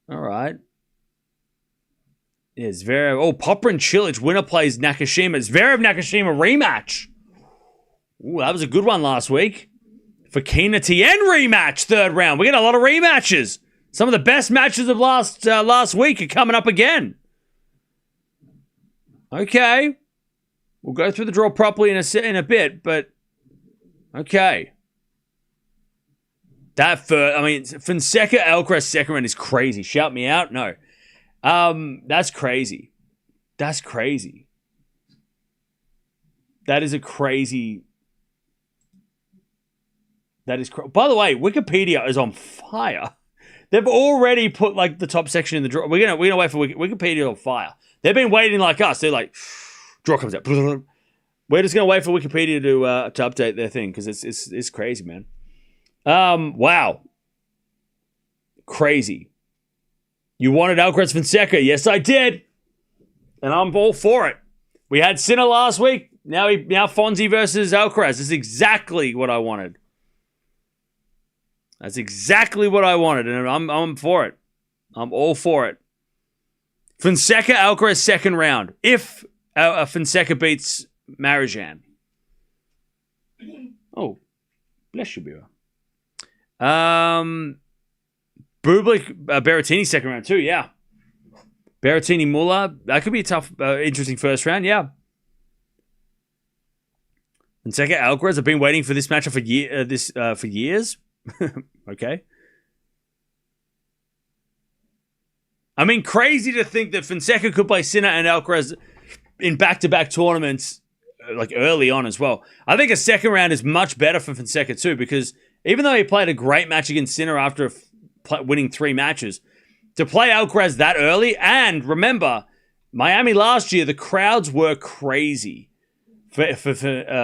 All right. Yeah, Zverev. Oh, Poprin Cilic, winner plays Nakashima. Zverev Nakashima rematch. Ooh, that was a good one last week. Fokina Tien rematch, third round. We get a lot of rematches. Some of the best matches of last week are coming up again. Okay. We'll go through the draw properly in a bit, but okay. Fonseca Alcaraz second round is crazy. Shout me out? No. That's crazy. That's crazy. That is a crazy... That is... By the way, Wikipedia is on fire. they've already put like the top section in the draw. We're gonna wait for Wikipedia to fire. They've been waiting like us. They're like, draw comes out. We're just gonna wait for Wikipedia to update their thing because it's crazy, man. Wow, crazy. You wanted Alcaraz Fonseca? Yes, I did, and I'm all for it. We had Sinner last week. Now Fonzie versus Alcaraz. This is exactly what I wanted. That's exactly what I wanted, and I'm for it. I'm all for it. Fonseca, Alcaraz, second round. If Fonseca beats Marijan. Oh, bless you, Bira. Bublik, Berrettini, second round too, yeah. Berrettini, Muller. That could be a tough, interesting first round, yeah. Fonseca, Alcaraz. I've been waiting for this matchup for years. Okay. I mean, crazy to think that Fonseca could play Sinner and Alcaraz in back-to-back tournaments, like early on as well. I think a second round is much better for Fonseca too, because even though he played a great match against Sinner after winning 3 matches, to play Alcaraz that early, and remember, Miami last year, the crowds were crazy for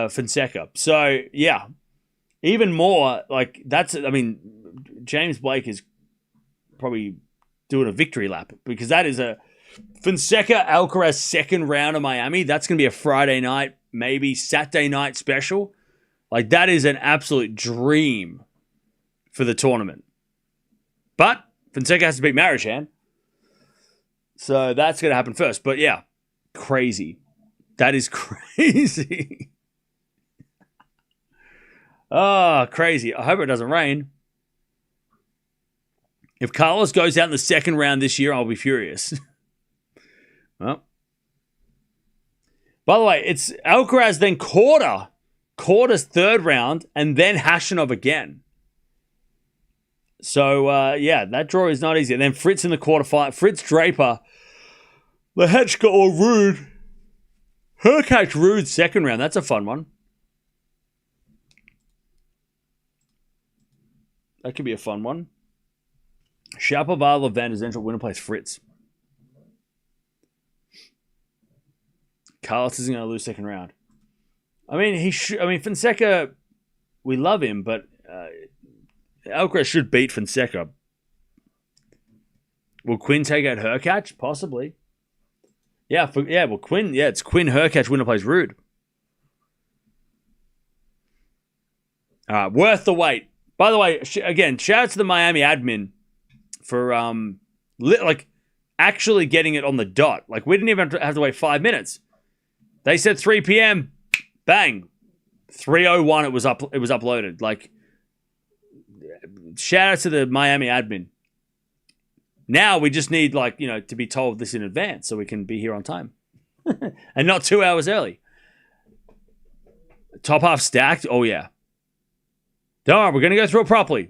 Fonseca. So, yeah. Even more, like, James Blake is probably doing a victory lap because that is a Fonseca Alcaraz second round of Miami. That's going to be a Friday night, maybe Saturday night special. Like, that is an absolute dream for the tournament. But Fonseca has to beat Marijan. So that's going to happen first. But yeah, crazy. That is crazy. Oh, crazy. I hope it doesn't rain. If Carlos goes out in the second round this year, I'll be furious. Well. By the way, it's Alcaraz then Quarter's third round, and then Khachanov again. So, yeah, that draw is not easy. And then Fritz in the quarterfinal. Fritz, Draper, Lehechka or Ruud. Hurkacz, Ruud, second round. That's a fun one. That could be a fun one. Shapovalov, Van de Zendschulp, winner plays Fritz. Carlos isn't going to lose second round. I mean, Fonseca, we love him, but Alcaraz should beat Fonseca. Will Quinn take out Hurkacz? Possibly. Quinn. Yeah, it's Quinn, Hurkacz, winner plays Ruud. All right, worth the wait. By the way, again, shout out to the Miami admin for actually getting it on the dot. Like, we didn't even have to wait 5 minutes. They said 3 p.m. Bang, 3:01. It was uploaded. Like, shout out to the Miami admin. Now we just need to be told this in advance so we can be here on time, and not 2 hours early. Top half stacked. Oh yeah. Don't worry, we're going to go through it properly.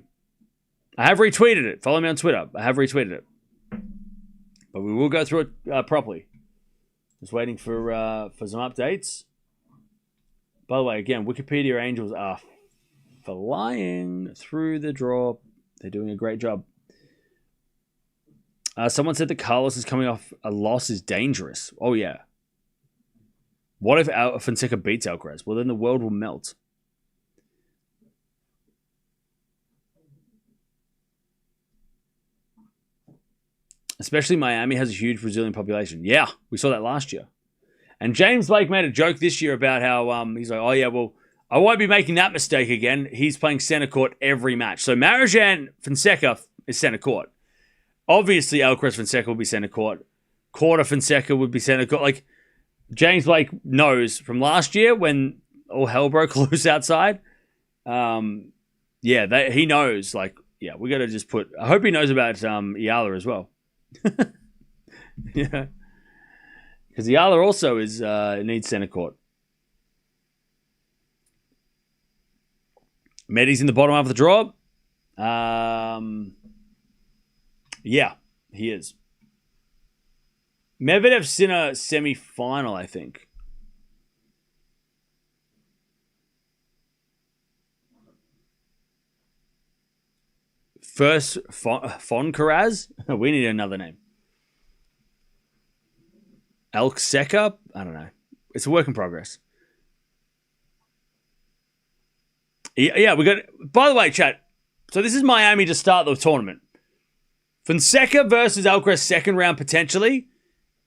I have retweeted it. Follow me on Twitter. I have retweeted it. But we will go through it properly. Just waiting for some updates. By the way, again, Wikipedia Angels are flying through the draw. They're doing a great job. Someone said that Carlos is coming off a loss is dangerous. Oh, yeah. What if Fonseca beats Alcaraz? Well, then the world will melt. Especially Miami has a huge Brazilian population. Yeah, we saw that last year. And James Blake made a joke this year about how he's like, oh yeah, well, I won't be making that mistake again. He's playing center court every match. So Marijan Fonseca is center court. Obviously, Alcaraz Fonseca will be center court. Quarter Fonseca would be center court. Like, James Blake knows from last year when all hell broke loose outside. He knows. Like, yeah, we got to just put. I hope he knows about Eala as well. Yeah, because Eala also needs center court. Medi's in the bottom half of the draw. Yeah, he is. Medvedev Sinner semi-final, I think. First Foncaraz? We need another name. Alseca? I don't know. It's a work in progress. Yeah, we got. By the way, chat. So this is Miami to start the tournament. Fonseca versus Alcaraz second round potentially.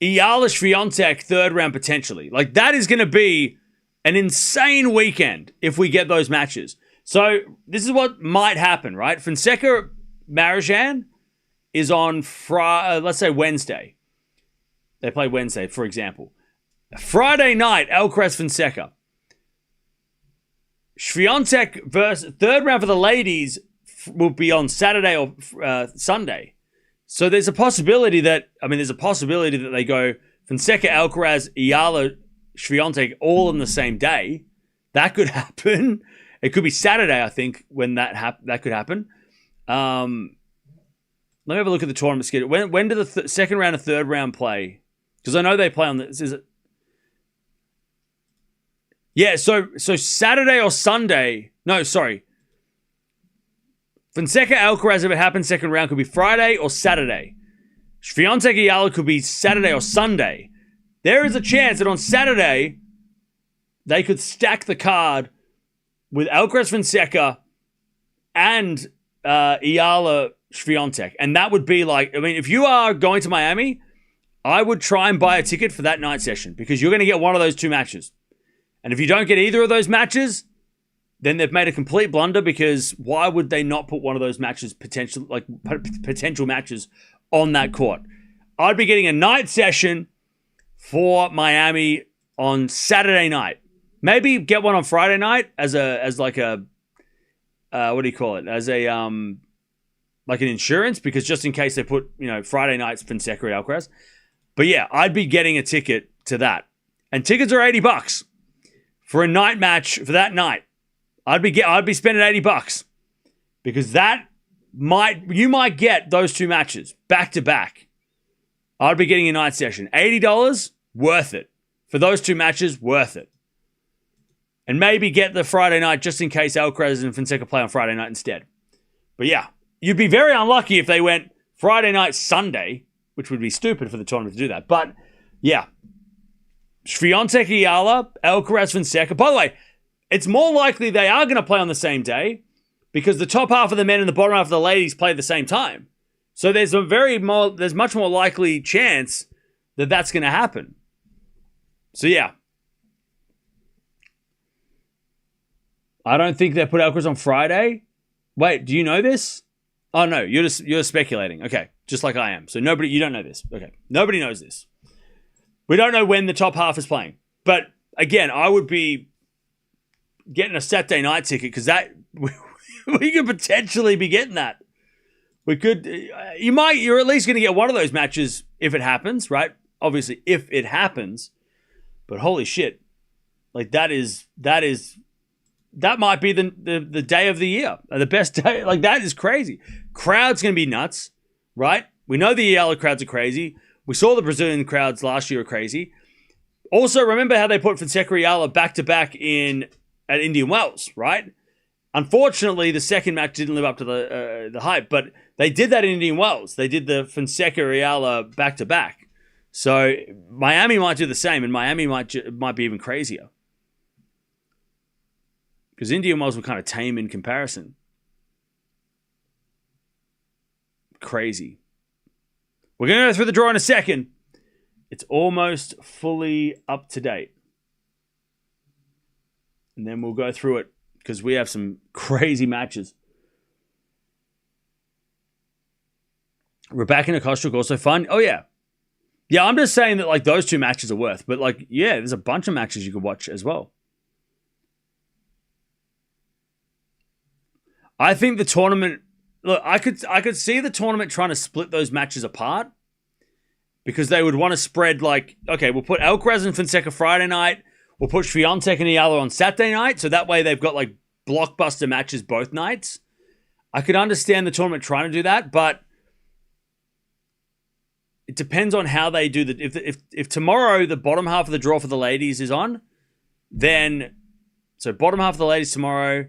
Eala Swiatek third round potentially. Like that is going to be an insane weekend if we get those matches. So this is what might happen, right? Fonseca Marijan is on let's say Wednesday. They play Wednesday, for example. Friday night, Alcaraz Fonseca. Swiatek versus third round for the ladies will be on Saturday or Sunday. So there's a possibility that they go Fonseca, Alcaraz, Eala, Swiatek all on the same day. That could happen. It could be Saturday, I think, when that could happen. Let me have a look at the tournament schedule. When do the second round and third round play? Because I know they play on this. Is it? Yeah, so Saturday or Sunday. No, sorry. Fonseca, Alcaraz, if it happens second round, could be Friday or Saturday. Swiatek, Eala could be Saturday or Sunday. There is a chance that on Saturday, they could stack the card with Alcaraz Fonseca and Eala Swiatek. And that would be like, I mean, if you are going to Miami, I would try and buy a ticket for that night session because you're going to get one of those two matches. And if you don't get either of those matches, then they've made a complete blunder because why would they not put one of those matches, potential matches on that court? I'd be getting a night session for Miami on Saturday night. Maybe get one on Friday night as like a what do you call it? As a like an insurance, because just in case they put, Friday nights Fonseca and Alcaraz. But yeah, I'd be getting a ticket to that. And tickets are $80 for a night match for that night. I'd be spending $80 because you might get those two matches back to back. I'd be getting a night session. $80, worth it. For those two matches, worth it. And maybe get the Friday night just in case Alcaraz and Fonseca play on Friday night instead. But yeah, you'd be very unlucky if they went Friday night, Sunday, which would be stupid for the tournament to do that. But yeah, Swiatek, Eala, Alcaraz, Fonseca. By the way, it's more likely they are going to play on the same day because the top half of the men and the bottom half of the ladies play at the same time. So there's much more likely chance that that's going to happen. So yeah. I don't think they put Alcaraz on Friday. Wait, do you know this? Oh no, you're speculating. Okay, just like I am. So you don't know this. Okay, nobody knows this. We don't know when the top half is playing. But again, I would be getting a Saturday night ticket because we could potentially be getting that. We could. You're at least going to get one of those matches if it happens, right? Obviously, if it happens. But holy shit, like that might be the day of the year, the best day. Like that is crazy. Crowd's going to be nuts, right? We know the Eala crowds are crazy. We saw the Brazilian crowds last year are crazy. Also, remember how they put Fonseca Eala back to back at Indian Wells, right? Unfortunately, the second match didn't live up to the hype, but they did that in Indian Wells. They did the Fonseca Eala back to back. So Miami might do the same, and Miami might be even crazier. Because Indian Wells were kind of tame in comparison. Crazy. We're going to go through the draw in a second. It's almost fully up to date. And then we'll go through it because we have some crazy matches. Rybakina Kostruk also fun. Oh, yeah. Yeah, I'm just saying that like those two matches are worth. But like, yeah, there's a bunch of matches you could watch as well. I think the tournament... Look, I could see the tournament trying to split those matches apart because they would want to spread like, okay, we'll put Alcaraz and Fonseca Friday night. We'll put Swiatek and Eala on Saturday night. So that way they've got like blockbuster matches both nights. I could understand the tournament trying to do that, but it depends on how they do the... If tomorrow the bottom half of the draw for the ladies is on, then... So bottom half of the ladies tomorrow...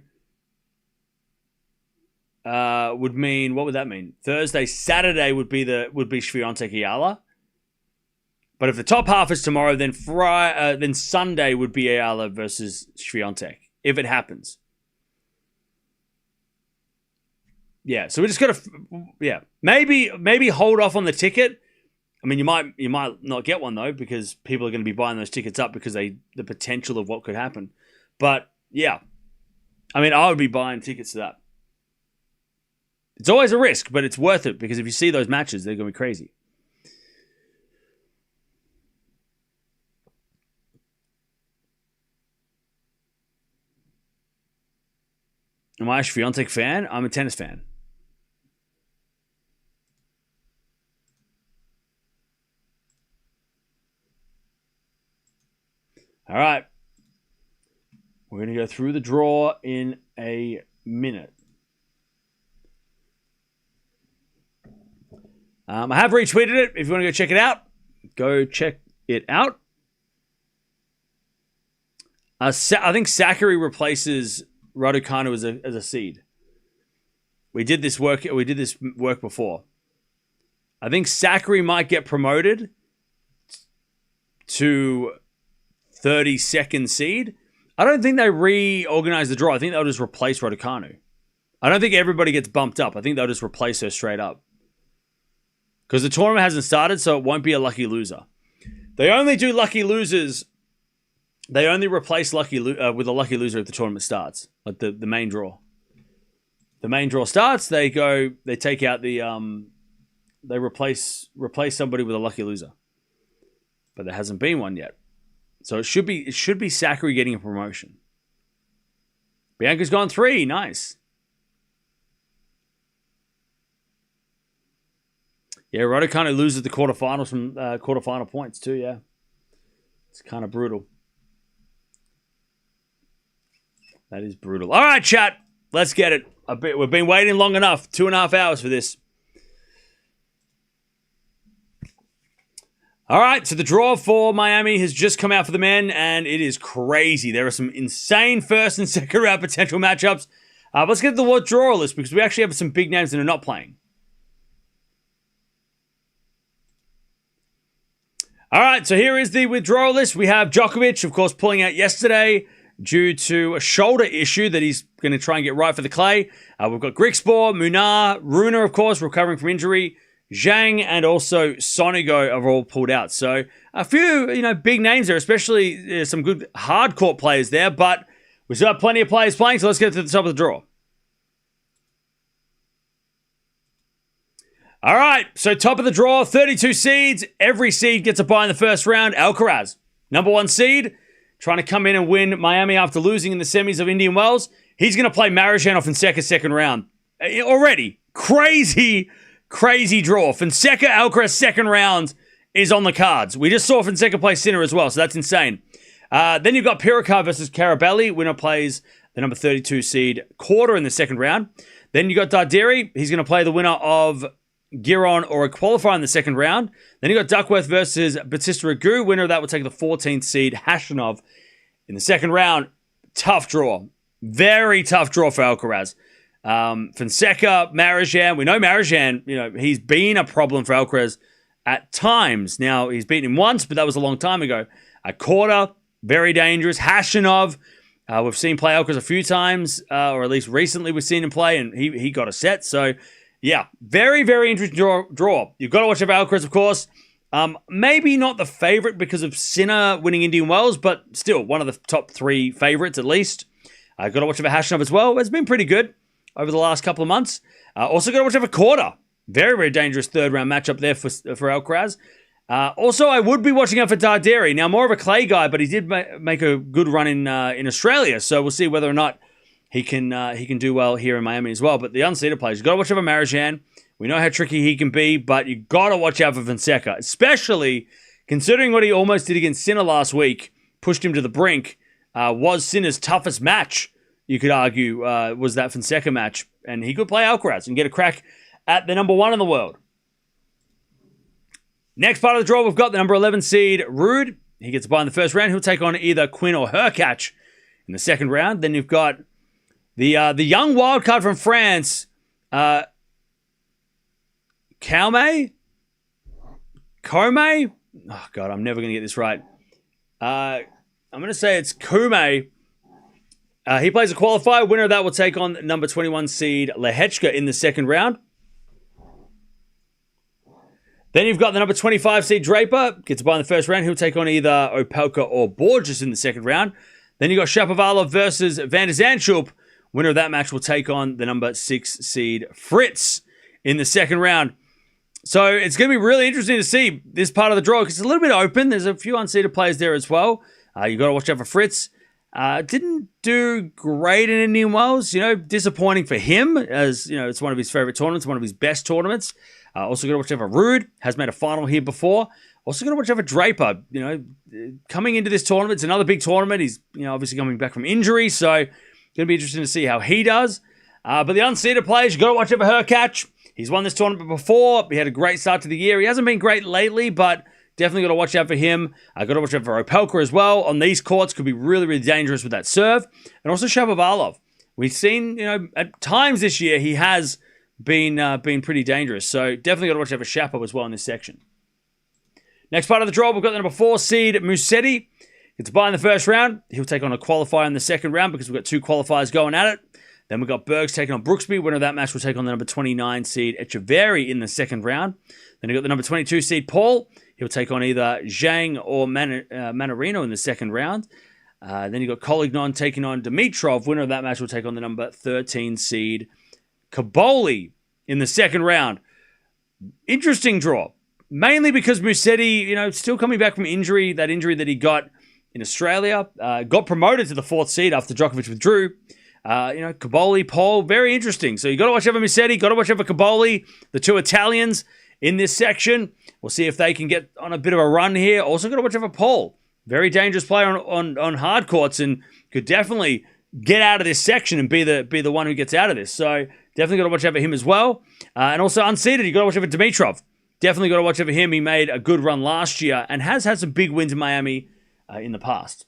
would mean, what would that mean? Thursday, Saturday would be Swiatek Eala. But if the top half is tomorrow, then then Sunday would be Eala versus Swiatek, if it happens. Yeah, so we just got to, maybe hold off on the ticket. I mean, you might not get one though, because people are going to be buying those tickets up because the potential of what could happen. But yeah, I mean, I would be buying tickets to that. It's always a risk, but it's worth it, because if you see those matches, they're going to be crazy. Am I a Swiatek fan? I'm a tennis fan. All right. We're going to go through the draw in a minute. I have retweeted it. If you want to go check it out, go check it out. I think Sakkari replaces Raducanu as a seed. We did this work before. I think Sakkari might get promoted to 32nd seed. I don't think they reorganize the draw. I think they'll just replace Raducanu. I don't think everybody gets bumped up. I think they'll just replace her straight up. Because the tournament hasn't started, so it won't be a lucky loser. They only do lucky losers. They only replace with a lucky loser if the tournament starts, like the main draw. The main draw starts, they take out they replace somebody with a lucky loser. But there hasn't been one yet. So it should be Sakkari getting a promotion. Bianca's gone 3, nice. Yeah, Raducanu loses the quarterfinals from quarterfinal points too, yeah. It's kind of brutal. That is brutal. All right, chat. Let's get it. We've been waiting long enough. 2.5 hours for this. All right, so the draw for Miami has just come out for the men, and it is crazy. There are some insane first and second round potential matchups. Let's get to the draw list, because we actually have some big names that are not playing. All right, so here is the withdrawal list. We have Djokovic, of course, pulling out yesterday due to a shoulder issue that he's going to try and get right for the clay. We've got Grixspor, Munar, Runa, of course, recovering from injury. Zhang and also Sonigo are all pulled out. So a few, big names there, especially some good hardcourt players there. But we still have plenty of players playing, so let's get to the top of the draw. All right, so top of the draw, 32 seeds. Every seed gets a bye in the first round. Alcaraz, number 1 seed, trying to come in and win Miami after losing in the semis of Indian Wells. He's going to play Marozsan or Fonseca second round. Already, crazy draw. Fonseca, Alcaraz second round is on the cards. We just saw Fonseca play Sinner as well, so that's insane. Then you've got Pirikar versus Carabelli. Winner plays the number 32 seed quarter in the second round. Then you got Darderi. He's going to play the winner of Giron or a qualifier in the second round. Then you got Duckworth versus Batista Agut. Winner of that will take the 14th seed Hashanov in the second round. Tough draw. Very tough draw for Alcaraz. Fonseca, Marozsan. We know Marozsan, he's been a problem for Alcaraz at times. Now, he's beaten him once, but that was a long time ago. A quarter, very dangerous. Hashanov, we've seen play Alcaraz a few times, or at least recently we've seen him play, and he got a set. So, yeah, very, very interesting draw. You've got to watch out for Alcaraz, of course. Maybe not the favorite because of Sinner winning Indian Wells, but still one of the top 3 favorites at least. Got to watch out for Hashanov as well. It's been pretty good over the last couple of months. Also got to watch out for Quarter. Very, very dangerous third round matchup there for Alcaraz. Also, I would be watching out for Darderi. Now, more of a clay guy, but he did make a good run in Australia. So we'll see whether or not he can do well here in Miami as well. But the unseeded players, you've got to watch out for Marozsan. We know how tricky he can be, but you've got to watch out for Fonseca, especially considering what he almost did against Sinner last week, pushed him to the brink, was Sinner's toughest match, you could argue, was that Fonseca match. And he could play Alcaraz and get a crack at the number 1 in the world. Next part of the draw, we've got the number 11 seed, Ruud. He gets a bye in the first round. He'll take on either Quinn or Hurkacz in the second round. Then you've got the young wildcard from France, Kome? Oh, God, I'm never going to get this right. I'm going to say it's Kume. He plays a qualifier. Winner of that will take on number 21 seed Lehechka in the second round. Then you've got the number 25 seed Draper. Gets a bye in the first round. He'll take on either Opelka or Borges in the second round. Then you've got Shapovalov versus Van de Zandschulp. Winner of that match will take on the number 6 seed Fritz in the second round. So it's going to be really interesting to see this part of the draw because it's a little bit open. There's a few unseeded players there as well. You've got to watch out for Fritz. Didn't do great in Indian Wells. Disappointing for him as, it's one of his favorite tournaments, one of his best tournaments. Also got to watch out for Rude. Has made a final here before. Also got to watch out for Draper. Coming into this tournament, it's another big tournament. He's, obviously coming back from injury. So going to be interesting to see how he does. But the unseeded players, you've got to watch out for Hurkacz. He's won this tournament before. He had a great start to the year. He hasn't been great lately, but definitely got to watch out for him. Got to watch out for Opelka as well. On these courts, could be really, really dangerous with that serve. And also Shapovalov. We've seen, at times this year, he has been pretty dangerous. So definitely got to watch out for Shapo as well in this section. Next part of the draw, we've got the number 4 seed Musetti. Gets a bye in the first round. He'll take on a qualifier in the second round because we've got 2 qualifiers going at it. Then we've got Bergs taking on Brooksby. Winner of that match will take on the number 29 seed Echeverry in the second round. Then you've got the number 22 seed Paul. He'll take on either Zhang or Manarino in the second round. Then you've got Collignon taking on Dimitrov. Winner of that match will take on the number 13 seed Caboli in the second round. Interesting draw. Mainly because Musetti, still coming back from injury, that injury that he got in Australia. Got promoted to the 4th seed after Djokovic withdrew. Caboli, Paul, very interesting. So you got to watch out for Musetti, got to watch out for Caboli, the 2 Italians in this section. We'll see if they can get on a bit of a run here. Also got to watch out for Paul. Very dangerous player on hard courts and could definitely get out of this section and be the one who gets out of this. So definitely got to watch out for him as well. And also unseeded, you got to watch out for Dimitrov. Definitely got to watch out for him. He made a good run last year and has had some big wins in Miami in the past.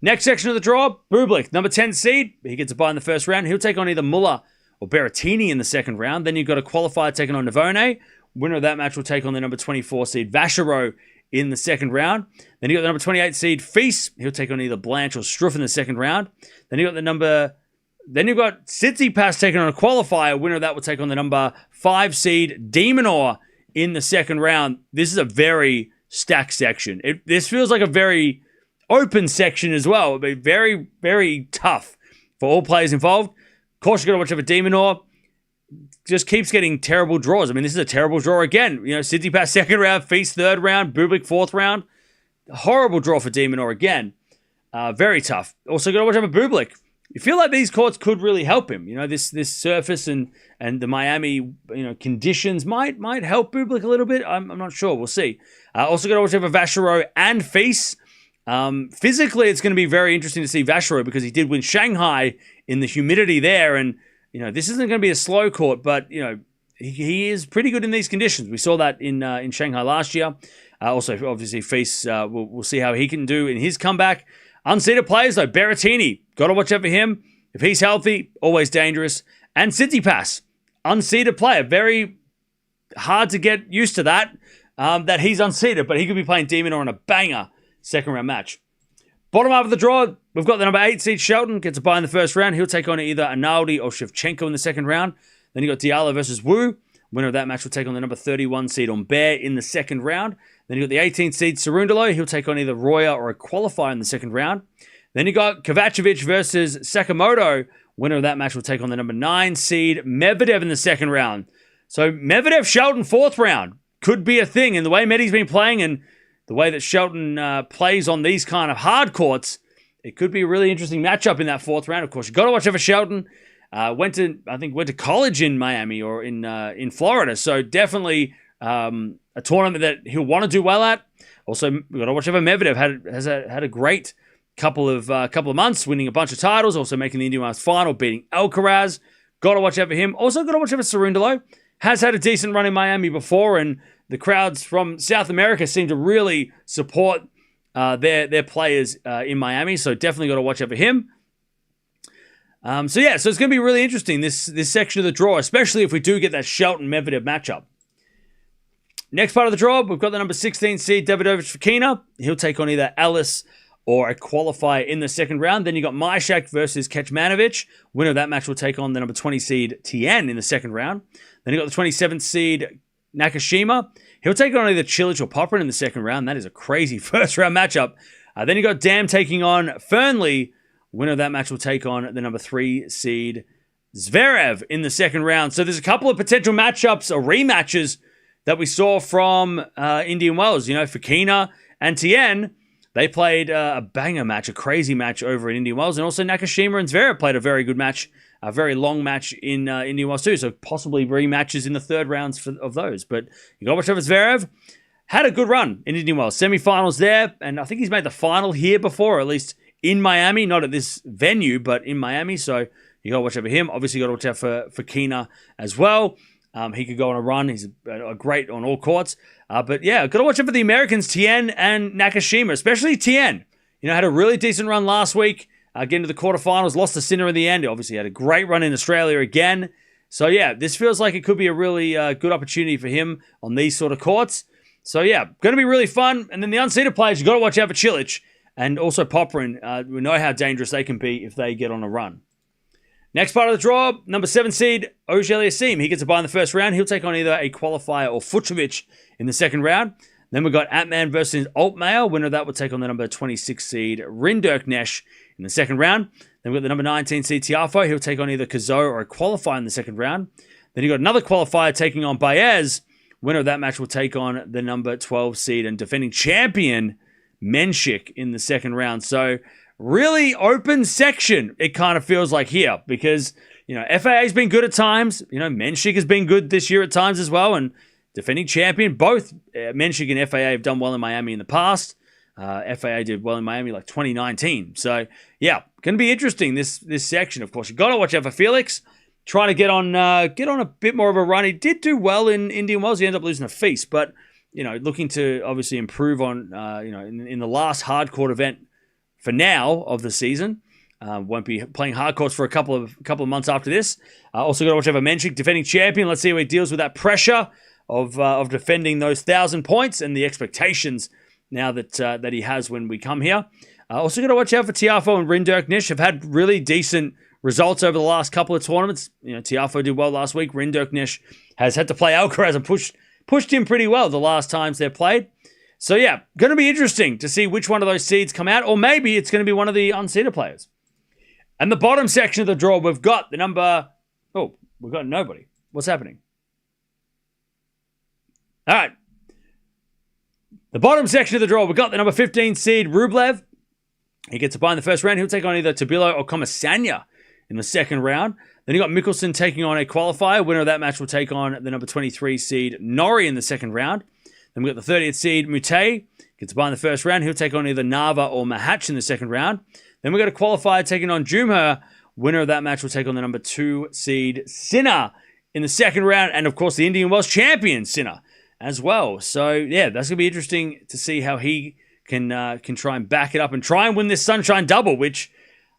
Next section of the draw, Bublik, number 10 seed. He gets a bye in the first round. He'll take on either Muller or Berrettini in the second round. Then you've got a qualifier taking on Navone. Winner of that match will take on the number 24 seed Vachereau in the second round. Then you've got the number 28 seed Feast. He'll take on either Blanche or Struff in the second round. Then you've got Tsitsipas taking on a qualifier. Winner of that will take on the number 5 seed Demonor in the second round. This is a very stacked section. This feels like a very open section as well. It'll be very, very tough for all players involved. Of course, you've got to watch out for Demonor. Just keeps getting terrible draws. I mean, this is a terrible draw again. Tsitsipas second round, Feast third round, Bublik 4th round. Horrible draw for Demonor again. Very tough. Also got to watch out for Bublik. You feel like these courts could really help him. This surface and the Miami conditions might help Bublik a little bit. I'm not sure. We'll see. Also got to watch out for Vachereau and Feast. Physically, it's going to be very interesting to see Vachereau because he did win Shanghai in the humidity there. And, this isn't going to be a slow court, but, he is pretty good in these conditions. We saw that in Shanghai last year. Also, obviously, Feast, we'll see how he can do in his comeback. Unseeded players, though, Berrettini, got to watch out for him. If he's healthy, always dangerous. And Tsitsipas, unseeded player. Very hard to get used to that he's unseeded, but he could be playing Demonor in a banger second round match. Bottom half of the draw, we've got the number 8 seed Shelton, gets a bye in the first round. He'll take on either Analdi or Shevchenko in the second round. Then you got Diallo versus Wu. Winner of that match will take on the number 31 seed Humbert in the second round. Then you got the 18th seed Cerundolo. He'll take on either Roya or a qualifier in the second round. Then you got Kovacevic versus Sakamoto. Winner of that match will take on the number 9 seed Medvedev in the second round. So Medvedev Shelton 4th round could be a thing. And the way Medi's been playing and the way that Shelton plays on these kind of hard courts, it could be a really interesting matchup in that 4th round. Of course, you've got to watch out for Shelton. Went to college in Miami or in Florida. So definitely a tournament that he'll want to do well at. Also, we've got to watch out for Medvedev. Has had a great couple of months, winning a bunch of titles. Also making the Indian Wells final, beating Alcaraz. Got to watch out for him. Also got to watch out for Cerundolo. Has had a decent run in Miami before, and the crowds from South America seem to really support their players in Miami. So definitely got to watch out for him. So it's going to be really interesting, this section of the draw, especially if we do get that Shelton-Medvedev matchup. Next part of the draw, we've got the number 16 seed, Davidovich-Fokina. He'll take on either Alice or a qualifier in the second round. Then you got Myshak versus Kecmanovic. Winner of that match will take on the number 20 seed, Tien, in the second round. Then you got the 27th seed, Nakashima. He'll take on either Cilic or Popyrin in the second round. That is a crazy first-round matchup. Then you got Dam taking on Fernley. Winner of that match will take on the number 3 seed, Zverev, in the second round. So there's a couple of potential matchups or rematches that we saw from Indian Wells. Fokina and Tien, they played a banger match, a crazy match over in Indian Wells. And also Nakashima and Zverev played a very good match, a very long match in Indian Wells too. So possibly rematches in the third rounds of those. But you got to watch over Zverev. Had a good run in Indian Wells. Semi-finals there. And I think he's made the final here before, or at least in Miami. Not at this venue, but in Miami. So you got to watch over him. Obviously, you got to watch out for Fokina as well. He could go on a run. He's a great on all courts. But got to watch out for the Americans, Tien and Nakashima, especially Tien. Had a really decent run last week. Getting to the quarterfinals, lost to Sinner in the end. Obviously, had a great run in Australia again. So, this feels like it could be a really good opportunity for him on these sort of courts. So, going to be really fun. And then the unseeded players, you got to watch out for Cilic and also Popyrin. We know how dangerous they can be if they get on a run. Next part of the draw, number 7 seed, Auger-Aliassime. He gets a bye in the first round. He'll take on either a qualifier or Fucsovic in the second round. Then we've got Atman versus Altmaier. Winner of that will take on the number 26 seed, Rinderknecht, in the second round. Then we've got the number 19 seed, Tiafoe. He'll take on either Cazot or a qualifier in the second round. Then you've got another qualifier taking on Baez. Winner of that match will take on the number 12 seed and defending champion, Menchik, in the second round. So, really open section, it kind of feels like here, because, FAA's been good at times. Menchik has been good this year at times as well, and defending champion. Both Menchik and FAA have done well in Miami in the past. FAA did well in Miami like 2019. So, going to be interesting, this section, of course. You've got to watch out for Felix, trying to get on a bit more of a run. He did do well in Indian Wells. He ended up losing a feast, but, looking to obviously improve on, in the last hardcourt event for now of the season. Won't be playing hardcourts for a couple of months after this. Also got to watch over Menchik, defending champion. Let's see how he deals with that pressure of defending those 1,000 points and the expectations now that he has when we come here. Also got to watch out for Tiafoe and Rinderknecht. Have had really decent results over the last couple of tournaments. Tiafoe did well last week. Rinderknecht has had to play Alcaraz and pushed him pretty well the last times they've played. So, going to be interesting to see which one of those seeds come out, or maybe it's going to be one of the unseeded players. And the bottom section of the draw, we've got the number... Oh, we've got nobody. What's happening? All right. The bottom section of the draw, we've got the number 15 seed, Rublev. He gets a bye in the first round. He'll take on either Tabilo or Comasagna in the second round. Then you got Mickelson taking on a qualifier. Winner of that match will take on the number 23 seed, Norrie, in the second round. Then we've got the 30th seed, Mute. Gets a bye in the first round. He'll take on either Nava or Mahatch in the second round. Then we've got a qualifier taking on Jumher. Winner of that match will take on the number 2 seed, Sinner, in the second round. And, of course, the Indian Wells champion, Sinner, as well. So, that's going to be interesting to see how he can try and back it up and try and win this Sunshine Double, which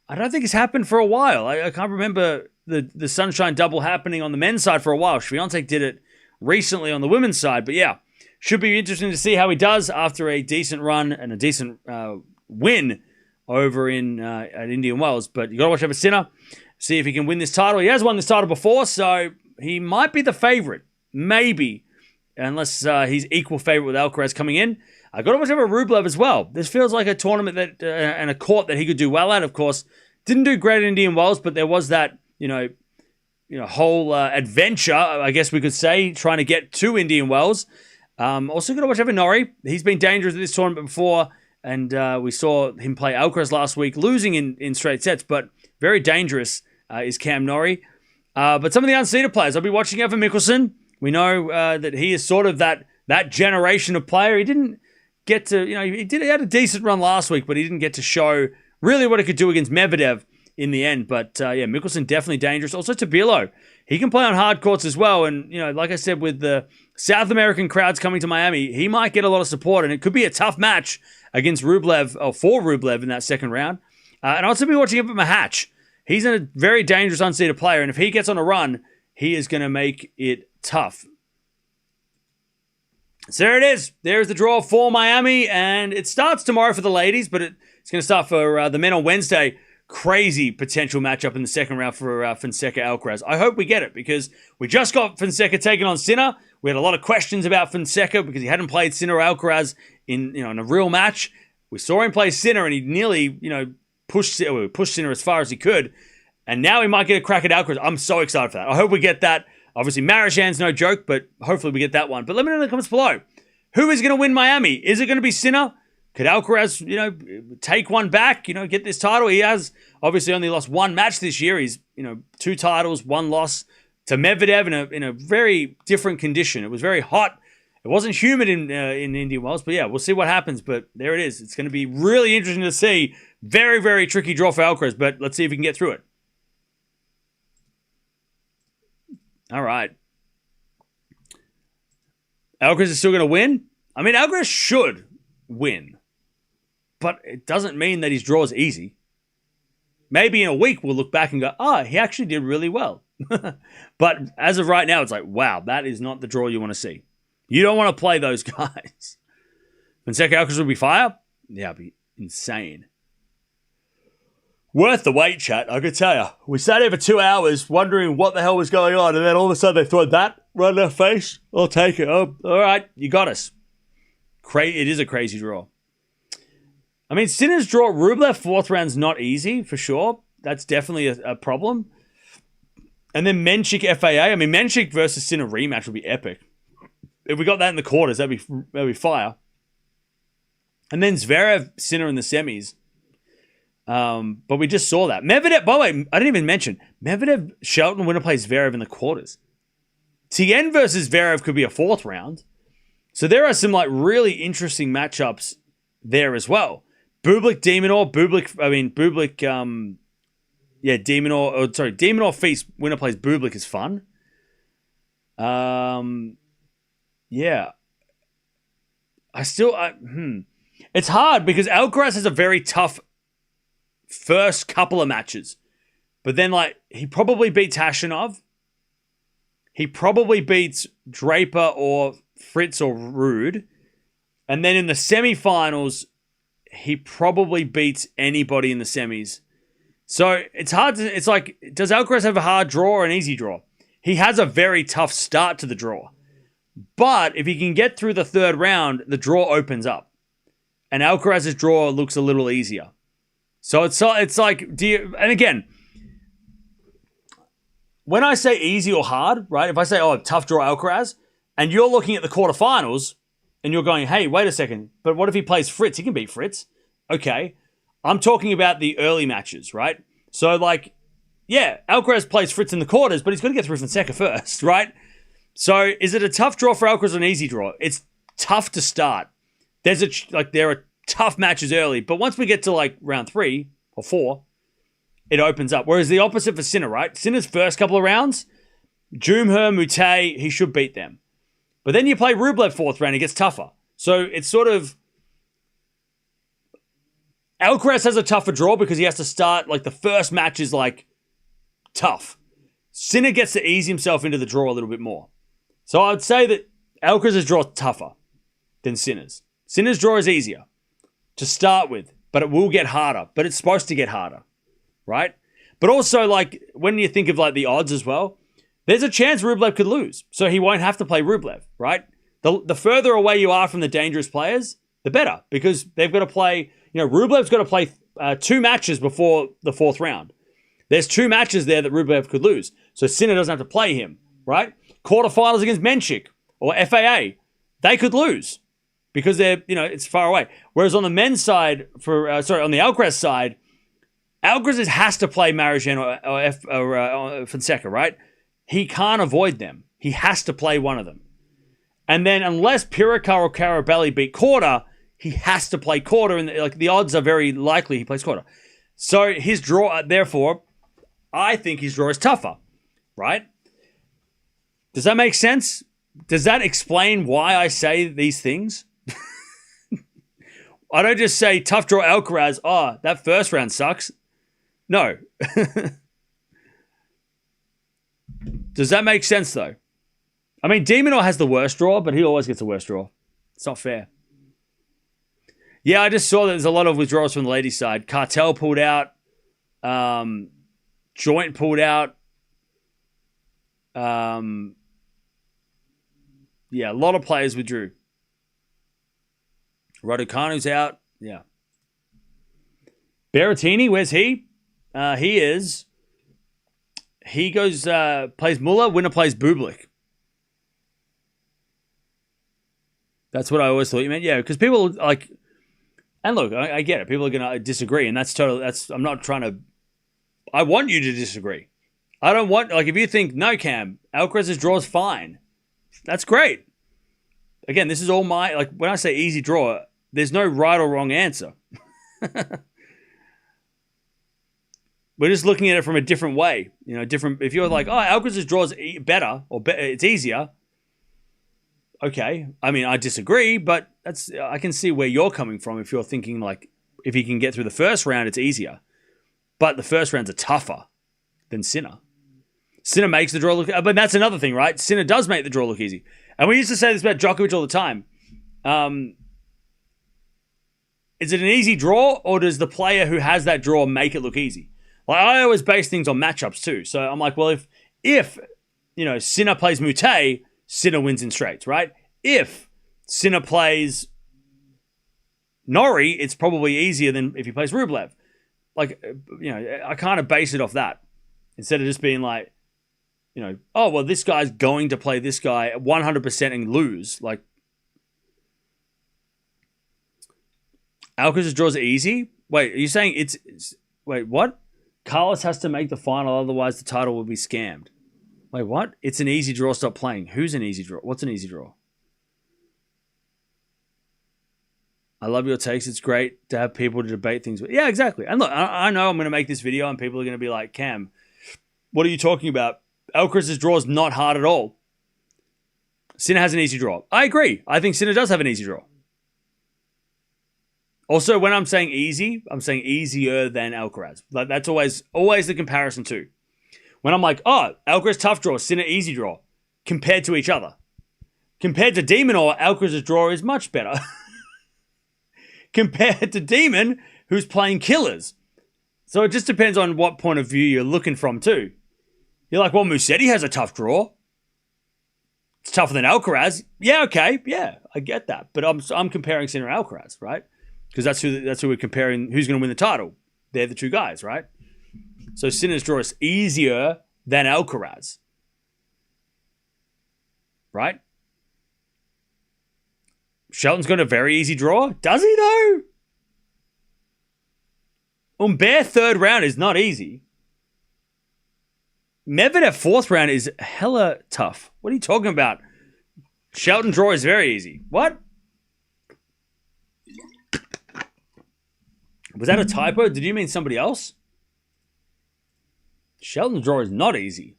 I don't think has happened for a while. I can't remember the Sunshine Double happening on the men's side for a while. Swiatek did it recently on the women's side. But, should be interesting to see how he does after a decent run and a decent win over at Indian Wells. But you got to watch out for Sinner, see if he can win this title. He has won this title before, so he might be the favorite, maybe, unless he's equal favorite with Alcaraz coming in. I got to watch out for Rublev as well. This feels like a tournament that and a court that he could do well at. Of course, didn't do great at Indian Wells, but there was that whole adventure, I guess we could say, trying to get to Indian Wells. Also got to watch out for Norrie. He's been dangerous at this tournament before, and we saw him play Alcaraz last week, losing in straight sets, but very dangerous is Cam Norrie. But some of the unseeded players, I'll be watching out for Mickelson. We know that he is sort of that generation of player. He didn't get to, he had a decent run last week, but he didn't get to show really what he could do against Medvedev in the end. But Mickelson definitely dangerous. Also Tabilo, he can play on hard courts as well. And, like I said, with the South American crowds coming to Miami, he might get a lot of support, and it could be a tough match against Rublev, or for Rublev in that second round. And I'll also be watching him for Mahatch. He's a very dangerous unseeded player, and if he gets on a run, he is going to make it tough. So there it is. There's the draw for Miami, and it starts tomorrow for the ladies, but it's going to start for the men on Wednesday. Crazy potential matchup in the second round for Fonseca Alcaraz. I hope we get it because we just got Fonseca taking on Sinner. We had a lot of questions about Fonseca because he hadn't played Sinner or Alcaraz in a real match. We saw him play Sinner, and he nearly pushed Sinner as far as he could. And now he might get a crack at Alcaraz. I'm so excited for that. I hope we get that. Obviously, Marichan's no joke, but hopefully we get that one. But let me know in the comments below. Who is going to win Miami? Is it going to be Sinner? Could Alcaraz, take one back, get this title? He has obviously only lost one match this year. He's, 2 titles, 1 loss to Medvedev in a very different condition. It was very hot. It wasn't humid in Indian Wells, but yeah, we'll see what happens. But there it is. It's going to be really interesting to see. Very, very tricky draw for Alcaraz, but let's see if we can get through it. All right. Alcaraz is still going to win? I mean, Alcaraz should win, but it doesn't mean that his draw is easy. Maybe in a week we'll look back and go, he actually did really well. But as of right now, it's like, wow, that is not the draw you want to see. You don't want to play those guys. Fonseca Alcaraz will be fire? Yeah, it'll be insane. Worth the wait, chat, I could tell you. We sat here for 2 hours wondering what the hell was going on, and then all of a sudden they throw that right in our face. I'll take it. Oh, all right, you got us. It is a crazy draw. I mean, Sinner's draw, Rublev 4th round's not easy, for sure. That's definitely a problem. And then Menchik FAA. I mean, Menchik versus Sinner rematch would be epic. If we got that in the quarters, that'd be fire. And then Zverev, Sinner in the semis. But we just saw that. Medvedev, by the way, I didn't even mention, Medvedev, Shelton, winner plays Zverev in the quarters. Tien versus Zverev could be a 4th round. So there are some really interesting matchups there as well. Bublik, Demonor, Demonor Feast, winner plays Bublik is fun. Yeah. It's hard because Alcaraz has a very tough first couple of matches. But then, he probably beats Hashanov. He probably beats Draper or Fritz or Rude. And then in the semifinals, he probably beats anybody in the semis. So it's hard to... It's like, does Alcaraz have a hard draw or an easy draw? He has a very tough start to the draw. But if he can get through the 3rd round, the draw opens up. And Alcaraz's draw looks a little easier. So it's like, and again, when I say easy or hard, right? If I say, tough draw Alcaraz, and you're looking at the quarterfinals, and you're going, hey, wait a second, but what if he plays Fritz? He can beat Fritz. Okay. I'm talking about the early matches, right? So, Alcaraz plays Fritz in the quarters, but he's got to get through Fonseca first, right? So, is it a tough draw for Alcaraz or an easy draw? It's tough to start. There are tough matches early, but once we get to round 3 or 4, it opens up. Whereas the opposite for Sinner, right? Sinner's first couple of rounds, Jumher, Mute, he should beat them. But then you play Rublev 4th round, it gets tougher. So it's sort of... Alcaraz has a tougher draw because he has to start, the first match is, tough. Sinner gets to ease himself into the draw a little bit more. So I would say that Alcaraz's draw is tougher than Sinner's. Sinner's draw is easier to start with, but it will get harder. But it's supposed to get harder, right? But also, when you think of, the odds as well, there's a chance Rublev could lose. So he won't have to play Rublev, right? The further away you are from the dangerous players, the better. Because they've got to play... Rublev's got to play 2 matches before the 4th round. There's 2 matches there that Rublev could lose. So Sinner doesn't have to play him, right? Quarterfinals against Menchik or FAA, they could lose because they're, it's far away. Whereas on the men's side, on the Alcaraz side, Alcaraz has to play Marichan or Fonseca, right? He can't avoid them. He has to play one of them. And then unless Pirikar or Carabelli beat Korda, he has to play Korda, and the odds are very likely he plays Korda. So his draw, therefore, I think his draw is tougher, right? Does that make sense? Does that explain why I say these things? I don't just say tough draw Alcaraz, that first round sucks. No. Does that make sense, though? I mean, de Minaur has the worst draw, but he always gets the worst draw. It's not fair. Yeah, I just saw that there's a lot of withdrawals from the ladies' side. Cartel pulled out. Joint pulled out. Yeah, a lot of players withdrew. Raducanu's out. Yeah. Berrettini, where's he? He goes, plays Muller, winner plays Bublik. That's what I always thought you meant. Yeah, because people like, and look, I get it. People are going to disagree, and I'm not trying to, I want you to disagree. I don't want, like, if you think, no, Cam, Alcaraz's draw is fine, that's great. Again, this is all like, when I say easy draw, there's no right or wrong answer. We're just looking at it from a different way. If you're like, oh, Alcaraz's draw is better, or it's easier. Okay. I mean, I disagree, but I can see where you're coming from if you're thinking, like, if he can get through the first round, it's easier. But the first rounds are tougher than Sinner. Sinner makes the draw look... But that's another thing, right? Sinner does make the draw look easy. And we used to say this about Djokovic all the time. Is it an easy draw, or does the player who has that draw make it look easy? Like, I always base things on matchups too. So I'm like, well, if Sinner plays Mute, Sinner wins in straights, right? If Sinner plays Norrie, it's probably easier than if he plays Rublev. Like, I kind of base it off that instead of just being like, oh, well, this guy's going to play this guy 100% and lose. Like, Alcaraz's draws are easy? Wait, are you saying wait, what? Carlos has to make the final, otherwise the title will be scammed. Wait, what? It's an easy draw, stop playing. Who's an easy draw? What's an easy draw? I love your takes. It's great to have people to debate things with. Yeah, exactly. And look, I know I'm going to make this video and people are going to be like, Cam, what are you talking about? Alcaraz's draw is not hard at all. Sinner has an easy draw. I agree. I think Sinner does have an easy draw. Also, when I'm saying easy, I'm saying easier than Alcaraz. Like, that's always the comparison too. When I'm like, oh, Alcaraz tough draw, Sinner easy draw, compared to each other. Compared to de Minaur, Alcaraz's draw is much better. Compared to Demon, who's playing killers. So it just depends on what point of view you're looking from too. You're like, well, Musetti has a tough draw. It's tougher than Alcaraz. Yeah, okay, yeah, I get that. But I'm comparing Sinner and Alcaraz, right? Because that's who we're comparing. Who's going to win the title? They're the two guys, right? So Sinner's draw is easier than Alcaraz, right? Shelton's got a very easy draw. Does he, though? Humbert third round is not easy. Medvedev fourth round is hella tough. What are you talking about? Shelton draw is very easy. What? Was that a typo? Did you mean somebody else? Shelton's draw is not easy.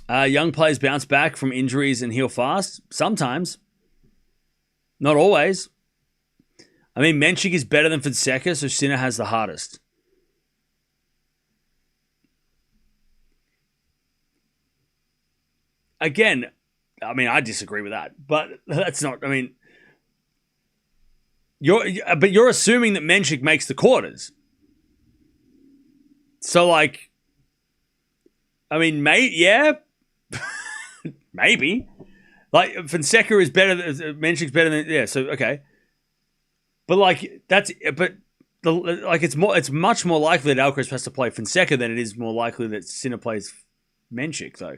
Young players bounce back from injuries and heal fast. Sometimes. Not always. I mean, Menchik is better than Fonseca, so Sinner has the hardest. Again, I mean, I disagree with that, but that's not, I mean, you're assuming that Menchik makes the quarters. So, like, I mean, yeah, maybe. Like, Fonseca is better than, Menchik's better than, yeah, so, okay. But, like, it's much more likely that Alcaraz has to play Fonseca than it is more likely that Sinner plays Menchik, though.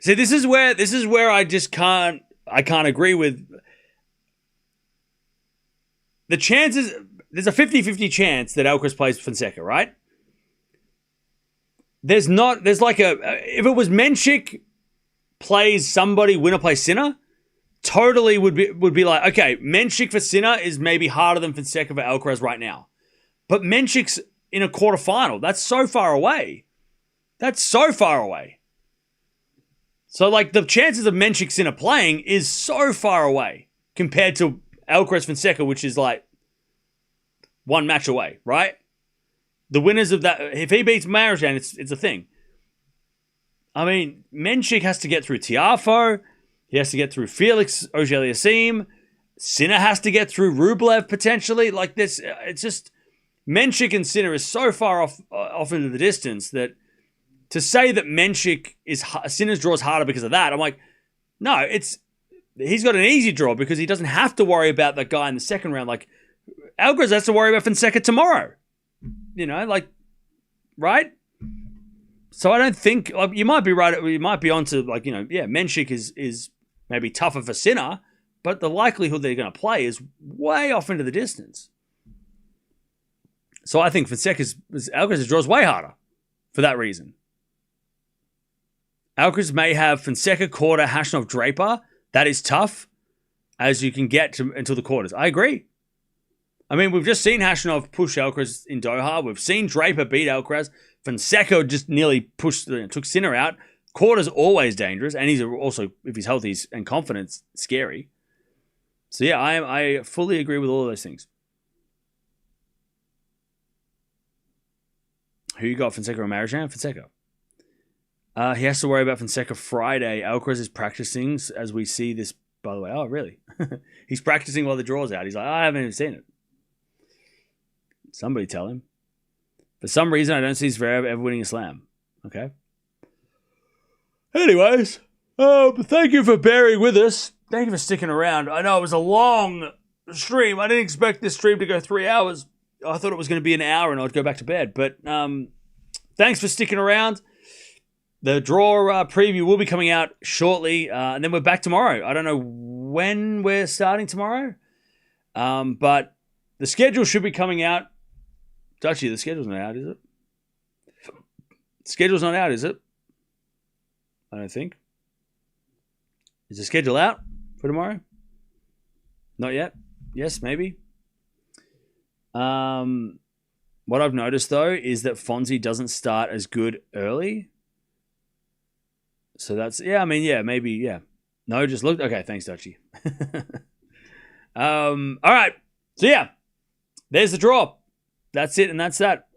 See, this is where I just can't agree with the chances. There's a 50-50 chance that Alcaraz plays Fonseca, right? If it was Menchik plays somebody, winner plays Sinner, totally would be like, okay, Menchik for Sinner is maybe harder than Fonseca for Alcaraz right now. But Menchik's in a quarterfinal. That's so far away. So, like, the chances of Menchik Sinner playing is so far away compared to Alcaraz Fonseca, which is like one match away, right? The winners of that, if he beats Marozsan, it's a thing. I mean, Menchik has to get through Tiafoe. He has to get through Felix Auger-Aliassime. Sinner has to get through Rublev potentially. Like this, it's just Menchik and Sinner is so far off into the distance that to say that Sinner's draw is harder because of that, I'm like, no, he's got an easy draw because he doesn't have to worry about that guy in the second round. Like Alcaraz has to worry about Fonseca tomorrow. You know, like, right? So I don't think you might be right. You might be onto like, you know, yeah, Menchik is maybe tougher for Sinner, but the likelihood they're going to play is way off into the distance. So I think Alcaraz's draw is way harder for that reason. Alcaraz may have Fonseca, Korda, Khachanov, Draper. That is tough as you can get until the quarters. I agree. I mean, we've just seen Khachanov push Alcaraz in Doha. We've seen Draper beat Alcaraz. Fonseca just nearly took Sinner out. Korda's always dangerous, and he's also, if he's healthy and confident, scary. So yeah, I fully agree with all of those things. Who you got, Fonseca or Marozsan? Fonseca. He has to worry about Fonseca Friday. Alcaraz is practicing as we see this, by the way. Oh, really? He's practicing while the draw's out. He's like, I haven't even seen it. Somebody tell him. For some reason, I don't see Zverev ever winning a slam. Okay. Anyways, thank you for bearing with us. Thank you for sticking around. I know it was a long stream. I didn't expect this stream to go 3 hours. I thought it was going to be an hour and I'd go back to bed. But thanks for sticking around. The draw preview will be coming out shortly. And then we're back tomorrow. I don't know when we're starting tomorrow. But the schedule should be coming out. Dutchie, the schedule's not out, is it? Schedule's not out, is it? I don't think. Is the schedule out for tomorrow? Not yet. Yes, maybe. What I've noticed, though, is that Fonzie doesn't start as good early. So that's, yeah, I mean, yeah, maybe, yeah. No, just look. Okay, thanks, Dutchie. All right. So, yeah, there's the draw. That's it, and that's that.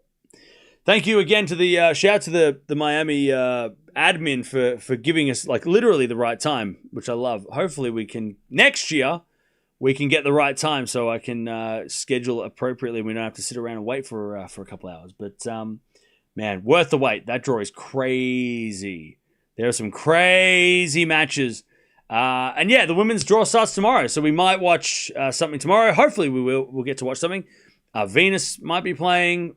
Thank you again to the shout out to the Miami admin for giving us like literally the right time, which I love. Hopefully we can next year we can get the right time so I can schedule appropriately. We don't have to sit around and wait for a couple hours. But man, worth the wait. That draw is crazy. There are some crazy matches. And yeah, the women's draw starts tomorrow, so we might watch something tomorrow. Hopefully we'll get to watch something. Venus might be playing.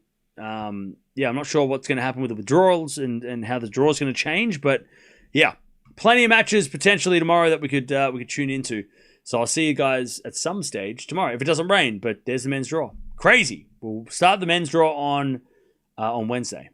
Yeah, I'm not sure what's going to happen with the withdrawals and how the draw is going to change, but yeah, plenty of matches potentially tomorrow that we could tune into. So I'll see you guys at some stage tomorrow if it doesn't rain. But there's the men's draw. Crazy. We'll start the men's draw on Wednesday.